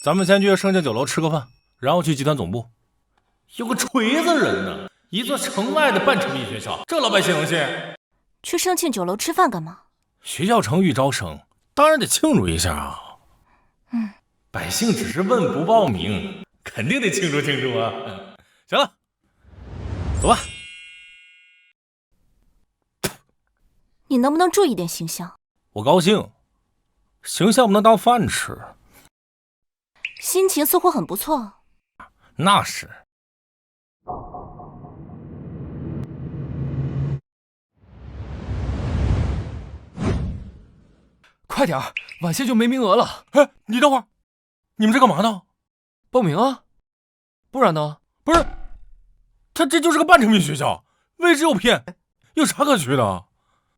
咱们先去盛庆酒楼吃个饭，然后去集团总部。有个锤子人呢，一座城外的半城立学校，这老百姓能信？去盛庆酒楼吃饭干嘛？学校城欲招生，当然得庆祝一下啊。百姓只是问不报名，肯定得庆祝庆祝啊。行了，走吧。你能不能注意点形象？我高兴，形象不能当饭吃。心情似乎很不错。那是。快点儿，晚些就没名额了。哎，你等会儿，你们这干嘛呢？报名啊？不然呢？不是，他这就是个半成品学校，位置又偏，有啥可去的？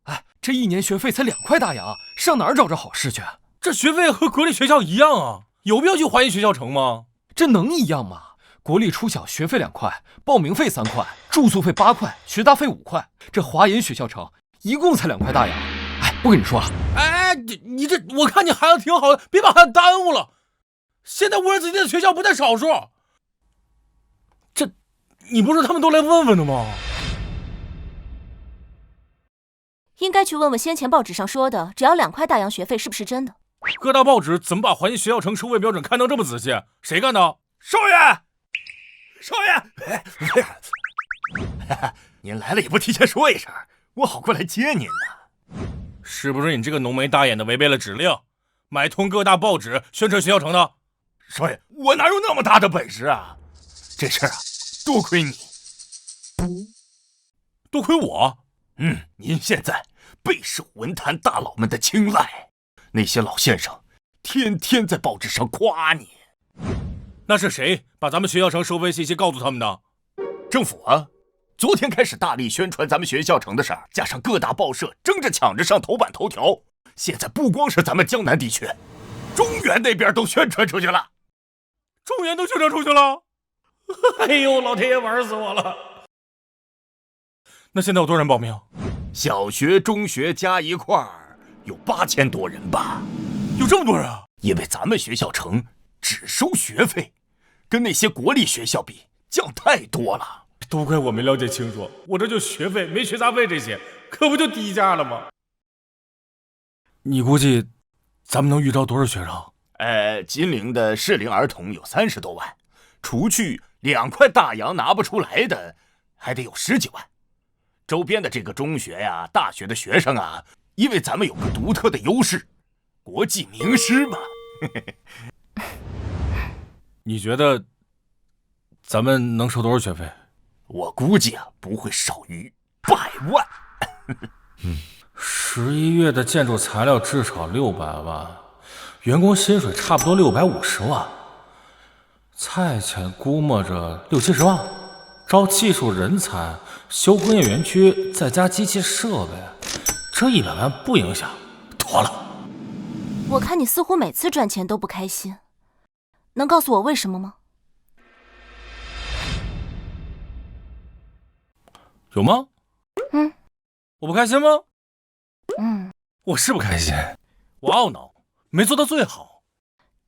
哎，这1年学费才2块大洋，上哪儿找着好事去？这学费和国立学校一样啊，有必要去华阴学校城吗？这能一样吗？国立初小学费2块，报名费3块，住宿费8块，学杂费5块，这华阴学校城一共才2块大洋。哎，不跟你说了。哎，你这，我看你孩子挺好的，别把孩子耽误了。现在误人子弟的学校不在少数。这，你不是他们都来问问的吗？应该去问问先前报纸上说的，只要2块大洋学费是不是真的？各大报纸怎么把华阴学校城收费标准看得这么仔细？谁干的？少爷，少爷，您来了也不提前说一声，我好过来接您呢。是不是你这个浓眉大眼的违背了指令，买通各大报纸宣传学校城的？少爷，我哪有那么大的本事啊？这事儿啊，多亏你。多亏我？您现在备受文坛大佬们的青睐，那些老先生天天在报纸上夸你。那是谁把咱们学校城收费信息告诉他们的？政府啊，昨天开始大力宣传咱们学校城的事儿，加上各大报社争着抢着上头版头条，现在不光是咱们江南地区，中原那边都宣传出去了。中原都宣传出去了？哎呦，老天爷玩死我了！那现在有多少人报名？小学、中学加一块儿有8000多人吧？有这么多人啊？因为咱们学校城只收学费，跟那些国立学校比降太多了。都怪我没了解清楚，我这就学费没学杂费这些，可不就低价了吗？你估计咱们能遇到多少学生？金陵的适龄儿童有30多万，除去2块大洋拿不出来的，还得有10几万。周边的这个中学呀、大学的学生啊，因为咱们有个独特的优势，国际名师嘛。你觉得咱们能收多少学费？我估计啊，不会少于100万。11月的建筑材料至少600万，员工薪水差不多650万，菜钱估摸着60、70万，招技术人才，修工业园区，再加机器设备，这100万不影响，妥了。我看你似乎每次赚钱都不开心，能告诉我为什么吗？有吗？我不开心吗？我是不开心，我懊恼，没做到最好。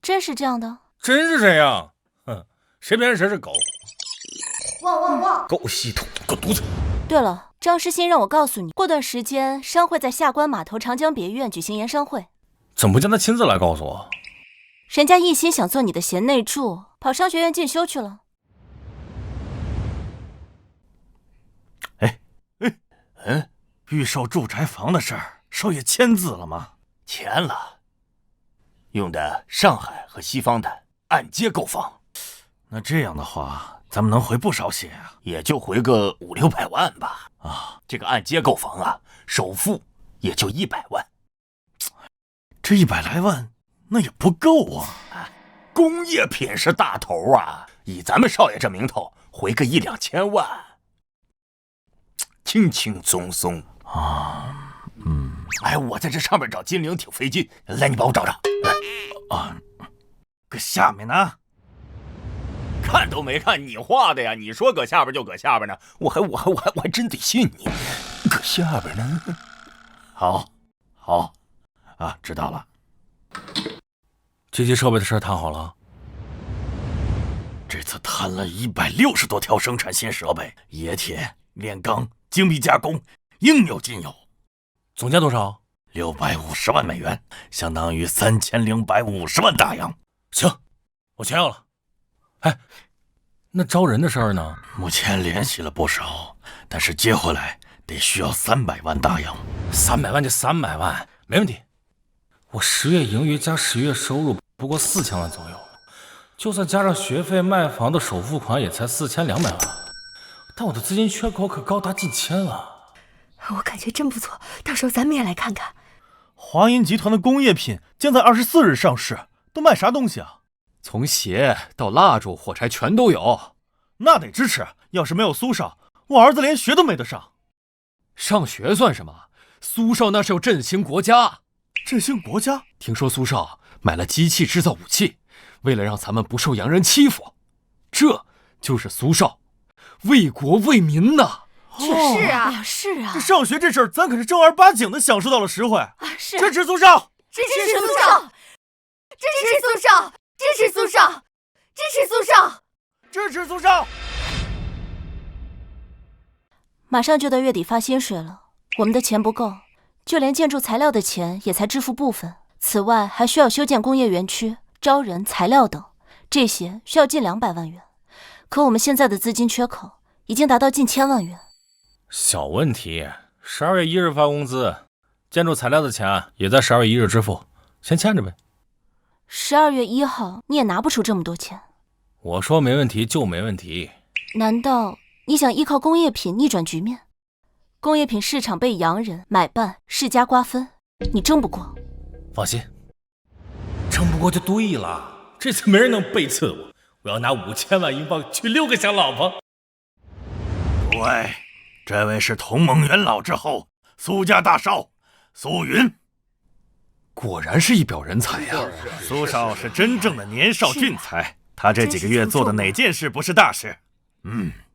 真是这样的？真是这样。谁骗人谁是狗。汪汪汪！狗系统，狗犊子。对了，张诗欣让我告诉你，过段时间商会在下关码头长江别院举行研商会。怎么不叫他亲自来告诉我？人家一心想做你的贤内助，跑商学院进修去了。预售住宅房的事儿，少爷签字了吗？签了，用的上海和西方的按揭购房。那这样的话，咱们能回不少些啊，也就回个500、600万吧。这个按揭购房啊，首付也就100万。这100来万，那也不够啊。工业品是大头啊，以咱们少爷这名头，回个1、2千万，轻轻松松啊。我在这上面找金陵挺费劲，来，你帮我找找。搁下面呢？看都没看你画的呀！你说搁下边就搁下边呢，我还真得信你。搁下边呢？好，好，啊，知道了。机器设备的事谈好了。这次谈了160多条生产新设备，冶铁、炼钢、精密加工，应有尽有。总价多少？650万美元，相当于3050万大洋。行，我全要了。哎，那招人的事儿呢？目前联系了不少，但是接回来得需要300万大洋。300万就300万，没问题。我10月盈余加10月收入不过4000万左右，就算加上学费、卖房的首付款，也才4200万。但我的资金缺口可高达近千万。我感觉真不错，到时候咱们也来看看。华银集团的工业品将在24日上市，都卖啥东西啊？从鞋到蜡烛、火柴全都有。那得支持，要是没有苏少，我儿子连学都没得上。上学算什么？苏少那是要振兴国家。振兴国家？听说苏少买了机器制造武器，为了让咱们不受洋人欺负。这就是苏少为国为民呐。是啊，是啊，这上学这事儿，咱可是正儿八经的享受到了实惠。是支持苏少，支持苏少，支持苏少，支持苏少，支持苏少，支持苏少。马上就到月底发薪水了，我们的钱不够，就连建筑材料的钱也才支付部分。此外，还需要修建工业园区、招人、材料等，这些需要近200万元。可我们现在的资金缺口已经达到近1000万元。小问题，12月1日发工资，建筑材料的钱也在12月1日支付，先欠着呗。12月1号你也拿不出这么多钱。我说没问题就没问题。难道你想依靠工业品逆转局面？工业品市场被洋人买办，世家瓜分，你争不过。放心，争不过就对了。这次没人能背刺我，我要拿5000万英镑娶6个小老婆。对，这位是同盟元老之后，苏家大少苏云。果然是一表人才呀！苏少是真正的年少俊才，他这几个月做的哪件事不是大事？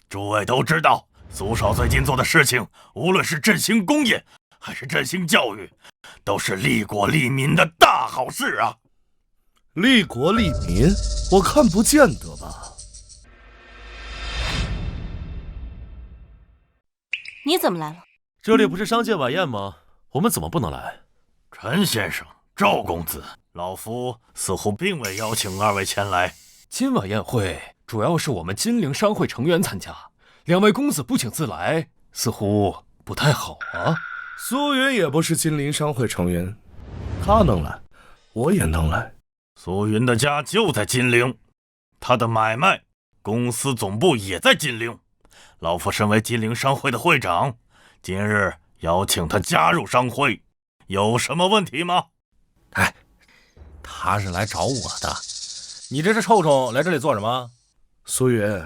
诸位都知道，苏少最近做的事情，无论是振兴工业还是振兴教育，都是利国利民的大好事啊！利国利民，我看不见得吧。你怎么来了？这里不是商界晚宴吗？我们怎么不能来？陈先生、赵公子，老夫似乎并未邀请二位前来。今晚宴会主要是我们金陵商会成员参加，2位公子不请自来，似乎不太好啊。苏云也不是金陵商会成员，他能来，我也能来。苏云的家就在金陵，他的买卖公司总部也在金陵。老夫身为金陵商会的会长，今日邀请他加入商会，有什么问题吗？哎，他是来找我的，你这只臭虫来这里做什么？苏云，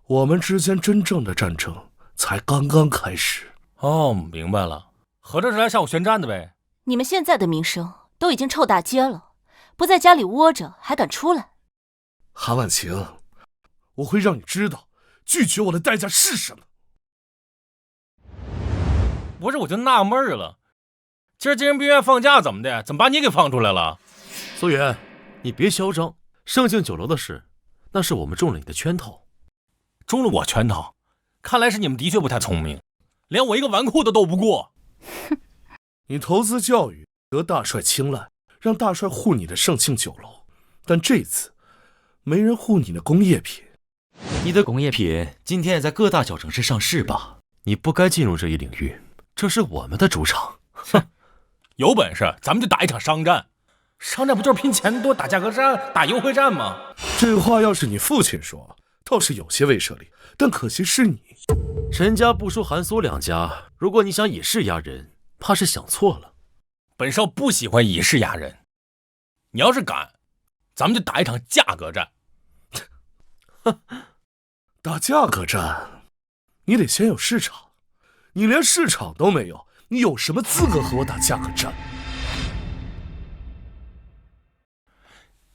我们之间真正的战争才刚刚开始。哦，明白了，合着是来向我宣战的呗。你们现在的名声都已经臭大街了，不在家里窝着还敢出来？韩婉晴，我会让你知道拒绝我的代价是什么。不是，我就纳闷了，今儿精神病院放假怎么的？怎么把你给放出来了？苏远，你别嚣张，盛庆酒楼的事，那是我们中了你的圈套。中了我圈套？看来是你们的确不太聪明，连我一个纨绔都斗不过。你投资教育得大帅青睐，让大帅护你的盛庆酒楼，但这次没人护你的工业品。你的工业品今天也在各大小城市上市吧？你不该进入这一领域，这是我们的主场。哼，有本事咱们就打一场商战，商战不就是拼钱多、打价格战、打优惠战吗？这话要是你父亲说，倒是有些威慑力，但可惜是你。陈家不输韩苏两家，如果你想以势压人，怕是想错了。本少不喜欢以势压人，你要是敢，咱们就打一场价格战。打价格战，你得先有市场，你连市场都没有，你有什么资格和我打价格战？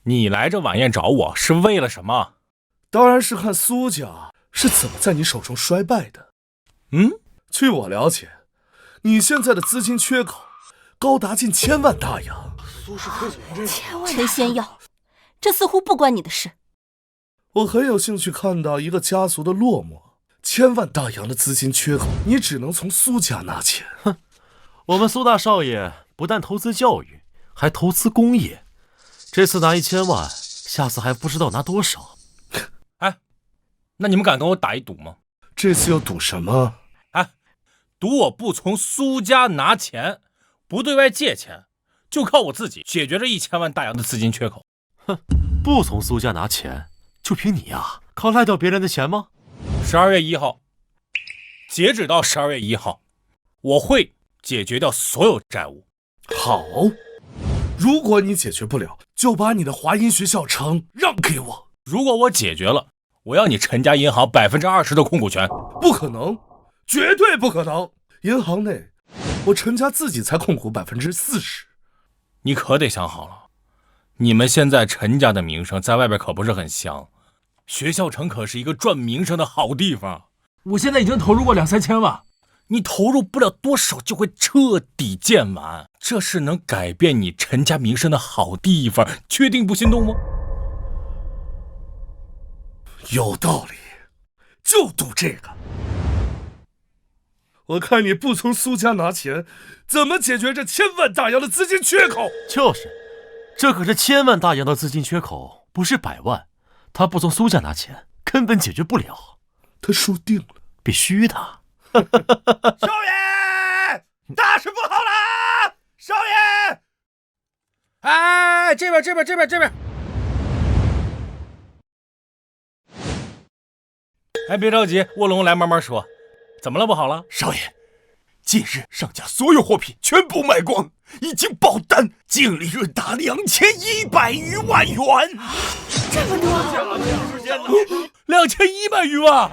你来这晚宴找我是为了什么？当然是看苏家是怎么在你手中衰败的。据我了解，你现在的资金缺口高达近1000万大洋。陈仙药，这似乎不关你的事。我很有兴趣看到一个家族的落寞，1000万大洋的资金缺口，你只能从苏家拿钱。哼，我们苏大少爷不但投资教育，还投资工业。这次拿1000万，下次还不知道拿多少。哎，那你们敢跟我打一赌吗？这次要赌什么？赌我不从苏家拿钱，不对外借钱，就靠我自己解决这1000万大洋的资金缺口。哼，不从苏家拿钱，就凭你呀，靠赖掉别人的钱吗？12月1号，截止到12月1号，我会解决掉所有债务。好，如果你解决不了，就把你的华阴学校城让给我。如果我解决了，我要你陈家银行20%的控股权。不可能，绝对不可能！银行内，我陈家自己才控股40%。你可得想好了，你们现在陈家的名声在外边可不是很香，学校城可是一个赚名声的好地方。我现在已经投入过2、3千万，你投入不了多少就会彻底见完，这是能改变你陈家名声的好地方，确定不心动吗？有道理，就赌这个。我看你不从苏家拿钱，怎么解决这1000万大洋的资金缺口？就是，这可是1000万大洋的资金缺口，不是100万。他不从苏家拿钱，根本解决不了。他输定了，必须的。少爷，大事不好了！少爷，哎，这边。哎，别着急，卧龙来慢慢说。怎么了？不好了？少爷，近日上架所有货品全部卖光，已经爆单，净利润达2100余万元。这么多！ 2100余万！